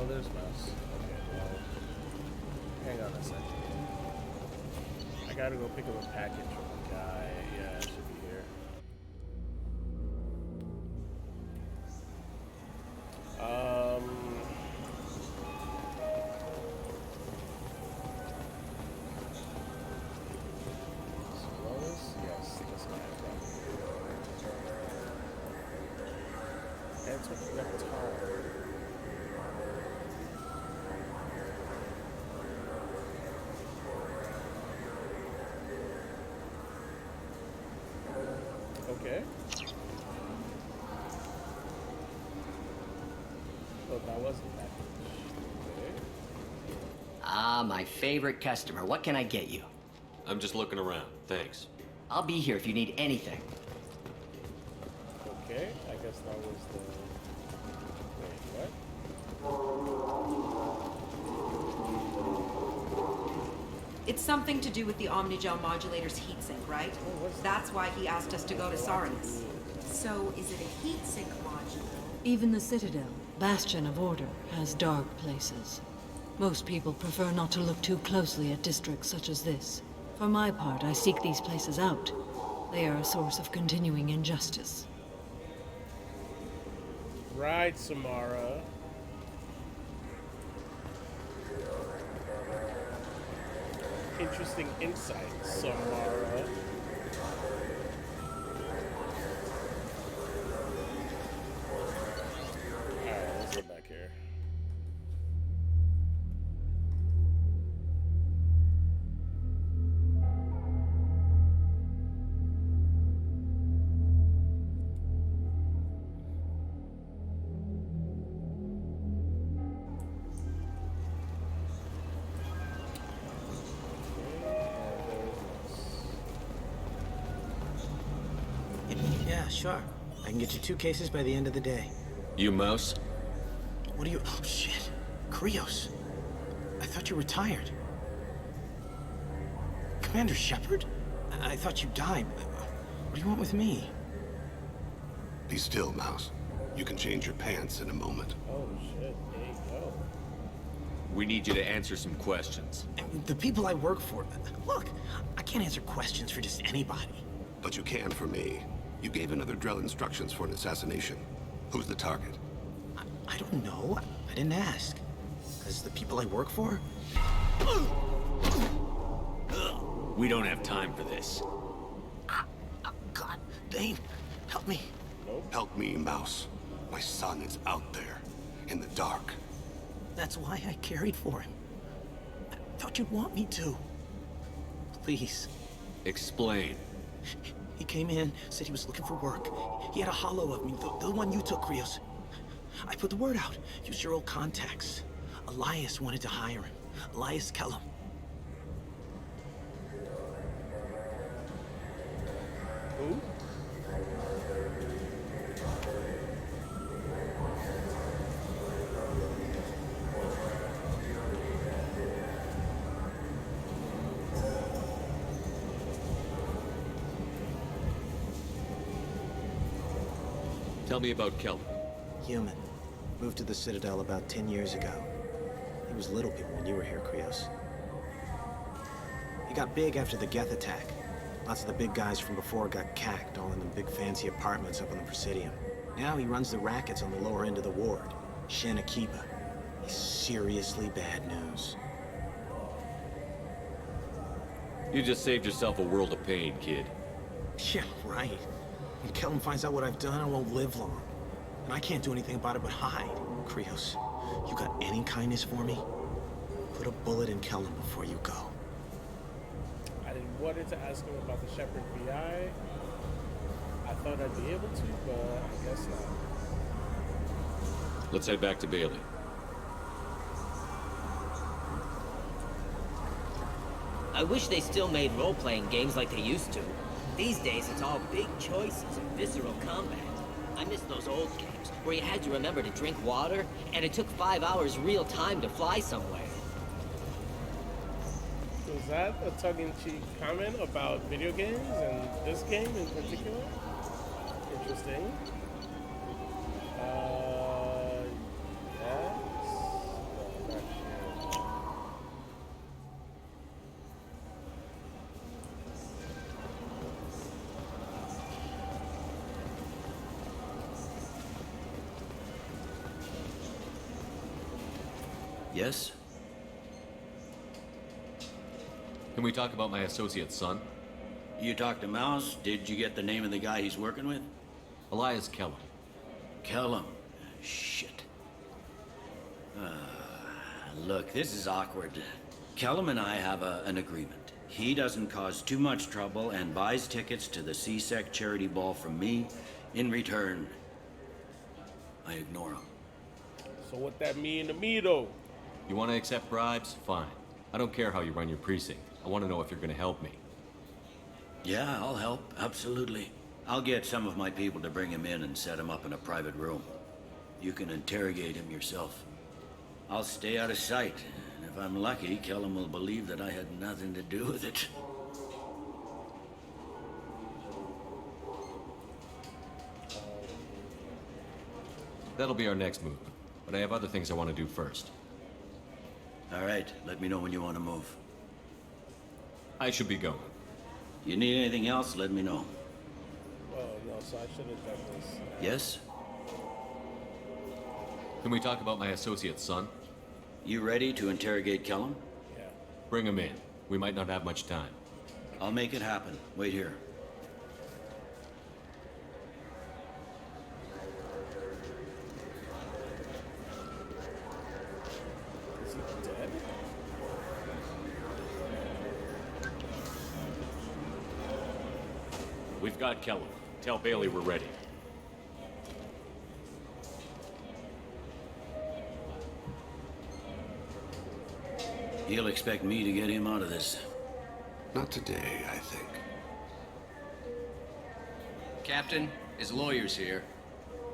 Oh, there's Mouse. Okay, well, hang on a second. I gotta go pick up a package from the guy. Yeah, it should be here. Slowness? Yes, this guy probably. Answer Reptar. Ah, my favorite customer. What can I get you? I'm just looking around. Thanks. I'll be here if you need anything. Okay, I guess that was the... Wait, what? It's something to do with the Omnigel modulator's heatsink, right? That's why he asked us to go to Saranus. So, is it a heatsink module? Even the Citadel, bastion of order, has dark places. Most people prefer not to look too closely at districts such as this. For my part, I seek these places out. They are a source of continuing injustice. Right, Samara. Interesting insight, Samara. Alright, let's go back here. Yeah, sure. I can get you 2 cases by the end of the day. You mouse? What are you... Oh, shit. Krios. I thought you were retired. Commander Shepard? I thought you died. What do you want with me? Be still, Mouse. You can change your pants in a moment. Oh, shit. There you go. We need you to answer some questions. The people I work for... Look, I can't answer questions for just anybody. But you can for me. You gave another Drell instructions for an assassination. Who's the target? I don't know. I didn't ask. Because the people I work for... We don't have time for this. God, Dane, help me. Help me, Mouse. My son is out there, in the dark. That's why I carried for him. I thought you'd want me to. Please. Explain. He came in, said he was looking for work. He had a hollow of me, the one you took, Krios. I put the word out, used your old contacts. Elias wanted to hire him. Elias Kellum. Who? Tell me about Kelly. Human. Moved to the Citadel about 10 years ago. He was little people when you were here, Krios. He got big after the Geth attack. Lots of the big guys from before got cacked, all in them big fancy apartments up on the Presidium. Now he runs the rackets on the lower end of the ward. Shin Akiba. He's seriously bad news. You just saved yourself a world of pain, kid. Yeah, right. When Kellum finds out what I've done, I won't live long. And I can't do anything about it but hide. Krios, you got any kindness for me? Put a bullet in Kellum before you go. I wanted to ask him about the Shepard VI. I thought I'd be able to, but I guess not. Let's head back to Bailey. I wish they still made role-playing games like they used to. These days, it's all big choices and visceral combat. I miss those old games, where you had to remember to drink water, and it took 5 hours real time to fly somewhere. Was that a tongue-in-cheek comment about video games and this game in particular? Interesting. Yes. No, not sure. Yes? Can we talk about my associate's son? You talked to Mouse? Did you get the name of the guy he's working with? Elias Kellum. Kellum? Shit. Look, this is awkward. Kellum and I have an agreement. He doesn't cause too much trouble and buys tickets to the CSEC charity ball from me. In return, I ignore him. So what that mean to me, though? You want to accept bribes? Fine. I don't care how you run your precinct. I want to know if you're going to help me. Yeah, I'll help. Absolutely. I'll get some of my people to bring him in and set him up in a private room. You can interrogate him yourself. I'll stay out of sight, and if I'm lucky, Kellum will believe that I had nothing to do with it. That'll be our next move, but I have other things I want to do first. All right, let me know when you want to move. I should be going. You need anything else, let me know. Oh, no, so I should have done this. Yes? Can we talk about my associate's son? You ready to interrogate Kellum? Yeah. Bring him in. We might not have much time. I'll make it happen. Wait here. Is he dead? We've got Kellum. Tell Bailey we're ready. He'll expect me to get him out of this. Not today, I think. Captain, his lawyer's here.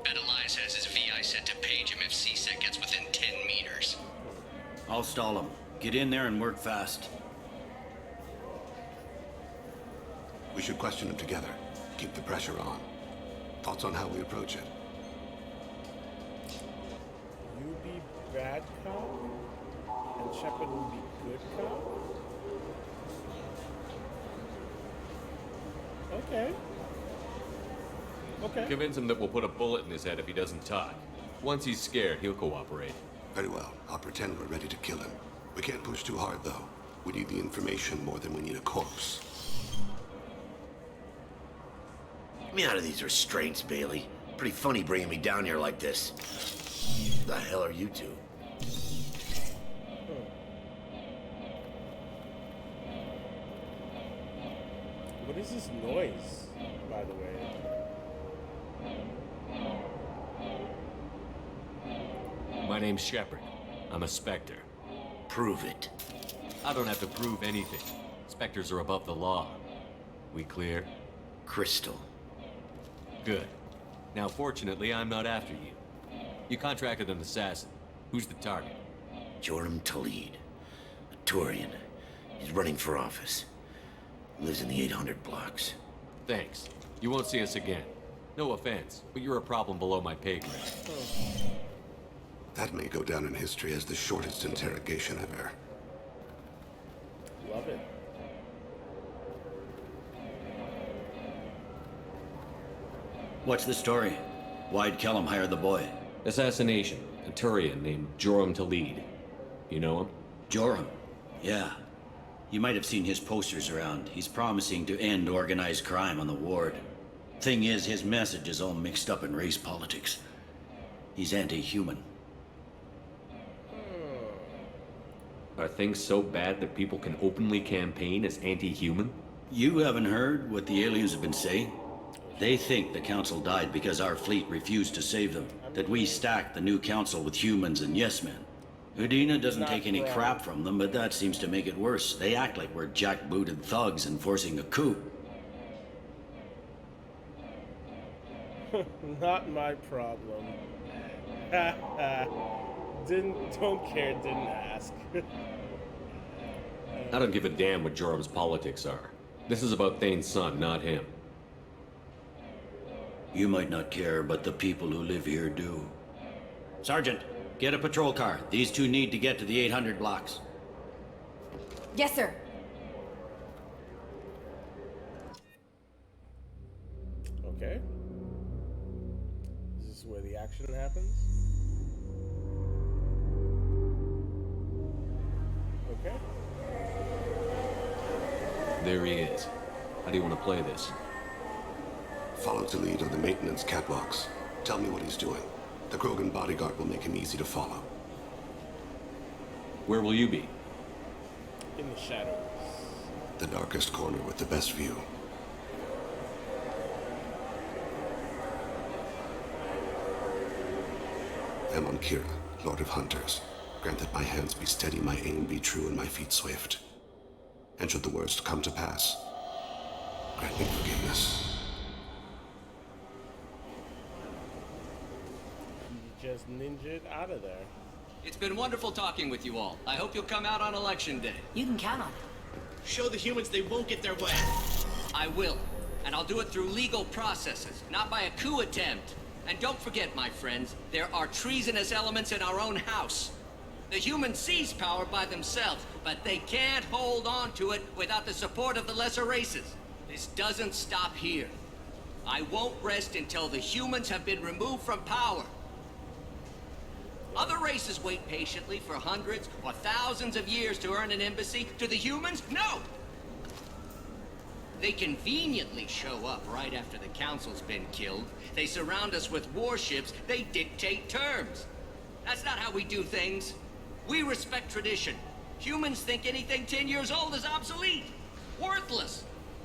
Bet Elias has his VI set to page him if CSEC gets within 10 meters. I'll stall him. Get in there and work fast. We should question him together. Keep the pressure on. Thoughts on how we approach it? You be bad cop, and Shepard will be good cop? Okay. Okay. Convince him that we'll put a bullet in his head if he doesn't talk. Once he's scared, he'll cooperate. Very well. I'll pretend we're ready to kill him. We can't push too hard, though. We need the information more than we need a corpse. Get me out of these restraints, Bailey. Pretty funny bringing me down here like this. The hell are you two? What is this noise, by the way? My name's Shepard. I'm a Spectre. Prove it. I don't have to prove anything. Spectres are above the law. We clear? Crystal. Good. Now, fortunately, I'm not after you. You contracted an assassin. Who's the target? Joram Talid. A Turian. He's running for office. Lives in the 800 blocks. Thanks. You won't see us again. No offense, but you're a problem below my pay grade. That may go down in history as the shortest interrogation ever. Love it. What's the story? Why'd Kellum hire the boy? Assassination. A Turian named Joram Talid. You know him? Joram? Yeah. You might have seen his posters around. He's promising to end organized crime on the ward. Thing is, his message is all mixed up in race politics. He's anti-human. Are things so bad that people can openly campaign as anti-human? You haven't heard what the aliens have been saying? They think the council died because our fleet refused to save them. That we stacked the new council with humans and yes-men. Udina doesn't take any crap from them, but that seems to make it worse. They act like we're jackbooted thugs enforcing a coup. Not my problem. Don't care, didn't ask. I don't give a damn what Joram's politics are. This is about Thane's son, not him. You might not care, but the people who live here do. Sergeant, get a patrol car. These two need to get to the 800 blocks. Yes, sir. Okay. Is this where the action happens? Okay. There he is. How do you want to play this? Follow to lead on the maintenance catwalks. Tell me what he's doing. The Krogan bodyguard will make him easy to follow. Where will you be? In the shadows. The darkest corner with the best view. I'm on Kira, Lord of Hunters. Grant that my hands be steady, my aim be true, and my feet swift. And should the worst come to pass, grant me forgiveness. You just ninja'd out of there. It's been wonderful talking with you all. I hope you'll come out on election day. You can count on it. Show the humans they won't get their way. I will. And I'll do it through legal processes, not by a coup attempt. And don't forget, my friends, there are treasonous elements in our own house. The humans seize power by themselves, but they can't hold on to it without the support of the lesser races. This doesn't stop here. I won't rest until the humans have been removed from power. Other races wait patiently for hundreds or thousands of years to earn an embassy. To the humans, no! They conveniently show up right after the council's been killed. They surround us with warships. They dictate terms. That's not how we do things. We respect tradition. Humans think anything 10 years old is obsolete. Worthless.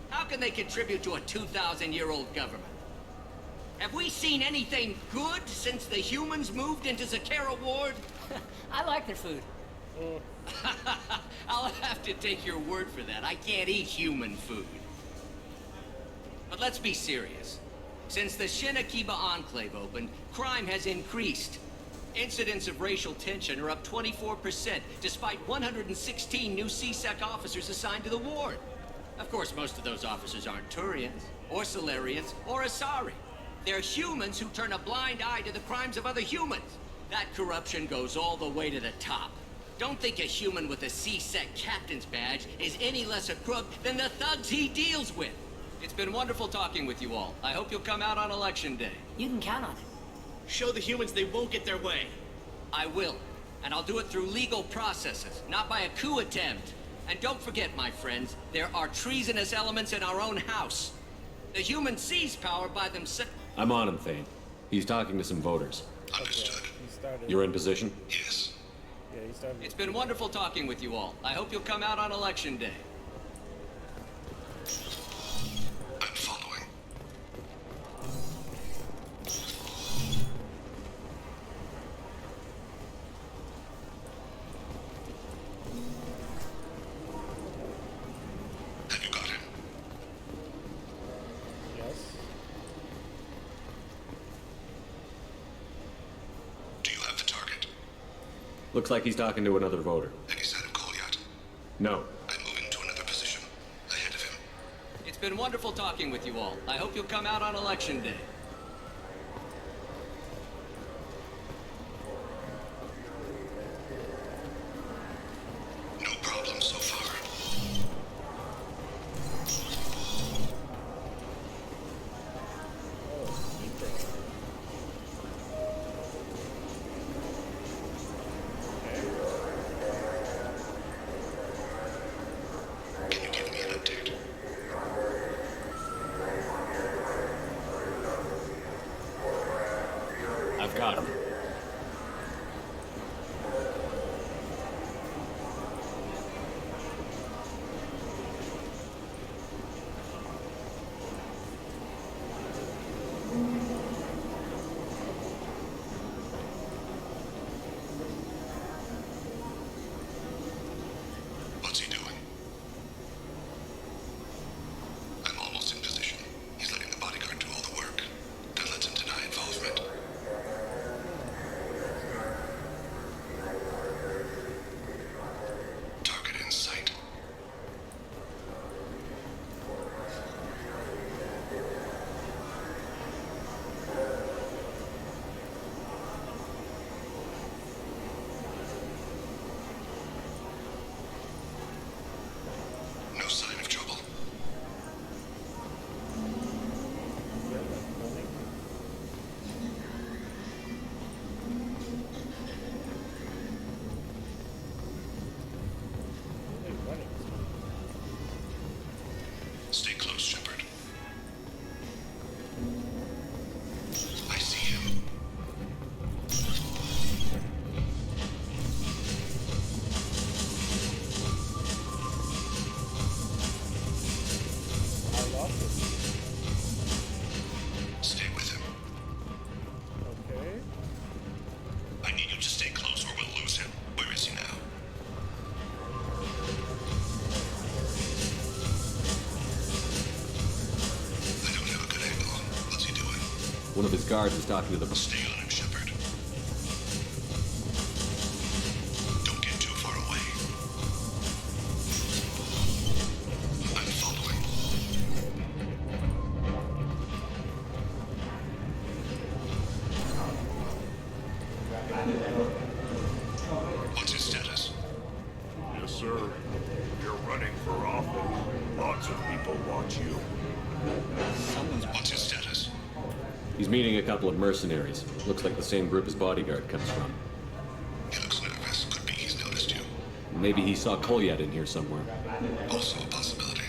How can they contribute to a 2,000-year-old government? Have we seen anything good since the humans moved into Zakera Ward? I like their food. I'll have to take your word for that. I can't eat human food. But let's be serious. Since the Shinakiba Enclave opened, crime has increased. Incidents of racial tension are up 24%, despite 116 new CSEC officers assigned to the ward. Of course, most of those officers aren't Turians, or Solarians, or Asari. They're humans who turn a blind eye to the crimes of other humans. That corruption goes all the way to the top. Don't think a human with a CSEC captain's badge is any less a crook than the thugs he deals with. It's been wonderful talking with you all. I hope you'll come out on election day. You can count on it. Show the humans they won't get their way. I will. And I'll do it through legal processes, not by a coup attempt. And don't forget, my friends, there are treasonous elements in our own house. The humans seize power by themselves. I'm on him, Thane. He's talking to some voters. Understood. You're in position? Yes. Yeah, he started. It's been wonderful talking with you all. I hope you'll come out on election day. I'm following. Have you got him? Yes. Do you have the target? Looks like he's talking to another voter. Any sign of Goliath? No. I'm moving to another position. Ahead of him. It's been wonderful talking with you all. I hope you'll come out on election day. No problem so far. Can you give me an update? One of his guards is talking to the... Stay on him, Shepard. Don't get too far away. I'm following. What's his status? Yes, sir. You're running for office. Lots of people watch you. What's his status? He's meeting a couple of mercenaries. Looks like the same group his bodyguard comes from. He looks nervous. Could be he's noticed you. Maybe he saw Kolyat in here somewhere. Also a possibility.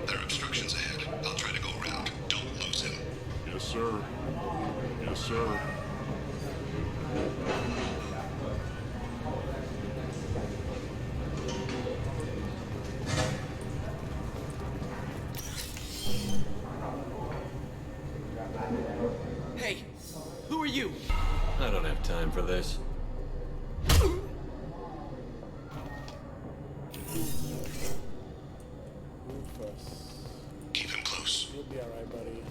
There are obstructions ahead. I'll try to go around. Don't lose him. Yes, sir. Yes, sir. Hey, who are you? I don't have time for this. Keep him close. You'll be alright, buddy.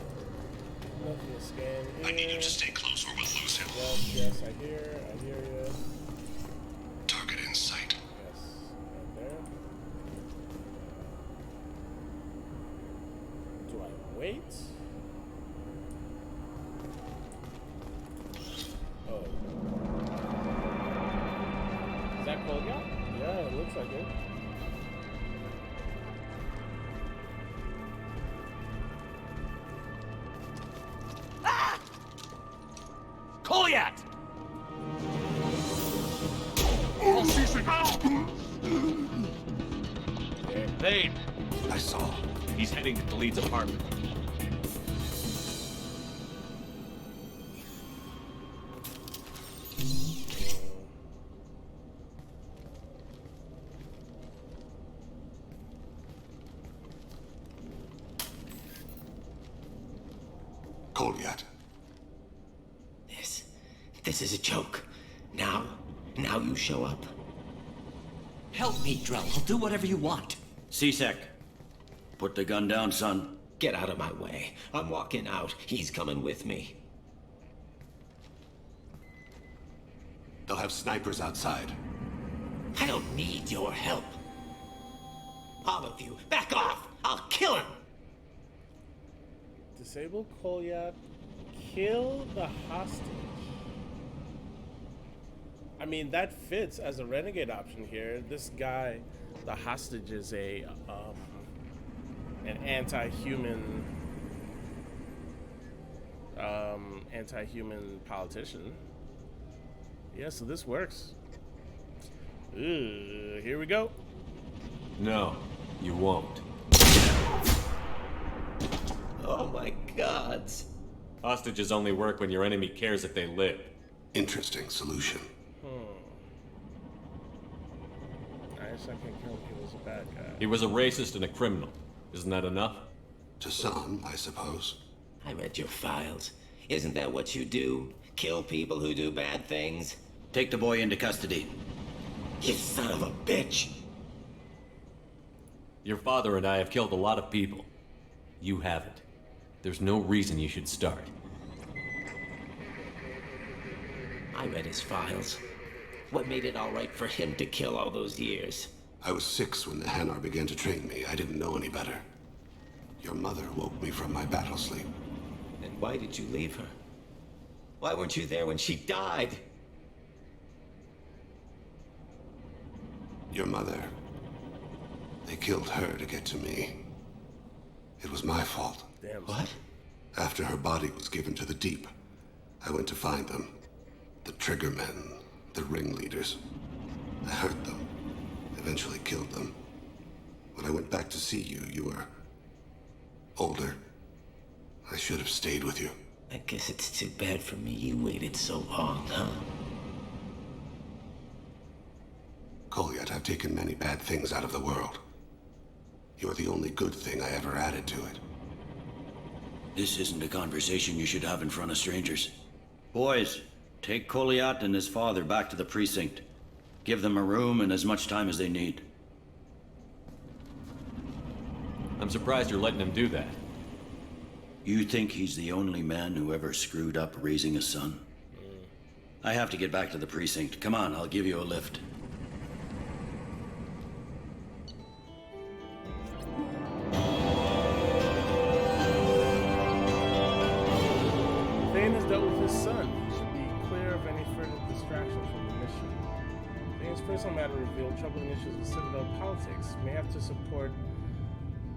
Nothing to scan here. I need you to stay close or we'll lose him. Yes, I hear you. Target in sight. Yes, right there. Do I wait? Oh. Is that Kolyat? Yeah, it looks like it. Kolyat! Thane! I saw. He's heading to the lead's apartment. Kolyat. This is a joke. Now you show up. Help me, Drell. I'll do whatever you want. C-Sec. Put the gun down, son. Get out of my way. I'm walking out. He's coming with me. They'll have snipers outside. I don't need your help. All of you, back off! I'll kill him! Disable Kolyat. Kill the hostage. I mean, that fits as a renegade option here. This guy, the hostage, is an anti-human politician. Yeah, so this works. Here we go. No, you won't. Oh my gods. Hostages only work when your enemy cares if they live. Interesting solution. Nice, I can kill him. He was a bad guy. He was a racist and a criminal. Isn't that enough? To some, I suppose. I read your files. Isn't that what you do? Kill people who do bad things? Take the boy into custody. You son of a bitch! Your father and I have killed a lot of people. You haven't. There's no reason you should start. I read his files. What made it all right for him to kill all those years? I was 6 when the Hanar began to train me. I didn't know any better. Your mother woke me from my battle sleep. Then why did you leave her? Why weren't you there when she died? Your mother. They killed her to get to me. It was my fault. Damn. What? After her body was given to the deep, I went to find them. The triggermen, the ringleaders. I hurt them, eventually killed them. When I went back to see you, you were older. I should have stayed with you. I guess it's too bad for me you waited so long, huh? Kolyat, I've taken many bad things out of the world. You're the only good thing I ever added to it. This isn't a conversation you should have in front of strangers. Boys, take Kolyat and his father back to the precinct. Give them a room and as much time as they need. I'm surprised you're letting him do that. You think he's the only man who ever screwed up raising a son? I have to get back to the precinct. Come on, I'll give you a lift. Thane has dealt with his son. He should be clear of any further distraction from the mission. Thane's personal matter revealed troubling issues with Citadel politics. May have to support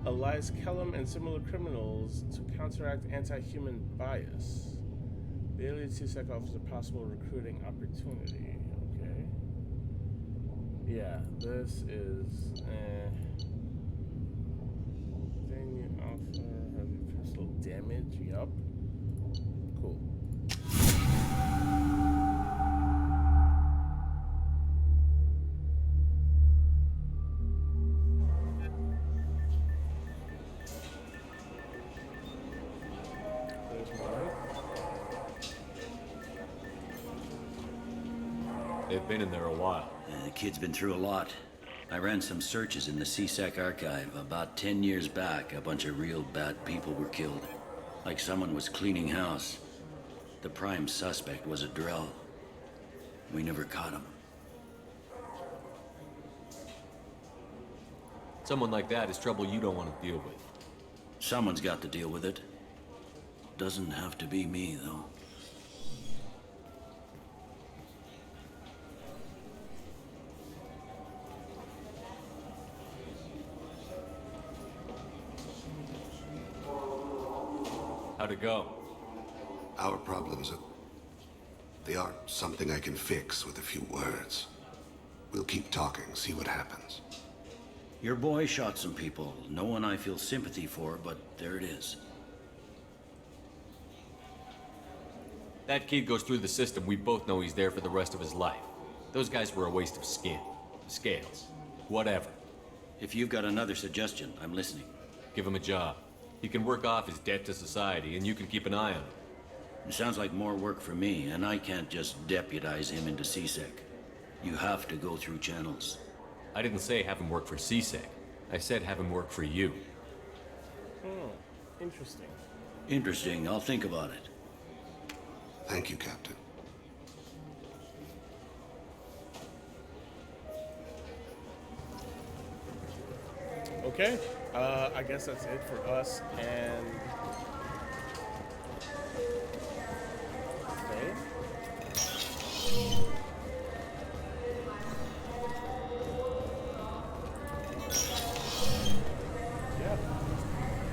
Elias Kellum and similar criminals to counteract anti-human bias. Bailey CSEC offers a possible recruiting opportunity. Okay. Yeah, this is. Then you offer heavy personal damage. Yup. Cool. They've been in there a while. The kid's been through a lot. I ran some searches in the CSEC archive. About 10 years back, a bunch of real bad people were killed. Like someone was cleaning house. The prime suspect was a Drell. We never caught him. Someone like that is trouble you don't want to deal with. Someone's got to deal with it. Doesn't have to be me, though. How'd it go? Our problems they aren't something I can fix with a few words. We'll keep talking, see what happens. Your boy shot some people. No one I feel sympathy for, but there it is. That kid goes through the system, we both know he's there for the rest of his life. Those guys were a waste of skin. Scales. Whatever. If you've got another suggestion, I'm listening. Give him a job. He can work off his debt to society, and you can keep an eye on him. It sounds like more work for me, and I can't just deputize him into CSEC. You have to go through channels. I didn't say have him work for CSEC. I said have him work for you. Interesting. Interesting. I'll think about it. Thank you, Captain. Okay. I guess that's it for us and Thane. Yeah.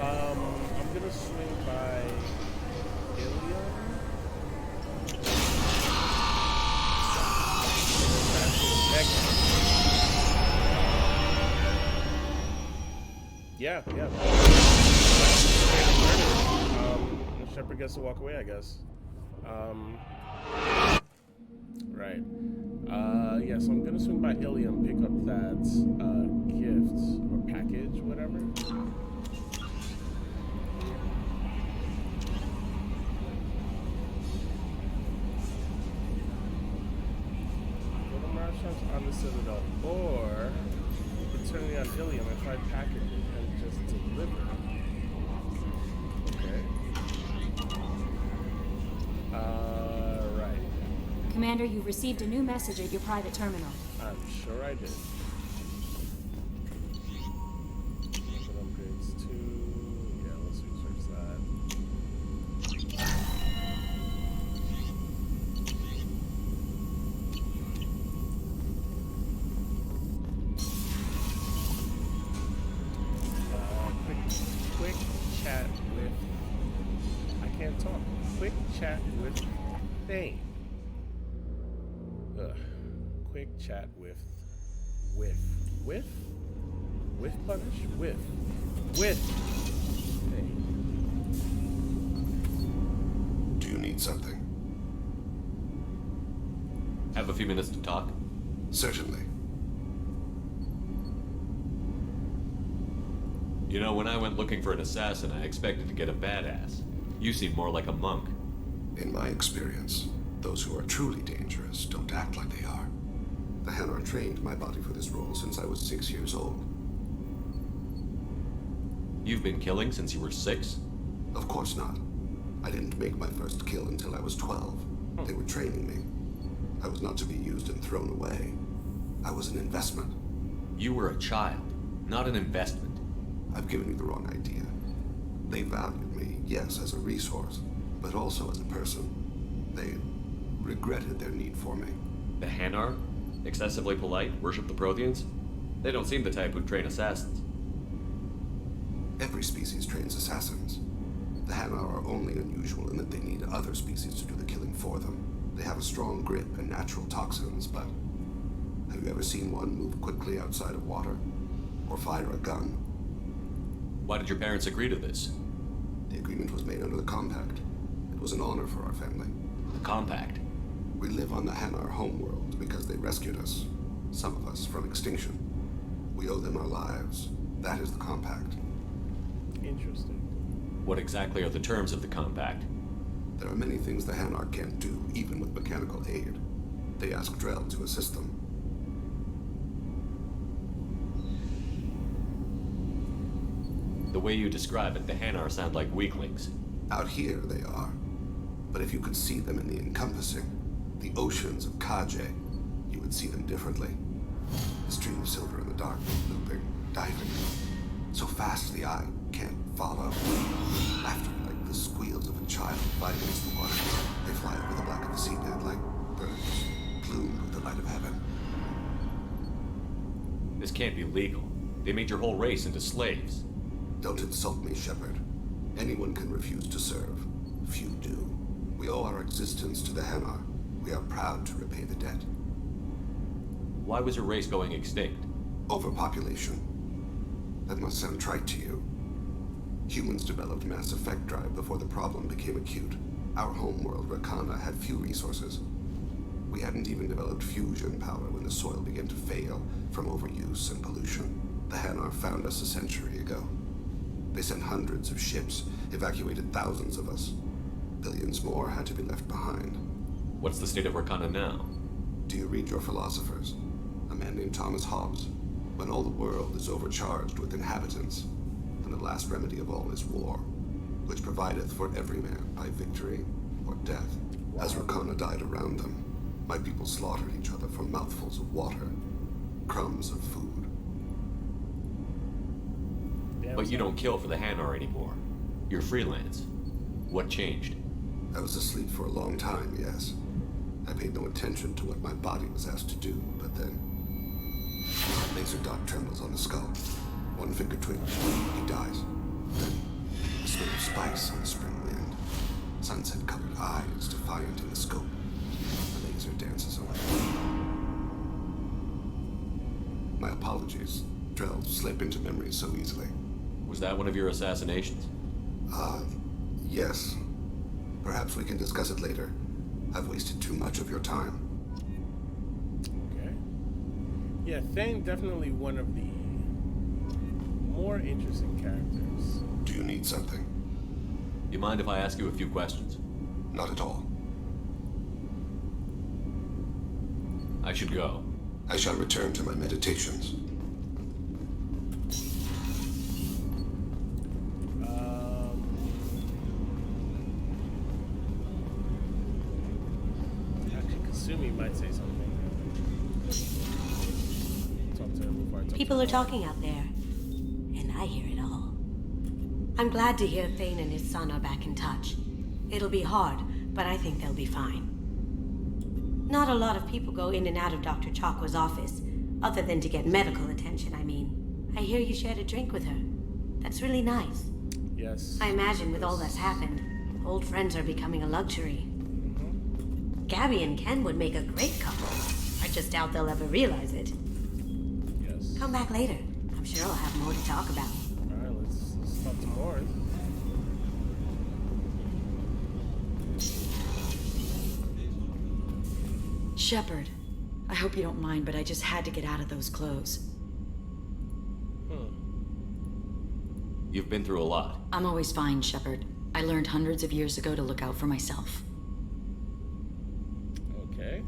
I'm gonna swing by Ilion. Yeah. Shepard gets to walk away, I guess. Right. Yeah, so I'm gonna swing by Ilium, pick up that gift or package, whatever. Go to merchants on the Citadel, or turning on Ilium and try packaging and just deliver. Okay. Right. Commander, you received a new message at your private terminal. I'm sure I did. Weapon upgrades too. Yeah, let's research that. Quick chat with. I can't talk. Quick chat with Thane. Quick chat with. With punish? With. Thane. Do you need something? Have a few minutes to talk? Certainly. You know, when I went looking for an assassin, I expected to get a badass. You seem more like a monk. In my experience, those who are truly dangerous don't act like they are. The Hanar trained my body for this role since I was 6 years old. You've been killing since you were 6? Of course not. I didn't make my first kill until I was 12. They were training me. I was not to be used and thrown away. I was an investment. You were a child, not an investment. I've given you the wrong idea. They valued me, yes, as a resource, but also as a person. They regretted their need for me. The Hanar? Excessively polite? Worship the Protheans? They don't seem the type who'd train assassins. Every species trains assassins. The Hanar are only unusual in that they need other species to do the killing for them. They have a strong grip and natural toxins, but have you ever seen one move quickly outside of water? Or fire a gun? Why did your parents agree to this? The agreement was made under the Compact. It was an honor for our family. The Compact? We live on the Hanar homeworld because they rescued us, some of us, from extinction. We owe them our lives. That is the Compact. Interesting. What exactly are the terms of the Compact? There are many things the Hanar can't do, even with mechanical aid. They ask Drell to assist them. The way you describe it, the Hanar sound like weaklings. Out here, they are. But if you could see them in the encompassing, the oceans of Kaje, you would see them differently. The stream of silver in the dark, looping, diving. So fast the eye can't follow. Laughter like the squeals of a child fighting against the water. They fly over the black of the seabed like birds, plumed with the light of heaven. This can't be legal. They made your whole race into slaves. Don't insult me, Shepard. Anyone can refuse to serve. Few do. We owe our existence to the Hanar. We are proud to repay the debt. Why was your race going extinct? Overpopulation. That must sound trite to you. Humans developed mass effect drive before the problem became acute. Our homeworld, Rakana, had few resources. We hadn't even developed fusion power when the soil began to fail from overuse and pollution. The Hanar found us a century ago. They sent hundreds of ships, evacuated thousands of us. Billions more had to be left behind. What's the state of Rakana now? Do you read your philosophers? A man named Thomas Hobbes. When all the world is overcharged with inhabitants, and the last remedy of all is war, which provideth for every man by victory or death. As Rakana died around them, my people slaughtered each other for mouthfuls of water, crumbs of food. But you don't kill for the Hanar anymore. You're freelance. What changed? I was asleep for a long time, yes. I paid no attention to what my body was asked to do, but then... a laser dot trembles on the skull. One finger twitch, he dies. Then, a smell of spice on the spring wind. Sunset-colored eyes defiant in the scope. The laser dances away. My apologies. Drell slip into memory so easily. Was that one of your assassinations? Yes. Perhaps we can discuss it later. I've wasted too much of your time. Okay. Yeah, Thane definitely one of the more interesting characters. Do you need something? You mind if I ask you a few questions? Not at all. I should go. I shall return to my meditations. Kasumi might say something. Talk to her before I talk. People are talking out there, and I hear it all. I'm glad to hear Thane and his son are back in touch. It'll be hard, but I think they'll be fine. Not a lot of people go in and out of Dr. Chakwa's office, other than to get medical attention, I mean. I hear you shared a drink with her. That's really nice. Yes. I imagine with all that's happened, old friends are becoming a luxury. Gabby and Ken would make a great couple. I just doubt they'll ever realize it. Yes. Come back later. I'm sure I'll have more to talk about. Alright, let's talk to Morris. Shepard, I hope you don't mind, but I just had to get out of those clothes. You've been through a lot. I'm always fine, Shepard. I learned hundreds of years ago to look out for myself. Okay.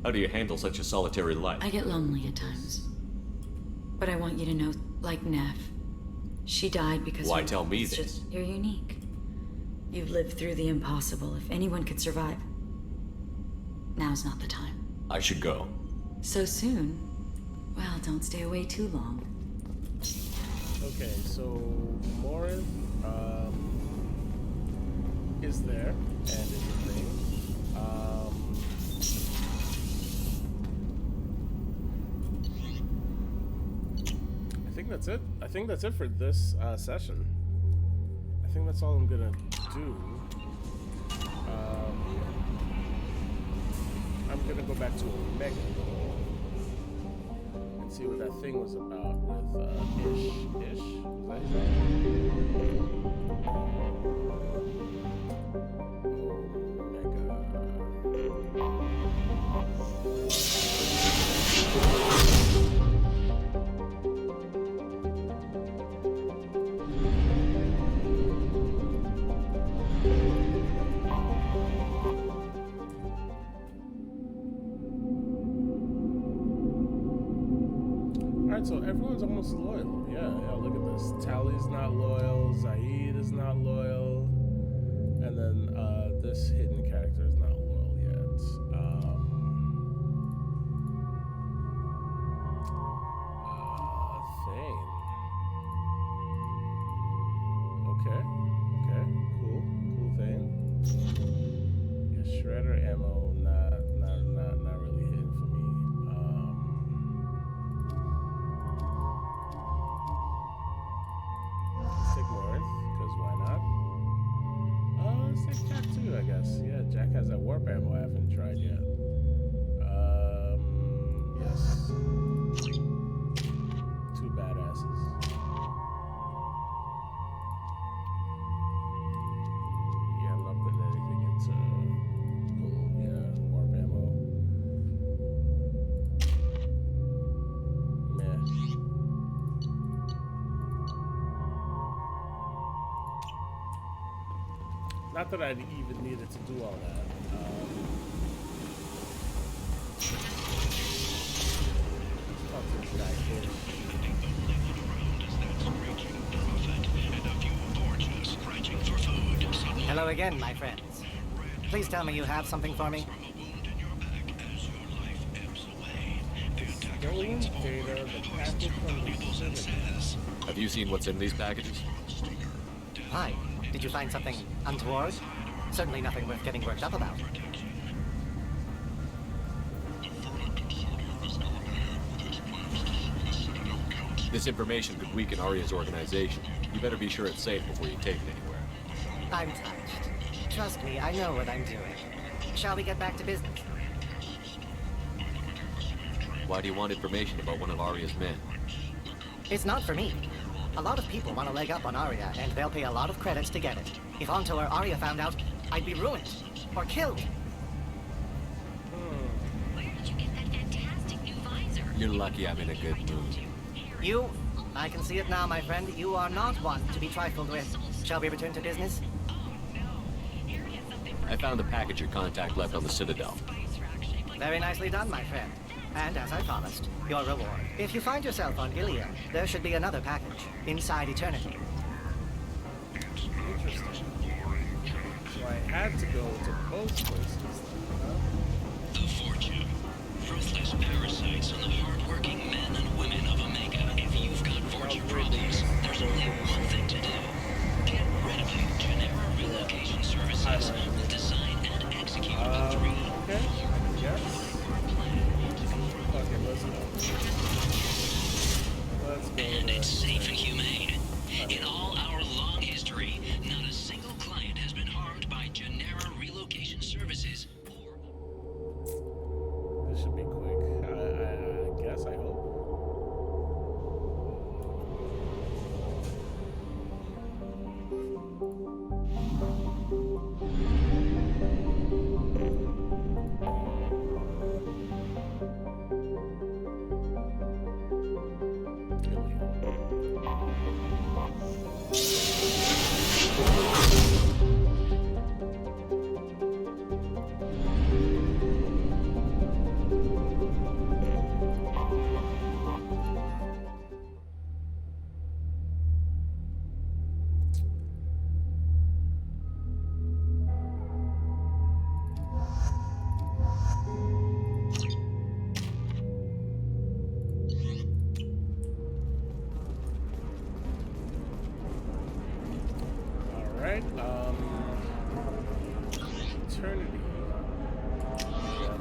How do you handle such a solitary life? I get lonely at times. But I want you to know, like Neff, She died because Why tell me it's this? just, you're unique. You've lived through the impossible. If anyone could survive, now's not the time. I should go. So soon? Well, don't stay away too long. Okay, so Morin is there and is a thing. I think that's it. I think that's it for this session. I think that's all I'm gonna do. I'm gonna go back to Omega and see what that thing was about with Ish. Was that his Alright, so everyone's almost loyal. Yeah, look at this. Tally's not loyal, Zaid is not loyal, and then this hidden character is not loyal yet. Thane. Okay, cool Thane. Yeah, Shredder ammo, not really hitting for me. Take North, because why not? Let's take Jack too, I guess. Yeah, Jack has that warp ammo I haven't tried yet. Yes. Two badasses. Yeah, I'm not putting anything into warp ammo. Meh. Not that I'd even needed to do all that. Let's talk to this guy here. Hello again, my friends. Please tell me you have something for me. Stolen data, the package from the citizens. Have you seen what's in these packages? Hi. Did you find something untoward? Certainly nothing worth getting worked up about. This information could weaken Arya's organization. You better be sure it's safe before you take it anywhere. I'm touched. Trust me, I know what I'm doing. Shall we get back to business? Why do you want information about one of Arya's men? It's not for me. A lot of people want a leg up on Arya, and they'll pay a lot of credits to get it. If Anto or Arya found out, I'd be ruined. Or killed. You're lucky I'm in a good mood. You? I can see it now, my friend. You are not one to be trifled with. Shall we return to business? I found the package your contact left on the Citadel. Very nicely done, my friend. And as I promised, your reward. If you find yourself on Ilium, there should be another package inside eternity. Interesting. So I had to go to both places then, huh? The fortune. Ruthless parasites on the hard-working men and women of Omega. If you've got fortune problems, there's only one thing to do. Get rid of it. Genera Relocation Services will design and execute a 3. Okay, yes. Okay, let's go. And it's safe and humane. In all our long history, not a single client has been harmed by Genera Relocation Services. This should be quick. I guess, I hope. Alright, eternity. Yeah.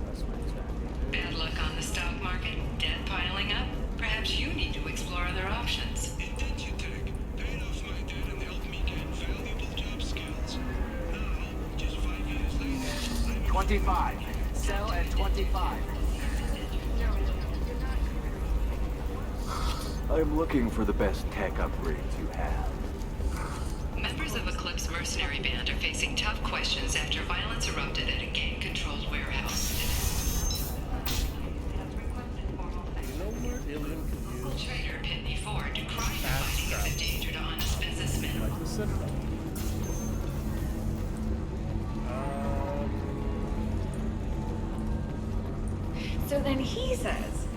That's what eternity Bad luck on the stock market, debt piling up. Perhaps you need to explore other options. Intensitech paid off my debt and helped me get valuable job skills. Now, just 5 years later, 25. Sell at 25. I'm looking for the best tech upgrades you have. Members of Eclipse mercenary band are facing tough questions after violence erupted at a gang-controlled warehouse. Trader Pitney Ford decried the fighting as a danger to honest businessmen. Like the Citadel. So then he says,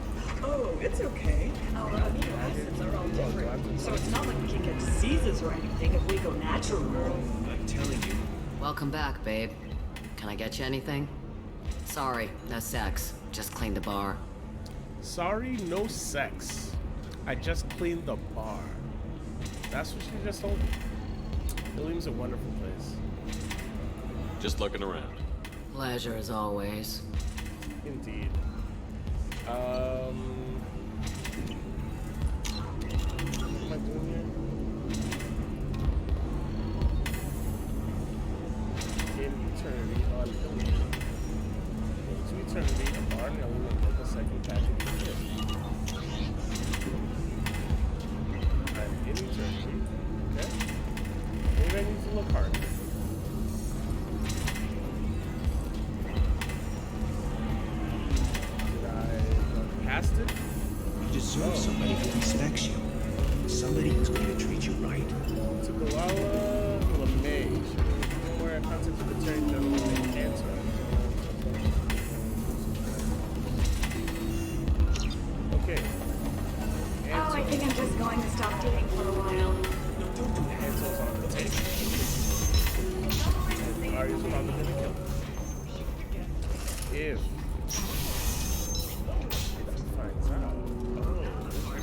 oh, it's okay. Our amino acids are all different. So it's not like we can get diseases or anything if we go natural. I'm telling you. Welcome back, babe. Can I get you anything? Sorry, no sex. Just cleaned the bar. Sorry, no sex. I just cleaned the bar. That's what she just told me. William's a wonderful place. Just looking around. Pleasure as always. Indeed. What am I doing here? In eternity on Illusion. To eternity, a bar in Illusion and take a second package of shit. I'm in eternity. Okay. Maybe I need to look harder. Past it? You deserve somebody who respects you. Somebody who's going to treat you right. To Galala LeMay. Where a concept of attorney general named Cancer. Okay. Oh, I think I'm just going to stop dating for a while. Don't do that. Ansel's on the tape. Arya's probably gonna kill him. If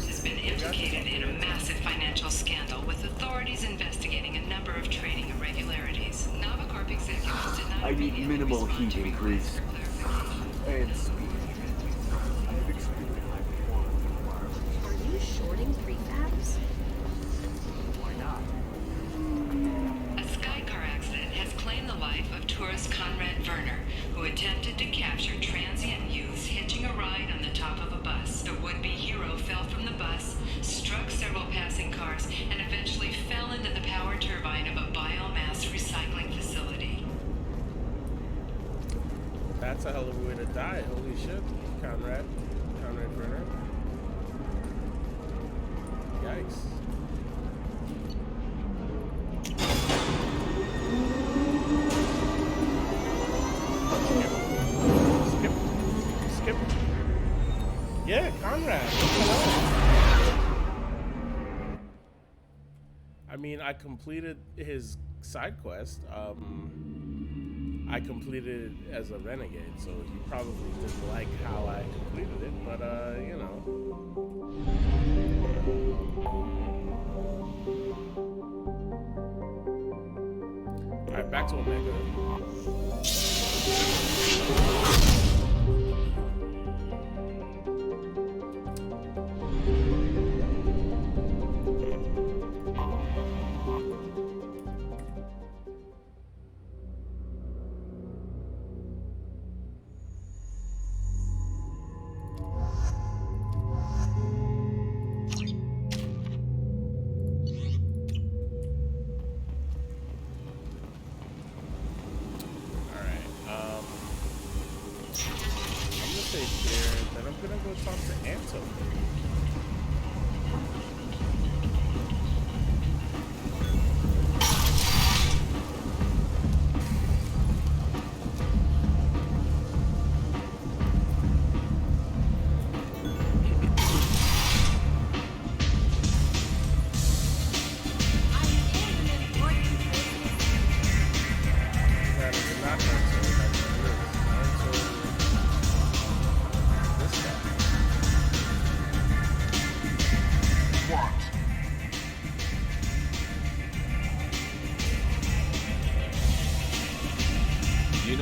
has been implicated in a massive financial scandal with authorities investigating a number of trading irregularities. Novacorp executives denied I need minimal heat increase. And speed. Are you shorting prefabs? Why not? A Skycar accident has claimed the life of tourist Conrad Werner, who attempted to capture transient youths hitching a ride on the top of a bus. The would-be hero fell from the bus, struck several passing cars, and eventually fell into the power turbine of a biomass recycling facility. that's a hell of a way to die. Holy shit, Conrad Werner. Yikes. Skip. Yeah, Conrad. I mean, I completed his side quest. I completed it as a renegade, so he probably didn't like how I completed it, but you know. Alright, back to Omega.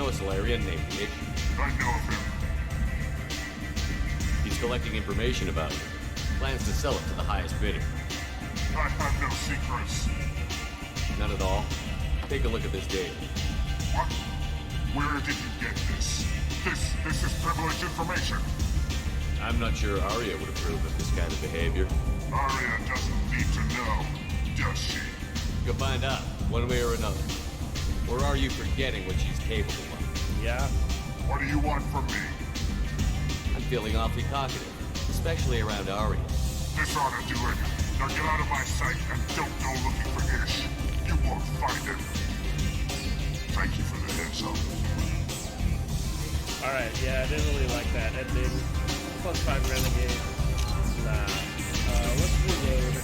know a Solarian named Nick? I know of him. He's collecting information about you. Plans to sell it to the highest bidder. I have no secrets. None at all? Take a look at this data. What? Where did you get this? This is privileged information. I'm not sure Arya would approve of this kind of behavior. Arya doesn't need to know, does she? You'll find out, one way or another. Or are you forgetting what she's capable of? Yeah. What do you want from me? I'm feeling awfully talkative, especially around Arya. This ought to do it. Now get out of my sight and don't go looking for Ish. You won't find him. Thank you for the heads up. Alright, yeah, I didn't really like that ending. +5 Renegade. Nah. Let's reload.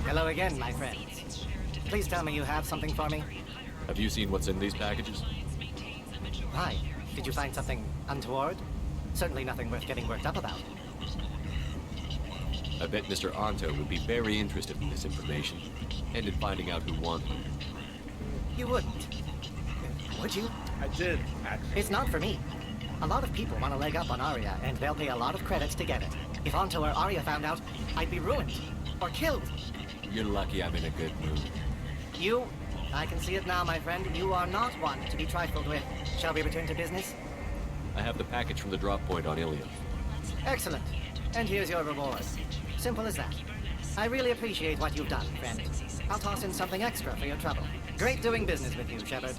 Hello again, my friend. Please tell me you have something for me. Have you seen what's in these packages? Why? Did you find something untoward? Certainly nothing worth getting worked up about. I bet Mr. Anto would be very interested in this information, and in finding out who won. You wouldn't. Would you? I did, actually. It's not for me. A lot of people want to leg up on Arya, and they'll pay a lot of credits to get it. If Anto or Arya found out, I'd be ruined. Or killed. You're lucky I'm in a good mood. You? I can see it now, my friend. You are not one to be trifled with. Shall we return to business? I have the package from the drop point on Ilium. Excellent. And here's your reward. Simple as that. I really appreciate what you've done, friend. I'll toss in something extra for your trouble. Great doing business with you, Shepard.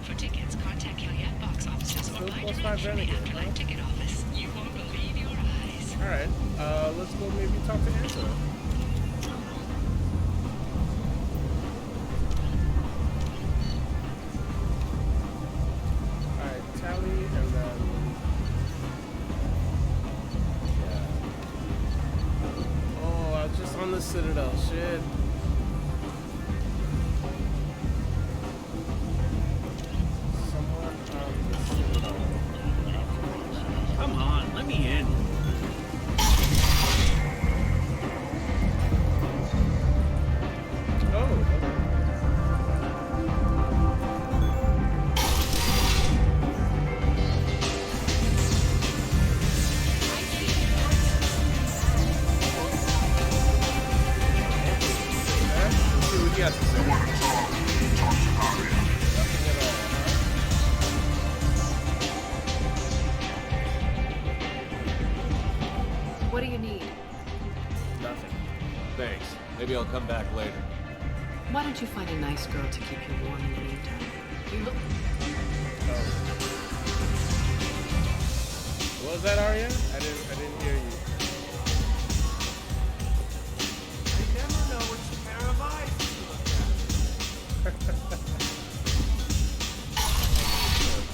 For tickets, contact Caillette box offices or line directory ticket office. You won't believe your eyes. Alright, let's go maybe talk to Angela. Alright, Tally, and then... Yeah. Oh, I was just on the Citadel, shit. Come on, let me in. What do you need? Nothing. Thanks. Maybe I'll come back later. Why don't you find a nice girl to keep you warm in the meantime? You look... What was that, Arya? I didn't hear you. I never know which pair of eyes to look at.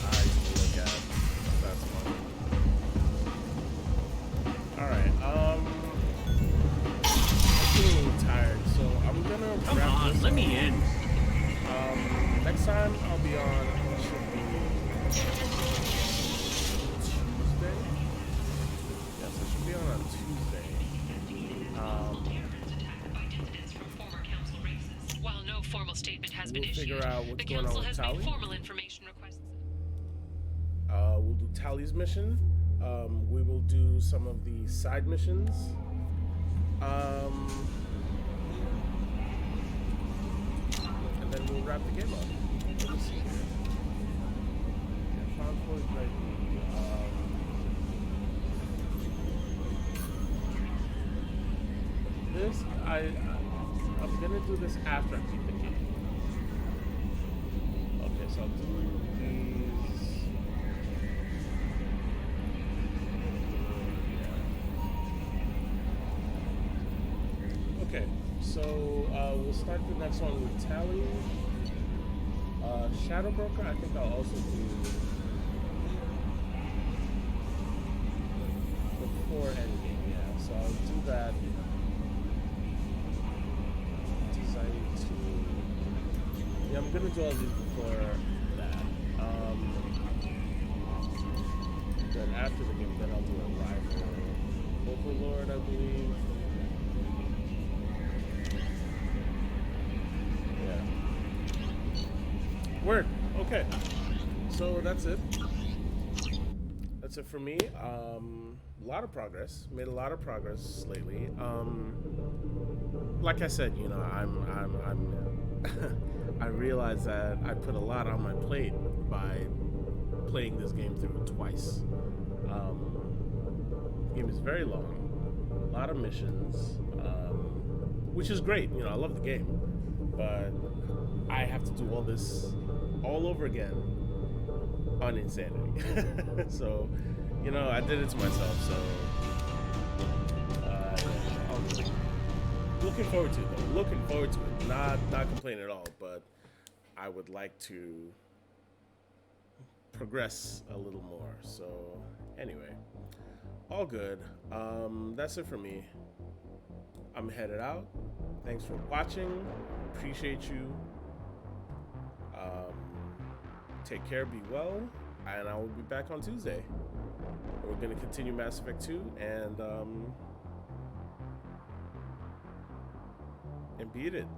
Eyes to look at. That's funny. Alright, I'm feeling a little tired, so I'm gonna Come wrap on, this let up. me in. Next time I'll be on, it should be Tuesday. Yes, I should be on Tuesday. While no formal statement has been We'll issued, figure out what's the going on council with has Tally. made formal information requests. We'll do Tally's mission. We will do some of the side missions. then we'll wrap the game up. Let me see here. Yeah, found Forge right here. This, I'm gonna do this after I beat the game. Okay, so I'll do these. Okay, so we'll start the next one with Tally. Shadow Broker, I think I'll also do before Endgame, yeah. So I'll do that. Design 2. Yeah, I'm gonna do all these before that. Then after the game, then I'll do a rival Overlord, I believe. Yeah. Word. Okay. So that's it. That's it for me. A lot of progress. Made a lot of progress lately. Like I said, you know, I'm I realize that I put a lot on my plate by playing this game through twice. The game is very long, a lot of missions, which is great. You know, I love the game, but I have to do all this all over again on Insanity. So, you know, I did it to myself. So, looking forward to it though. Looking forward to it. Not complaining at all, but I would like to progress a little more. So anyway, all good. That's it for me. I'm headed out. Thanks for watching. Appreciate you. Take care, be well, and I will be back on Tuesday. We're gonna continue Mass Effect 2 and beat it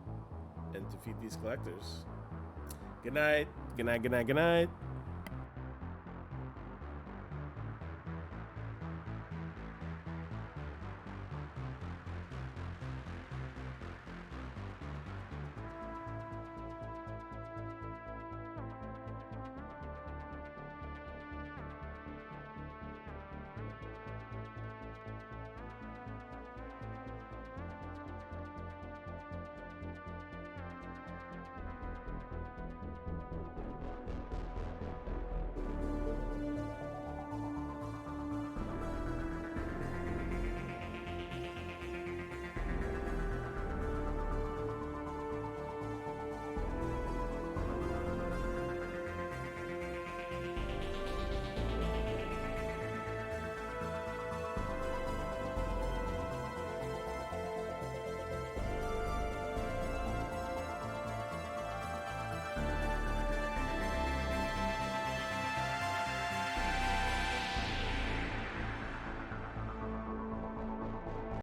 and defeat these collectors. Good night. Good night. Good night. Good night.